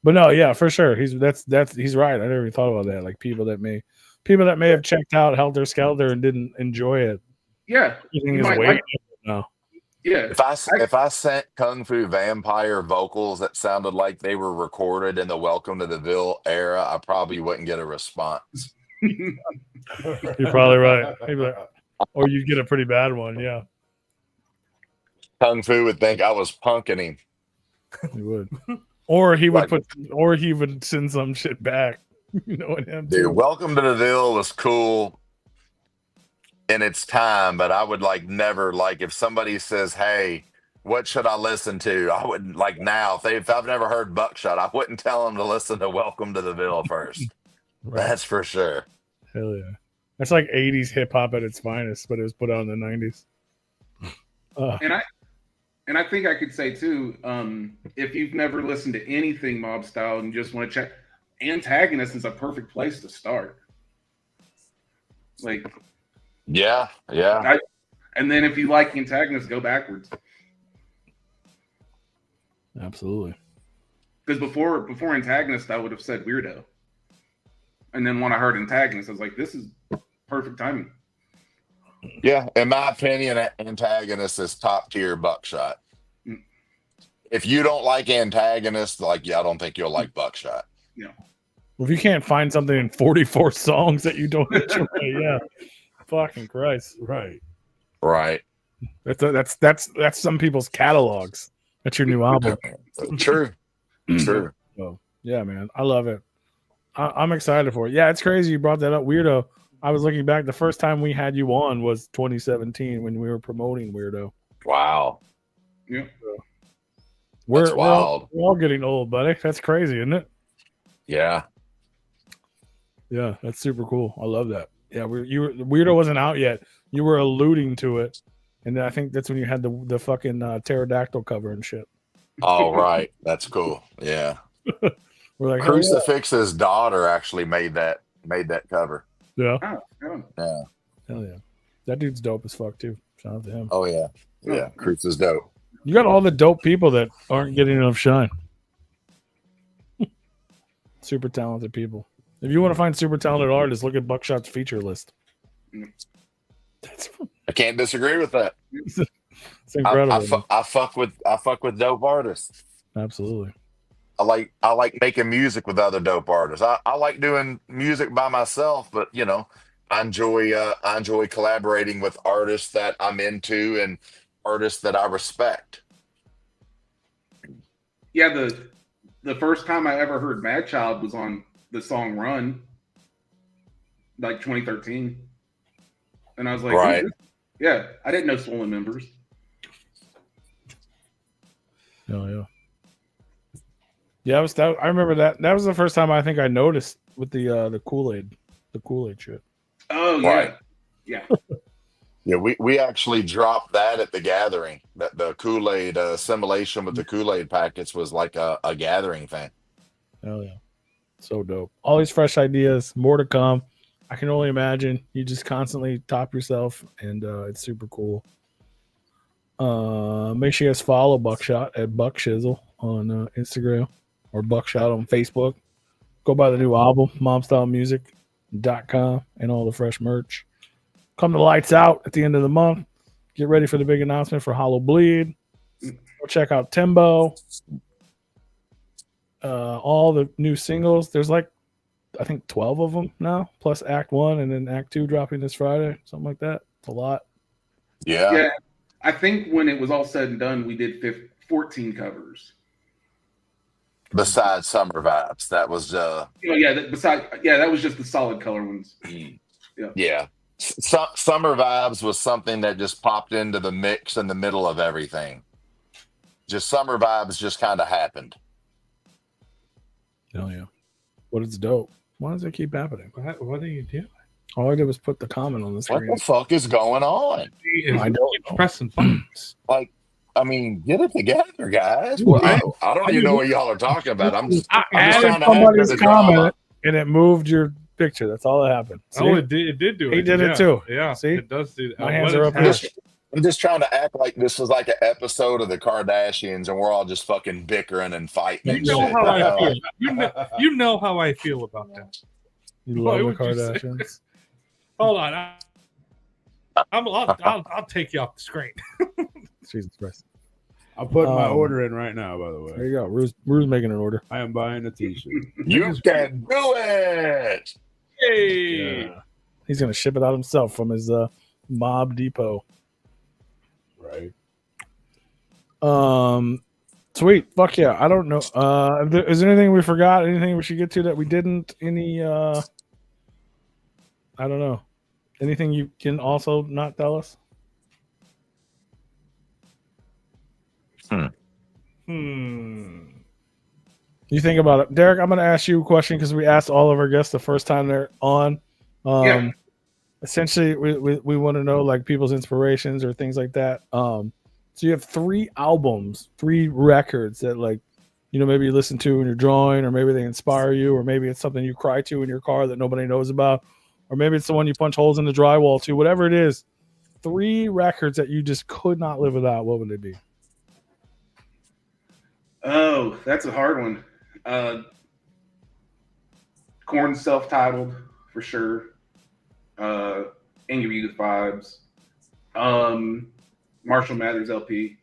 no, yeah, for sure. He's right. I never even thought about that. Like people that may have checked out Helter Skelter and didn't enjoy it. Yeah, now. Yeah. If I sent Kung Fu Vampire vocals that sounded like they were recorded in the Welcome to the Ville era, I probably wouldn't get a response. You're probably right. Or you'd get a pretty bad one. Yeah. Kung Fu would think I was punking him. He would. Or he would send some shit back. Dude, Welcome to the Ville was cool in its time, but I would never if somebody says, "Hey, what should I listen to?" I wouldn't now. If I've never heard Buckshot, I wouldn't tell them to listen to Welcome to the Ville first. Right. That's for sure. Hell yeah, that's like '80s hip hop at its finest, but it was put out in the '90s. And I think I could say too, if you've never listened to anything MOBSTYLE and you just want to check, Antagonist is a perfect place to start. Yeah. And then if you like Antagonist, go backwards. Absolutely. Because before Antagonist, I would have said Weirdo. And then when I heard Antagonist, I was like, this is perfect timing. Yeah, in my opinion, Antagonist is top tier Buckshot. if you don't like Antagonist, like, yeah, I don't think you'll like Buckshot. Yeah. Well, if you can't find something in 44 songs that you don't enjoy, yeah, fucking Christ, Right. Right. that's some people's catalogs. That's your new album. True. True. So, yeah, man, I love it. I'm excited for it. Yeah, it's crazy you brought that up, Weirdo. I was looking back. The first time we had you on was 2017 when we were promoting Weirdo. Wow. Yeah. That's wild. We're all getting old, buddy. That's crazy, isn't it? Yeah. Yeah, that's super cool. I love that. Yeah, Weirdo wasn't out yet. You were alluding to it, and then I think that's when you had the fucking pterodactyl cover and shit. All right. That's cool. Yeah. We're like, Crucifix's daughter actually made that cover. yeah, Oh, yeah. Yeah. hell yeah, that dude's dope as fuck too. Shout out to him. Oh yeah. Yeah. Cruz is dope. You got all the dope people that aren't getting enough shine. Super talented people. If you want to find super talented artists, look at Buckshot's feature list. I can't disagree with that. It's incredible. I fuck with dope artists. Absolutely. I like making music with other dope artists. I like doing music by myself, but you know, I enjoy collaborating with artists that I'm into and artists that I respect. Yeah, the first time I ever heard Mad Child was on the song Run, like 2013. And I was like, right. Yeah, I didn't know Swollen members. Oh yeah. Yeah, I remember that. That was the first time I think I noticed with the Kool-Aid shit. Oh yeah. Right. Yeah. Yeah, we actually dropped that at the gathering. That the Kool-Aid assimilation with the Kool-Aid packets was like a gathering thing. Oh yeah. So dope. All these fresh ideas, more to come. I can only imagine. You just constantly top yourself, and it's super cool. Make sure you guys follow Buckshot at Buckshizzle on Instagram or Buckshot on Facebook. Go buy the new album, MOBSTYLEmusic.com, and all the fresh merch. Come to Lights Out at the end of the month. Get ready for the big announcement for Hollow Bleed. Go check out Timbo. All the new singles. There's like, I think 12 of them now, plus Act 1 and then Act 2 dropping this Friday, something like that. It's a lot. Yeah. Yeah. I think when it was all said and done, we did 14 covers. Besides Summer Vibes, that was that was just the solid color ones. Yeah. Summer Vibes was something that just popped into the mix in the middle of everything. Just Summer Vibes just kind of happened. Oh yeah. But it's dope. Why does it keep happening? What are you doing? All I did was put the comment on the screen. What the fuck is going on? I don't know. Pressing buttons. Like, I mean, get it together, guys. Well, I don't even know what y'all are talking about. I'm just trying to somebody's add to the comment drama. and it moved your picture. That's all that happened. See? Oh, it did do it. He did it too. Yeah, see, it does do that. My hands are up here. I'm just trying to act like this was like an episode of the Kardashians, and we're all just fucking bickering and fighting. You and know shit. how I feel. You know how I feel about that. You Why love the would you say Kardashians. Hold on, I'll take you off the screen. Jesus Christ. I'll put my order in right now, by the way. There you go. Rue's making an order. I am buying a t-shirt. You can do it. Hey. Yeah. He's going to ship it out himself from his Mob Depot. Right. Sweet. Fuck yeah. I don't know. Is there anything we forgot? Anything we should get to that we didn't? I don't know. Anything you can also not tell us? You think about it. Derek, I'm going to ask you a question because we asked all of our guests the first time they're on. Essentially, we want to know like people's inspirations or things like that. So you have 3 albums, 3 records that like, you know, maybe you listen to when you're drawing, or maybe they inspire you, or maybe it's something you cry to in your car that nobody knows about, or maybe it's the one you punch holes in the drywall to, whatever it is. 3 records that you just could not live without. What would they be? Oh, that's a hard one. Korn's self-titled for sure. Angry Youth Vibes. Marshall Mathers LP.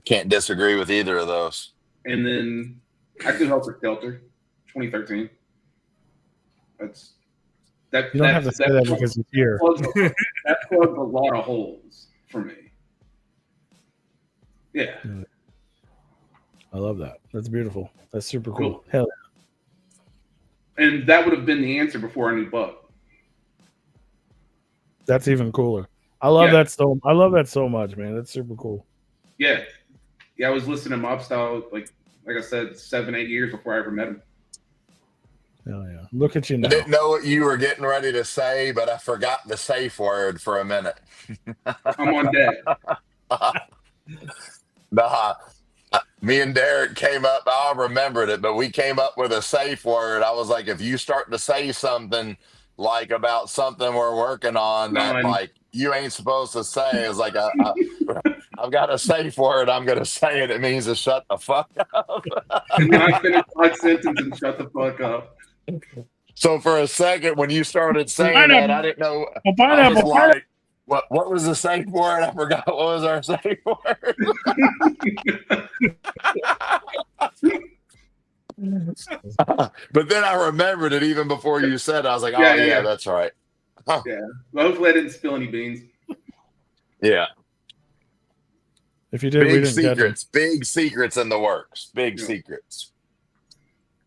Can't disagree with either of those. And then I do Helter Skelter, 2013. That. You don't have to say that because it's here. That plugs a lot of holes for me. Yeah. I love that. That's beautiful. That's super cool. Hell yeah. And that would have been the answer before I knew Buck. That's even cooler. I love that so. I love that so much, man. That's super cool. Yeah. I was listening to MOBSTYLE like I said, 7-8 years before I ever met him. Hell yeah! Look at you now. I didn't know what you were getting ready to say, but I forgot the safe word for a minute. I'm on deck. Nah, me and Derek came up. I remembered it, but we came up with a safe word. I was like, if you start to say something like about something we're working on that like you ain't supposed to say, it's like I've got a safe word. I'm gonna say it. It means to shut the fuck up. And then I finished my sentence and shut the fuck up. So for a second, when you started saying that, I didn't know. I was like, what was the safe word? I forgot what was our safe word. But then I remembered it even before you said it. I was like, yeah, that's right. Huh. Yeah. Well, hopefully I didn't spill any beans. Yeah. If you did, big secrets in the works. Big secrets.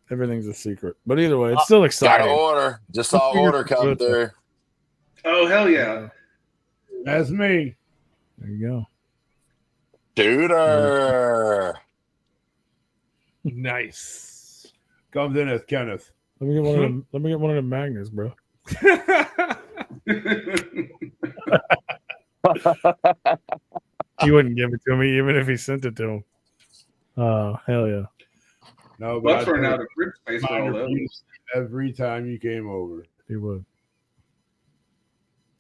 Everything's a secret, but either way, it's still exciting. Got an order. Just saw order come through. Oh hell yeah! That's me. There you go, Duder. Nice. Comes in as Kenneth. Let me get one of them. Let me get one of the magnets, bro. He wouldn't give it to me even if he sent it to him. Oh hell yeah! No, but running out of grip space for all those. Every time you came over, he would.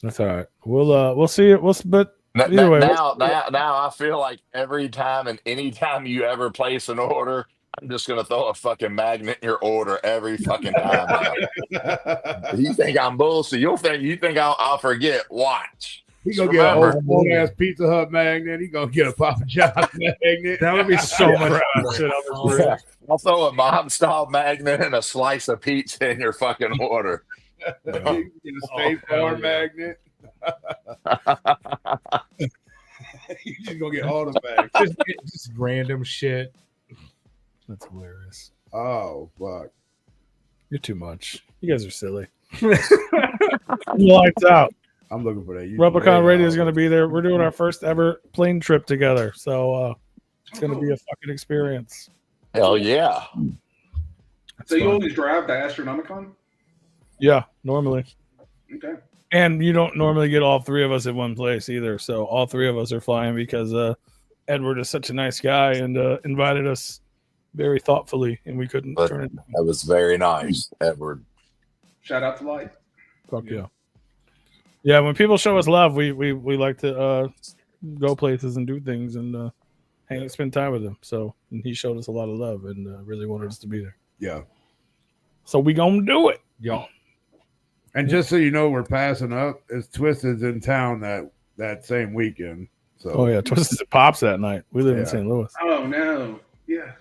That's all right. We'll see it. But either way, now I feel like every time and any time you ever place an order, I'm just gonna throw a fucking magnet in your order every fucking time. You think I'm bullshit? You think I'll forget? Watch. He gonna get a whole ass Pizza Hut magnet. He gonna get a Papa John's magnet. That would be so much fun. I'll throw a MOBSTYLE magnet and a slice of pizza in your fucking order. You get a State Farm magnet. You just gonna get all the bags. Just random shit. That's hilarious. Oh fuck! You're too much. You guys are silly. Lights out. I'm looking for that. Replicon Radio is going to be there. We're doing our first ever plane trip together, so it's going to be a fucking experience. Hell yeah! So you always drive to Astronomicon? Yeah, normally. Okay. And you don't normally get all three of us at one place either. So all three of us are flying because Edward is such a nice guy and invited us very thoughtfully, and we couldn't turn it down. That was very nice, Edward. Shout out to Light. Fuck yeah. Yeah, when people show us love, we like to go places and do things and spend time with him. So and he showed us a lot of love and really wanted us to be there. Yeah. So we gonna do it. Yeah. And just so you know, we're passing up. It's Twisted's in town that same weekend. So. Oh yeah, Twisted's at Pops that night. We live in St. Louis. Oh no. Yeah.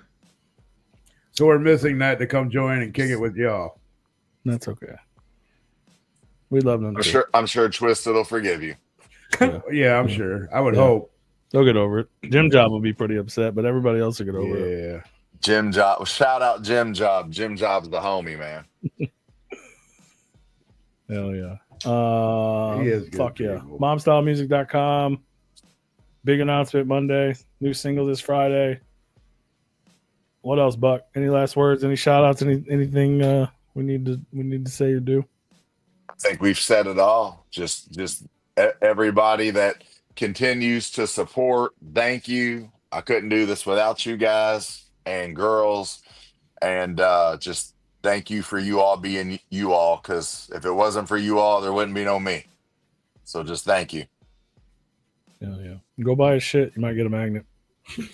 So we're missing that to come join and kick it with y'all. That's okay. We love them. I'm sure Twisted will forgive you. Yeah, I'm sure. I would hope. They'll get over it. Jim Job will be pretty upset, but everybody else will get over it. Yeah. Jim Job. Shout out Jim Job. Jim Job's the homie, man. Hell yeah. He is good. Fuck yeah. MOBSTYLEmusic.com. Big announcement Monday. New single this Friday. What else, Buck? Any last words? Any shout outs? Anything we need to say or do? I think we've said it all. Just everybody that continues to support. Thank you. I couldn't do this without you guys and girls. And just thank you for you all being you all. Because if it wasn't for you all, there wouldn't be no me. So just thank you. Yeah. Go buy his shit. You might get a magnet.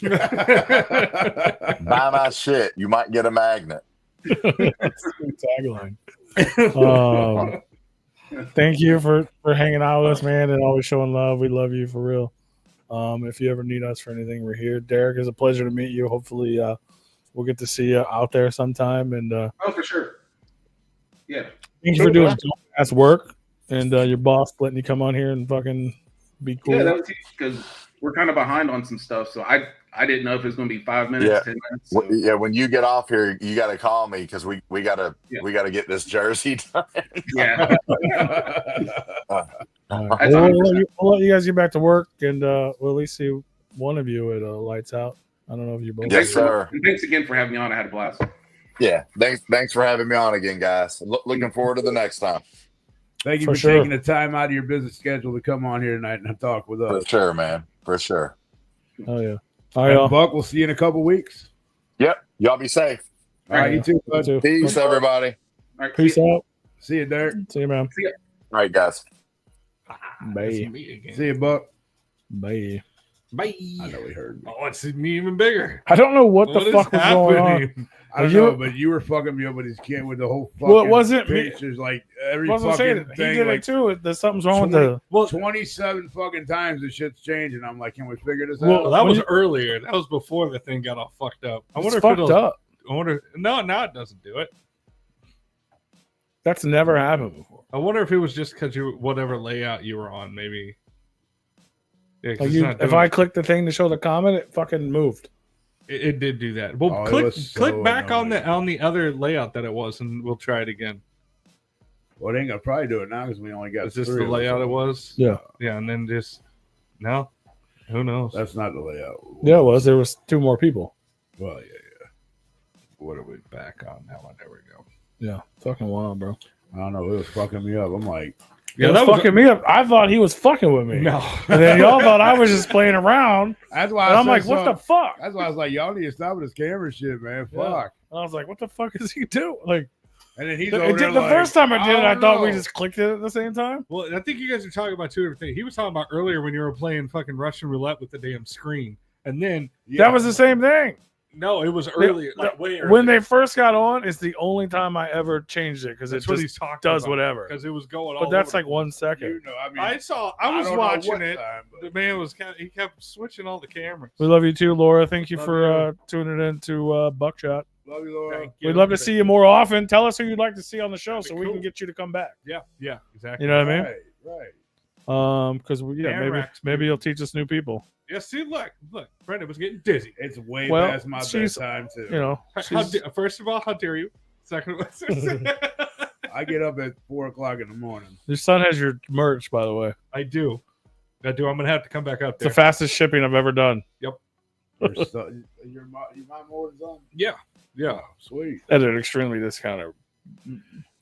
Buy my shit. You might get a magnet. That's a good tagline. Thank you for hanging out with us, man, and always showing love. We love you for real. If you ever need us for anything, we're here. Derek, it's a pleasure to meet you. Hopefully, we'll get to see you out there sometime. And Oh, for sure. Yeah. thank you for doing ass work and your boss letting you come on here and fucking be cool. Yeah, that was because we're kind of behind on some stuff. So I didn't know if it was going to be 5 minutes, 10 minutes. So. Yeah, when you get off here, you got to call me because we gotta get this jersey done. Yeah. We'll let you guys get back to work, and we'll at least see one of you at Lights Out. I don't know if you're both. Yes, sir. And thanks again for having me on. I had a blast. Yeah, thanks for having me on again, guys. Looking forward to the next time. Thank you for taking the time out of your business schedule to come on here tonight and talk with us. For sure, man. For sure. Oh yeah. All right, Buck. We'll see you in a couple weeks. Yep. Y'all be safe. All right, you too, bud. Peace, everybody. All right, peace out. See you, Derek. See you, man. See ya. All right, guys. Bye. See you, Buck. Bye. Bye. I know he heard me. Oh, it's me even bigger. I don't know what the fuck was going on. I don't know, but you were fucking me up with his kid with the whole fucking well, it wasn't pictures, like every fucking thing. He did like it too. There's something's wrong with the. Well, 27 fucking times the shit's changing. I'm like, can we figure this Well, out? that was earlier. That was before the thing got all fucked up. I wonder if fucked it'll. up. I wonder. No, now it doesn't do it. That's never happened before. I wonder if it was just because you whatever layout you were on, maybe. Yeah, 'cause Like it's you, not if doing I it. clicked the thing to show the comment, it fucking moved. It did do that. Well, Oh, it click was so click back annoying. on the other layout that it was, and we'll try it again. Well, they ain't gonna probably do it now because we only got. Is this 3 the of us. layout it was? Yeah. Yeah, and then just no. Who knows? That's not the layout. Yeah, it was. There was 2 more people. Well, yeah. What are we back on that one? There we go. Yeah, fucking wild, bro. I don't know. It was fucking me up. I'm like, Yeah, that was fucking me up. I thought he was fucking with me. No. And then y'all thought I was just playing around. that's why. And I'm said like, what the fuck? That's why I was like, y'all need to stop with this camera shit, man. Yeah. Fuck. And I was like, what the fuck is he doing? Like, And then he's the, over there the like, first time I did it, I don't thought we know. just clicked it at the same time. Well, I think you guys are talking about 2 different things. He was talking about earlier when you were playing fucking Russian roulette with the damn screen, and then Yeah. That was the same thing. no, it was earlier, like way earlier. When they first got on, it's the only time I ever changed it because it That's what just he's talking does about, whatever. because it was going. But all that's over like the 1 second. You know, I mean, I saw. I was don't know watching what it. time, but- The man was he kept switching all the cameras. We love you too, Laura. Thank you Love for tuning in to Buckshot. Love you, Laura. Thank you. We'd love to see you more often. Tell us who you'd like to see on the show That'd be so we cool. can get you to come back. Yeah, exactly. You know what I mean? Right, right. Because maybe Interact. you'll teach us new people. Yeah, see, look, Brenda was getting dizzy. It's way Well, past my she's- bedtime too. You know, First of all, how dare you? Second of all, I get up at 4 o'clock in the morning. your son has your merch, by the way. I do. I'm gonna have to come back up It's the there. fastest shipping I've ever done. Your mom orders on? Yeah. Oh, sweet. At an extremely discounted.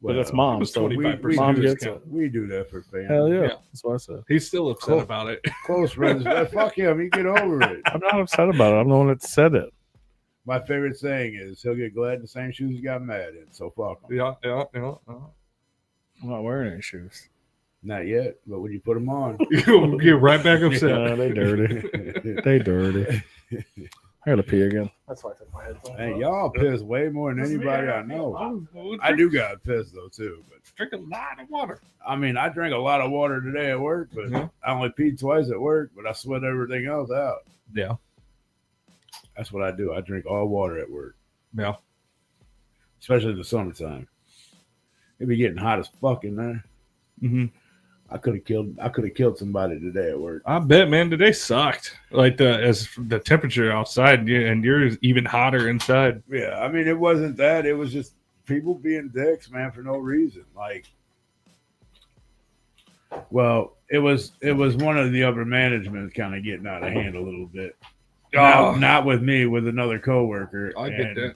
But that's it mom. was So 25% mom do gets discount. it. We do that for fans. Hell yeah. Yeah. That's what I said. He's still upset Cool. about it. Close friends. Fuck him. He get over it. I'm not upset about it. I'm the one that said it. My favorite saying is he'll get glad in the same shoes he got mad in. So fuck him. Yeah. I'm not wearing any shoes. Not yet, but when you put them on, You get right back upset. Yeah, they dirty. They dirty. I gotta pee again. That's why I took my headphones. hey, y'all piss way more than anybody I know. I do got pissed though too, but Drink a lot of water. I mean, I drank a lot of water today at work, but Yeah. I only peed twice at work, but I sweat everything else out. Yeah. That's what I do. I drink all water at work, Yeah. especially in the summertime. It be getting hot as fuck in there. Mm-hmm. I could have killed somebody today at work. I bet, man. Today sucked. Like the temperature outside, and you're even hotter inside. Yeah, I mean, it wasn't that. It was just people being dicks, man, for no reason. Like, well, it was one of the upper management kind of getting out of hand a little bit. Oh. Not with me, with another coworker. I get that.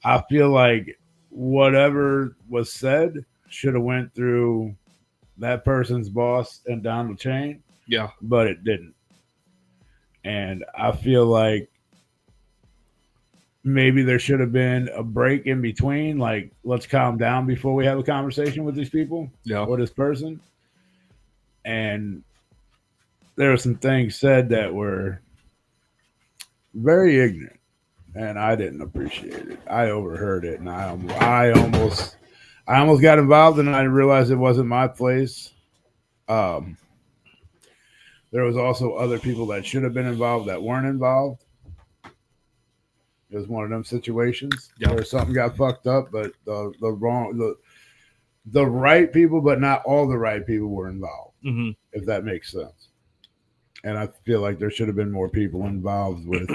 I feel like whatever was said should have went through that person's boss and down the chain, Yeah. but it didn't. And I feel like maybe there should have been a break in between, like, let's calm down before we have a conversation with these people Yeah. or this person. And there were some things said that were very ignorant, and I didn't appreciate it. I overheard it, and I almost got involved, and I realized it wasn't my place. There was also other people that should have been involved that weren't involved. It was one of them situations where something got fucked up, but the right people, but not all the right people were involved. Mm-hmm. If that makes sense. And I feel like there should have been more people involved with.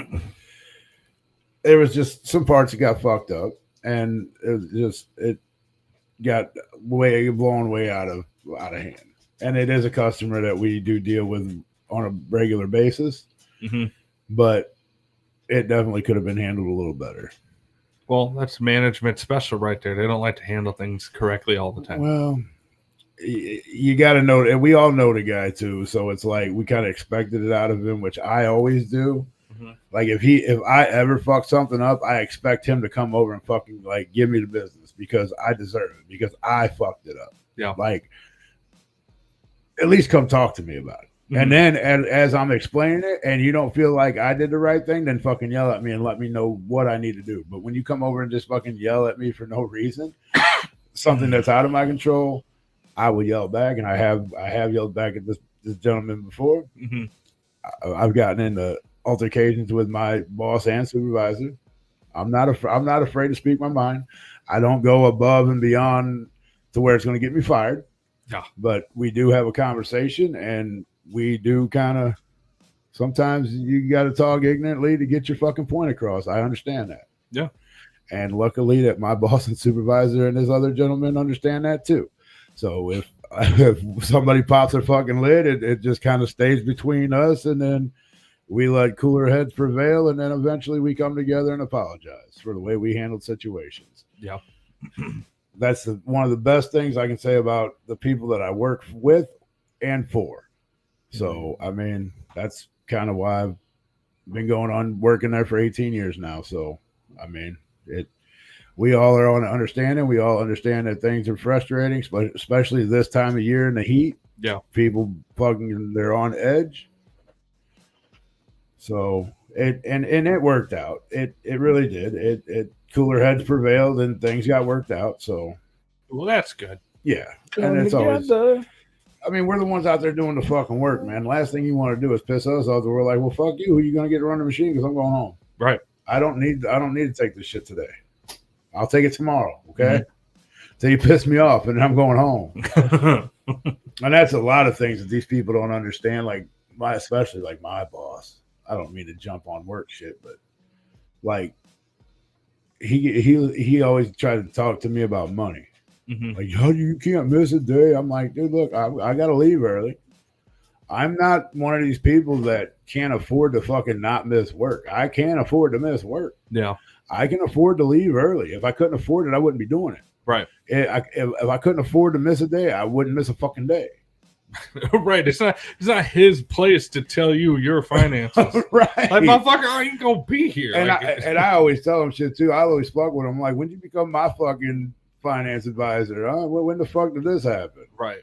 There was just some parts that got fucked up, and it got blown way out of hand. And it is a customer that we do deal with on a regular basis, but it definitely could have been handled a little better. Well, that's management special right there. They don't like to handle things correctly all the time. Well, you got to know, and we all know the guy too. So it's like we kind of expected it out of him, which I always do. Like if I ever fuck something up, I expect him to come over and fucking like give me the business because I deserve it because I fucked it up. Yeah, like at least come talk to me about it. And then as I'm explaining it and you don't feel like I did the right thing, then fucking yell at me and let me know what I need to do. But when you come over and just fucking yell at me for no reason, something that's out of my control, I will yell back. And I have yelled back at this gentleman before. I've gotten into altercations with my boss and supervisor. I'm not afraid to speak my mind. I don't go above and beyond to where it's going to get me fired. Yeah. But we do have a conversation, and we do kind of sometimes you got to talk ignorantly to get your fucking point across. I understand that. Yeah. And luckily that my boss and supervisor and this other gentleman understand that too. So if somebody pops their fucking lid, it just kind of stays between us, and then we let cooler heads prevail, and then eventually we come together and apologize for the way we handled situations. Yeah. That's one of the best things I can say about the people that I work with and for. So, I mean, that's kind of why I've been going on working there for 18 years now. So, I mean, we all are on understanding. We all understand that things are frustrating, especially this time of year in the heat. Yeah. People they're on edge. So it worked out. It really did. It cooler heads prevailed and things got worked out. So, well, that's good. Yeah, and it's always. I mean, we're the ones out there doing the fucking work, man. Last thing you want to do is piss us off. We're like, well, fuck you. Who are you gonna get to run the machine? Because I'm going home. Right. I don't need to take this shit today. I'll take it tomorrow. Okay. So you piss me off, and I'm going home. And that's a lot of things that these people don't understand. Like especially like my boss. I don't mean to jump on work shit, but like he always tried to talk to me about money. Like, oh, you can't miss a day. I'm like, dude, look, I got to leave early. I'm not one of these people that can't afford to fucking not miss work. I can't afford to miss work. Yeah. I can afford to leave early. If I couldn't afford it, I wouldn't be doing it. Right. If I couldn't afford to miss a day, I wouldn't miss a fucking day. Right. It's not his place to tell you your finances. Right. Like, motherfucker, I ain't gonna be here. And like, I always tell him shit too. I always fuck with him. Like, when did you become my fucking finance advisor? Huh? When the fuck did this happen? Right.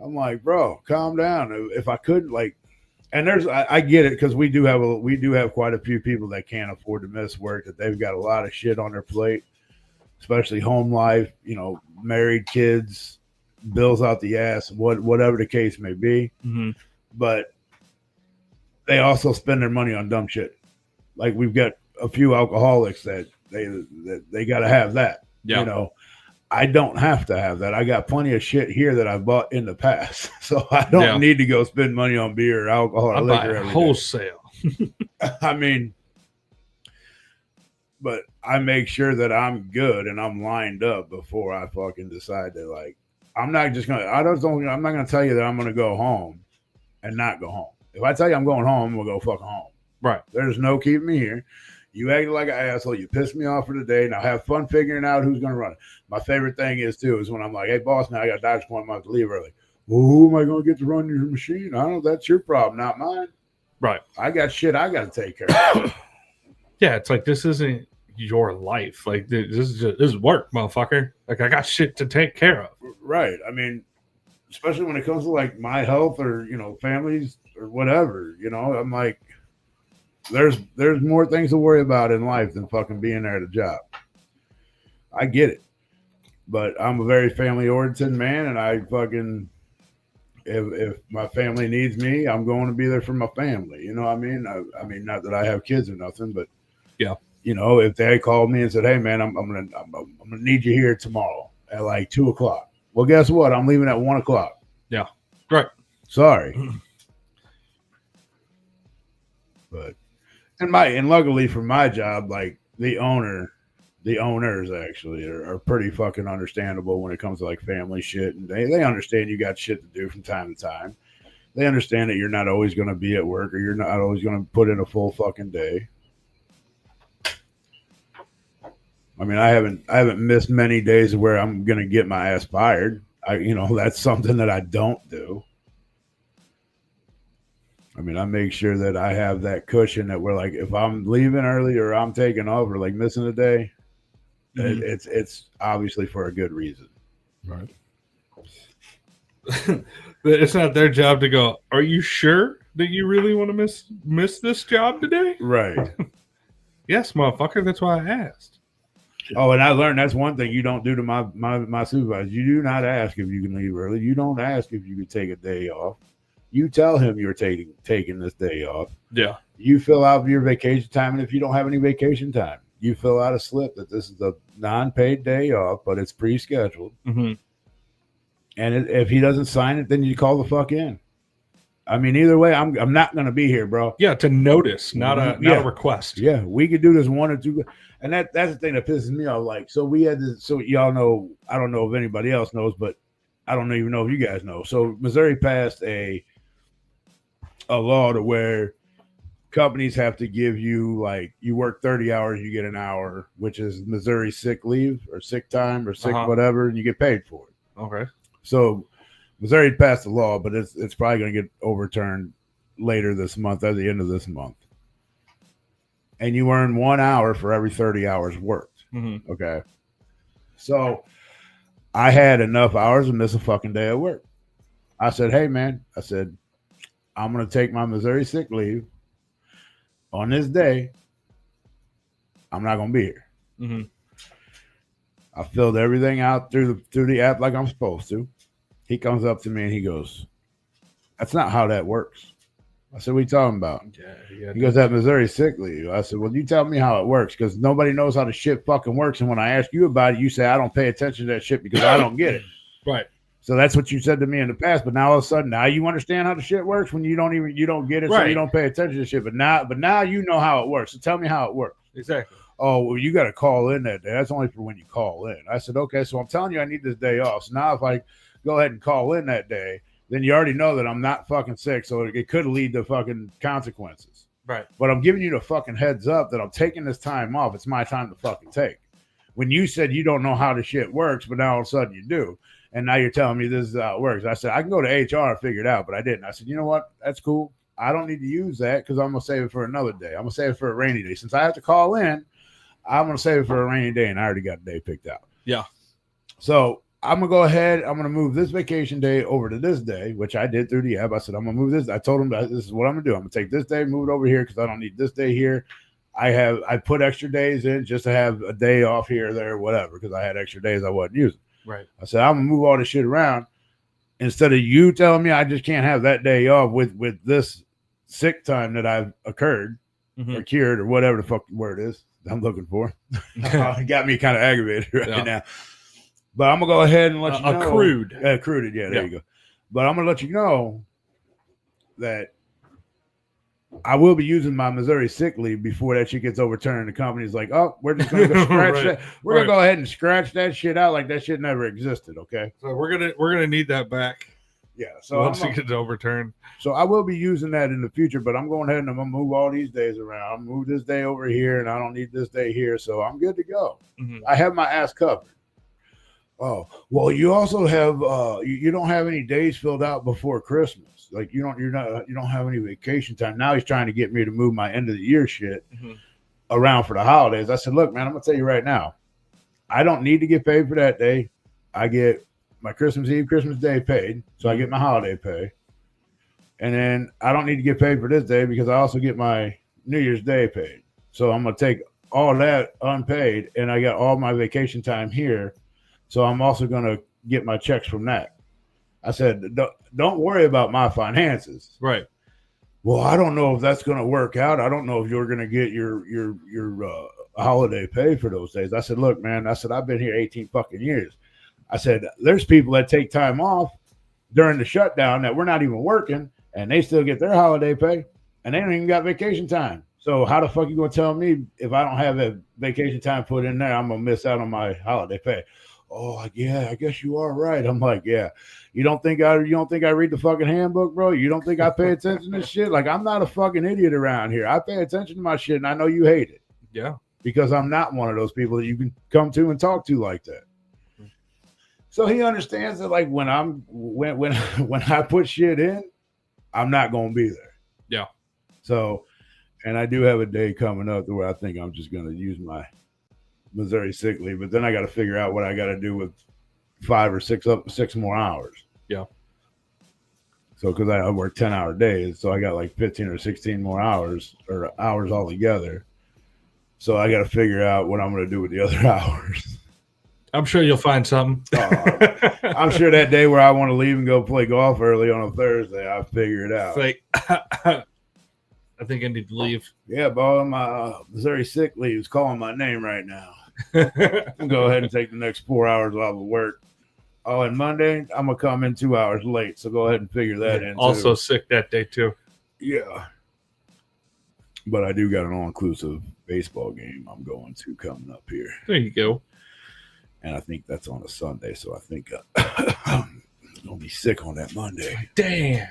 I'm like, bro, calm down. If I couldn't, like, and I get it, because we do have quite a few people that can't afford to miss work, that they've got a lot of shit on their plate, especially home life, married, kids, bills out the ass, whatever the case may be. But they also spend their money on dumb shit. Like, we've got a few alcoholics that they got to have that. Yeah. I don't have to have that. I got plenty of shit here that I bought in the past, so I don't need to go spend money on beer or alcohol or liquor every wholesale. I mean, but I make sure that I'm good and I'm lined up before I fucking decide to, like, I'm not gonna tell you that I'm gonna go home and not go home. If I tell you I'm going home, I'm gonna go fucking home. Right. There's no keeping me here. You acted like an asshole. You pissed me off for the day. Now have fun figuring out who's going to run it. My favorite thing is when I'm like, hey, boss, now I got a doctor's appointment. I have to leave early. Well, who am I going to get to run your machine? I don't know. That's your problem, not mine. Right. I got shit I got to take care of. Yeah, it's like, this isn't your life. Like, this is work, motherfucker. Like, I got shit to take care of. Right. I mean, especially when it comes to, like, my health or, families or whatever, I'm like, there's more things to worry about in life than fucking being there at a job. I get it. But I'm a very family-oriented man, and if my family needs me, I'm going to be there for my family. You know what I mean? I mean, not that I have kids or nothing, but Yeah. you know, if they called me and said, "Hey, man, I'm gonna need you here tomorrow at like 2:00," well, guess what? I'm leaving at 1:00. Yeah. Right. Sorry, but and luckily for my job, like the owners actually are pretty fucking understandable when it comes to like family shit, and they understand you got shit to do from time to time. They understand that you're not always going to be at work or you're not always going to put in a full fucking day. I mean, I haven't missed many days where I'm going to get my ass fired. That's something that I don't do. I mean, I make sure that I have that cushion that we're like, if I'm leaving early or I'm taking off or like missing a day, it's obviously for a good reason. Right. It's not their job to go, are you sure that you really want to miss this job today? Right. Yes, motherfucker. That's why I asked. Oh, and I learned that's one thing you don't do to my supervisor. You do not ask if you can leave early. You don't ask if you can take a day off. You tell him you're taking this day off. Yeah. You fill out your vacation time, and if you don't have any vacation time, you fill out a slip that this is a non-paid day off, but it's pre-scheduled. Mm-hmm. And if he doesn't sign it, then you call the fuck in. I mean, either way, I'm not going to be here, bro. Yeah, to notice, not a request. Yeah, we could do this 1 or 2. And that's the thing that pisses me off. Like, so we had this. So y'all know, I don't know if anybody else knows, but I don't even know if you guys know. So Missouri passed a law to where companies have to give you, like, you work 30 hours, you get an hour, which is Missouri sick leave or sick time or sick whatever, and you get paid for it. Okay. So Missouri passed the law, but it's probably going to get overturned later this month, at the end of this month. And you earn 1 hour for every 30 hours worked. Mm-hmm. Okay. So I had enough hours to miss a fucking day at work. I said, hey, man, I'm going to take my Missouri sick leave on this day. I'm not going to be here. Mm-hmm. I filled everything out through the app like I'm supposed to. He comes up to me and he goes, that's not how that works. I said, what are you talking about? Yeah, he goes, that Missouri sick leave. I said, well, you tell me how it works, because nobody knows how the shit fucking works. And when I ask you about it, you say I don't pay attention to that shit because I don't get it. Right. So that's what you said to me in the past. But now all of a sudden, now you understand how the shit works when you don't get it, right. So you don't pay attention to shit. But now you know how it works. So tell me how it works. Exactly. Oh, well, you got to call in that day. That's only for when you call in. I said, okay, so I'm telling you I need this day off. So now if I go ahead and call in that day, then you already know that I'm not fucking sick, so it could lead to fucking consequences. Right. But I'm giving you the fucking heads up that I'm taking this time off. It's my time to fucking take. When you said you don't know how the shit works, but now all of a sudden you do, and now you're telling me this is how it works. I said, I can go to HR and figure it out, but I didn't. I said, you know what? That's cool. I don't need to use that because I'm going to save it for another day. I'm going to save it for a rainy day. Since I have to call in, I'm going to save it for a rainy day, and I already got the day picked out. Yeah. So I'm going to go ahead. I'm going to move this vacation day over to this day, which I did through the app. I said, I'm going to move this. I told him that this is what I'm going to do. I'm going to take this day, move it over here because I don't need this day here. I put extra days in just to have a day off here or there, whatever, because I had extra days I wasn't using. Right. I said, I'm going to move all this shit around instead of you telling me I just can't have that day off with this sick time that I've occurred or cured or whatever the fuck word is I'm looking for. It got me kind of aggravated right now. But I'm going to go ahead and let you know. Accrued. Accrued, yeah, there you go. But I'm going to let you know that I will be using my Missouri sick leave before that shit gets overturned. The company's like, oh, we're just going to scratch that. We're going to go ahead and scratch that shit out like that shit never existed, okay? So we're gonna need that back. Yeah. So once it gets overturned. So I will be using that in the future, but I'm going ahead and I'm going to move all these days around. I'll move this day over here, and I don't need this day here, so I'm good to go. Mm-hmm. I have my ass covered. Oh, well, you also have you don't have any days filled out before Christmas. Like you don't have any vacation time. Now he's trying to get me to move my end of the year shit around for the holidays. I said, look, man, I'm gonna tell you right now, I don't need to get paid for that day. I get my Christmas Eve, Christmas Day paid, so I get my holiday pay. And then I don't need to get paid for this day because I also get my New Year's Day paid. So I'm gonna take all that unpaid, and I got all my vacation time here. So I'm also going to get my checks from that. I said, don't worry about my finances. Right. Well, I don't know if that's going to work out. I don't know if you're going to get your holiday pay for those days. I said, look, man, I said, I've been here 18 fucking years. I said, there's people that take time off during the shutdown that we're not even working, and they still get their holiday pay, and they don't even got vacation time. So how the fuck you going to tell me if I don't have a vacation time put in there, I'm going to miss out on my holiday pay? Oh, yeah, I guess you are right. I'm like, yeah. You don't think I read the fucking handbook, bro? You don't think I pay attention to shit? Like, I'm not a fucking idiot around here. I pay attention to my shit, and I know you hate it. Yeah. Because I'm not one of those people that you can come to and talk to like that. So he understands that, like, when I put shit in, I'm not gonna be there. Yeah. So, and I do have a day coming up where I think I'm just gonna use my Missouri sick leave, but then I got to figure out what I got to do with 5 or 6 more hours. Yeah. So, because I work 10-hour days, so I got like 15 or 16 more hours altogether. So I got to figure out what I'm going to do with the other hours. I'm sure you'll find something. I'm sure that day where I want to leave and go play golf early on a Thursday, I'll figure it out. It's like, I think I need to leave. Yeah, boy, my Missouri sick leave is calling my name right now. I'll go ahead and take the next 4 hours off of work. Oh, and Monday, I'm going to come in 2 hours late, so go ahead and figure that in. Also sick that day, too. Yeah. But I do got an all-inclusive baseball game I'm going to coming up here. There you go. And I think that's on a Sunday, so I think I'm going to be sick on that Monday. Damn.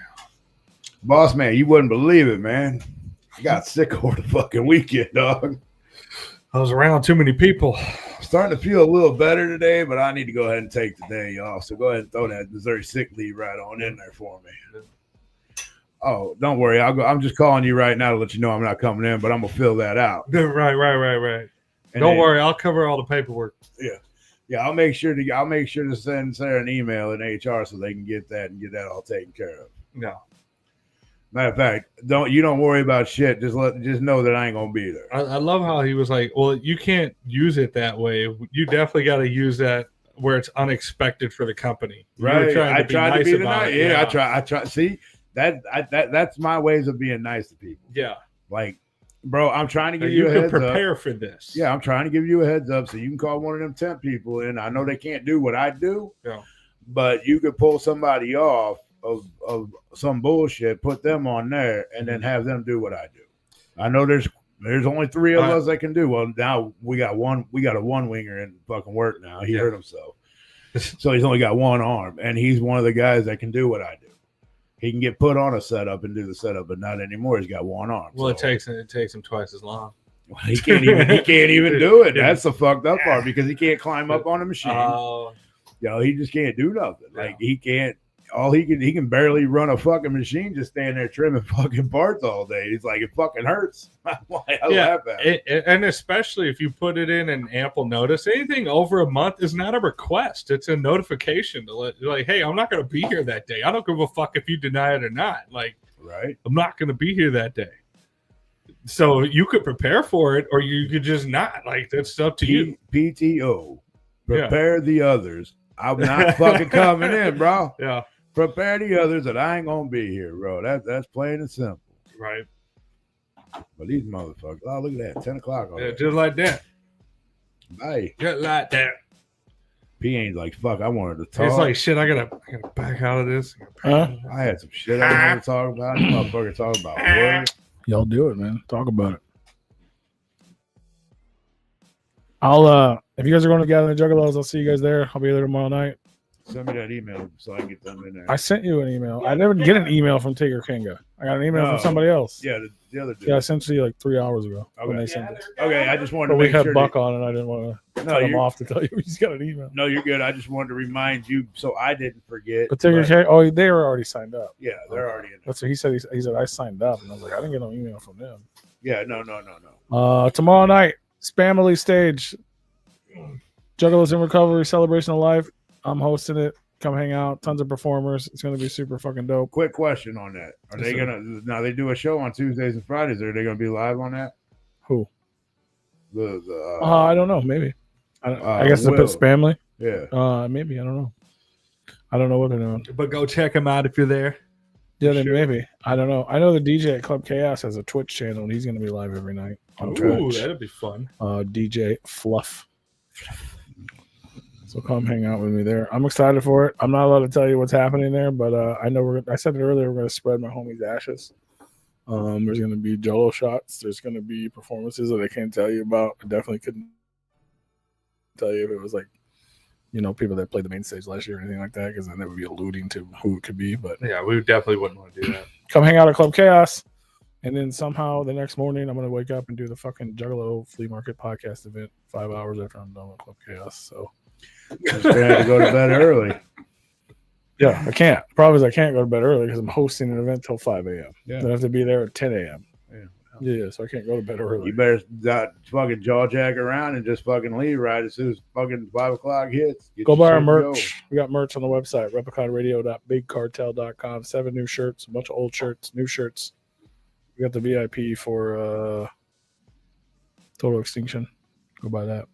Boss man, you wouldn't believe it, man. I got sick over the fucking weekend, dog. I was around too many people. Starting to feel a little better today, but I need to go ahead and take the day off. So go ahead and throw that Missouri sick leave right on in there for me. Oh, don't worry. I'm just calling you right now to let you know I'm not coming in, but I'm going to fill that out. Right. Don't worry. I'll cover all the paperwork. Yeah. Yeah, I'll make sure to send Sarah an email in HR so they can get that all taken care of. No. Matter of fact, don't worry about shit. Just know that I ain't gonna be there. I love how he was like, well, you can't use it that way. You definitely got to use that where it's unexpected for the company. Right. I tried to be about nice. it. Yeah, I try. See, that's my ways of being nice to people. Yeah. Like, bro, I'm trying to give you a heads up. Prepare for this. Yeah, I'm trying to give you a heads up so you can call one of them temp people in. I know they can't do what I do. Yeah. But you could pull somebody off of some bullshit, put them on there, and then have them do what I do. I know there's only 3 of us that can do. Well, now we got a one winger in fucking work now. He hurt himself. So he's only got one arm, and he's one of the guys that can do what I do. He can get put on a setup and do the setup, but not anymore. He's got one arm. Well, it takes him twice as long. He can't even do it. That's the fucked up part because he can't climb up on a machine. He just can't do nothing. Like he can't. He can barely run a fucking machine, just stand there trimming fucking parts all day. He's like, it fucking hurts. I laugh at it. And especially if you put it in an ample notice, anything over a month is not a request. It's a notification to like, hey, I'm not going to be here that day. I don't give a fuck if you deny it or not. Like, right? I'm not going to be here that day. So you could prepare for it, or you could just not. Like, that's up to you. PTO, prepare the others. I'm not fucking coming in, bro. Yeah. Prepare the others that I ain't gonna be here, bro. That's plain and simple. Right. But these motherfuckers, oh, look at that, 10 o'clock already. Yeah, just like that. Hey. Just like that. P ain't like, fuck, I wanted to talk. It's like, shit, I gotta back out of this. I had some shit I wanted to talk about. This motherfucker talk about work. Y'all do it, man. Talk about it. I'll if you guys are going to Gathering the Juggalos, I'll see you guys there. I'll be there tomorrow night. Send me that email so I can get them in there. I sent you an email. I never get an email from Tigger Kinga. I got an email from somebody else. Yeah, the other dude. Yeah, I sent it to you like 3 hours ago when they sent it. Okay, I just wanted to we make had sure Buck on, and I didn't want to cut him off to tell you he's got an email. No, you're good. I just wanted to remind you so I didn't forget. But Tigger, they were already signed up. Yeah, they're already in there. That's what he said. He said I signed up, and I was like, I didn't get no email from them. Yeah, no. Tomorrow night, Spamily Stage, Juggalos in Recovery, Celebration of Life. I'm hosting it. Come hang out. Tons of performers. It's going to be super fucking dope. Quick question on that. Are they going to, now they do a show on Tuesdays and Fridays. Are they going to be live on that? Who? I don't know. Maybe. I guess it's a Spamily. Yeah. Maybe. I don't know. I don't know what they're doing. But go check them out if you're there. Yeah, then maybe. I don't know. I know the DJ at Club Chaos has a Twitch channel, and he's going to be live every night on Ooh, Twitch. that'd be fun. DJ Fluff. So come hang out with me there. I'm excited for it. I'm not allowed to tell you what's happening there, but I know I said it earlier, we're going to spread my homie's ashes. There's going to be Jolo shots. There's going to be performances that I can't tell you about. I definitely couldn't tell you if it was like, you know, people that played the main stage last year or anything like that, because then that would be alluding to who it could be. But yeah, we definitely wouldn't want to do that. Come hang out at Club Chaos. And then somehow the next morning, I'm going to wake up and do the fucking Juggalo Flea Market podcast event 5 hours after I'm done with Club Chaos. So Just gonna have to go to bed early. yeah, I can't. The problem is I can't go to bed early because I'm hosting an event till 5 a.m. Yeah. Then I have to be there at 10 a.m. Yeah. Yeah, so I can't go to bed early. You better not fucking jaw jack around and just fucking leave right as soon as fucking 5 o'clock hits. Get Go your buy our shit and merch. We got merch on the website, repliconradio.bigcartel.com. 7 new shirts, a bunch of old shirts, new shirts. We got the VIP for Total Extinction. Go buy that.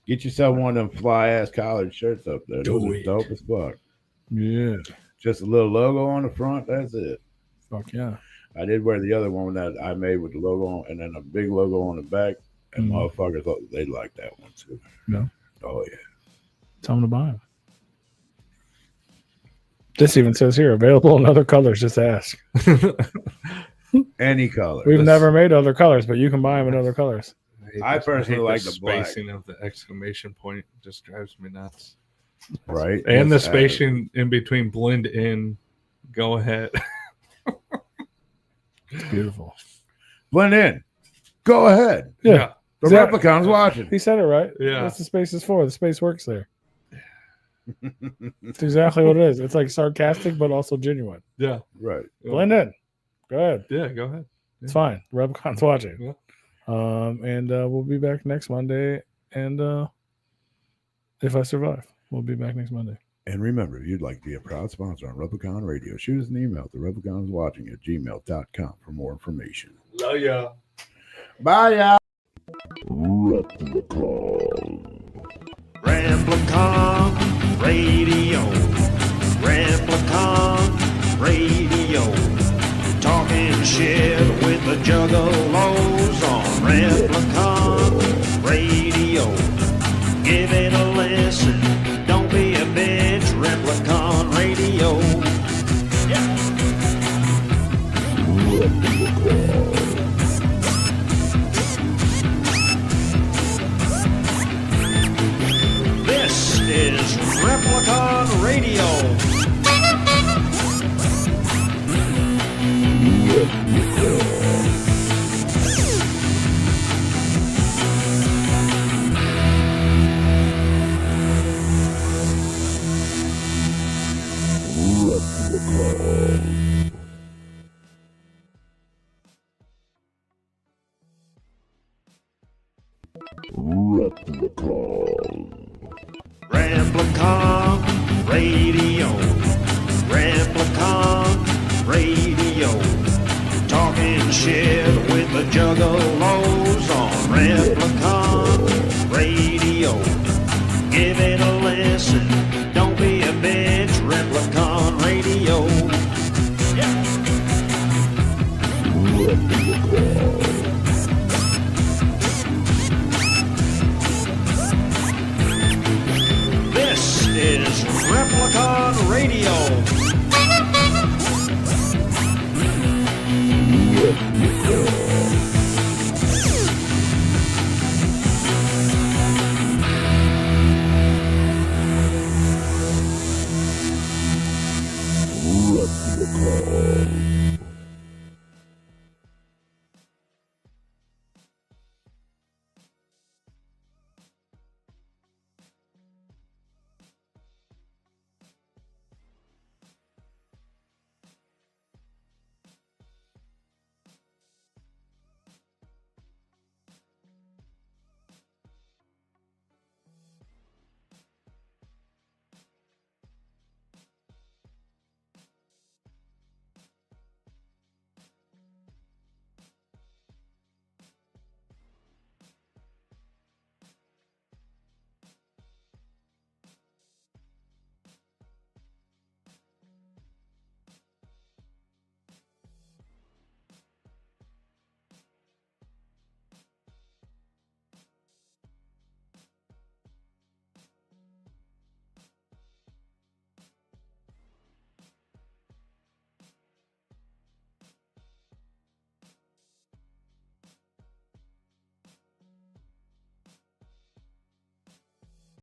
Get yourself one of them fly ass collared shirts up there. Those are dope as fuck. Yeah. Just a little logo on the front. That's it. Fuck yeah. I did wear the other one that I made with the logo on, and then a big logo on the back. And motherfuckers, they like that one too. Yeah. Oh yeah. Tell them to buy them. This even says here, available in other colors. Just ask. Any color. We've never made other colors, but you can buy them in other colors. I personally like the black. spacing of the exclamation point. Just drives me nuts. Right. And the That's spacing in between blend in. Go ahead. It's beautiful. Blend in. Go ahead. Yeah. The Replicon's watching. He said it right. Yeah. That's the space is for. The space works there. It's exactly what it is. It's like sarcastic, but also genuine. Yeah. Right. Blend in. Go ahead. Yeah, go ahead. It's fine. Replicon's watching. Yeah. And we'll be back next Monday. And if I survive, we'll be back next Monday. And remember, if you'd like to be a proud sponsor on Replicon Radio, shoot us an email to repliconiswatching@gmail.com for more information. Love ya. Bye, y'all. Replicon Radio. Replicon Radio. Talking shit with the juggalos on Replicon Radio. Give it a listen. Don't be a bitch. Replicon Radio. This is Replicon Radio. Replicon Radio. Replicon Radio. Talking shit with the juggalos on Replicon Radio. Give it a listen. Don't be a bitch. Replicon Radio. This is Replicon Radio.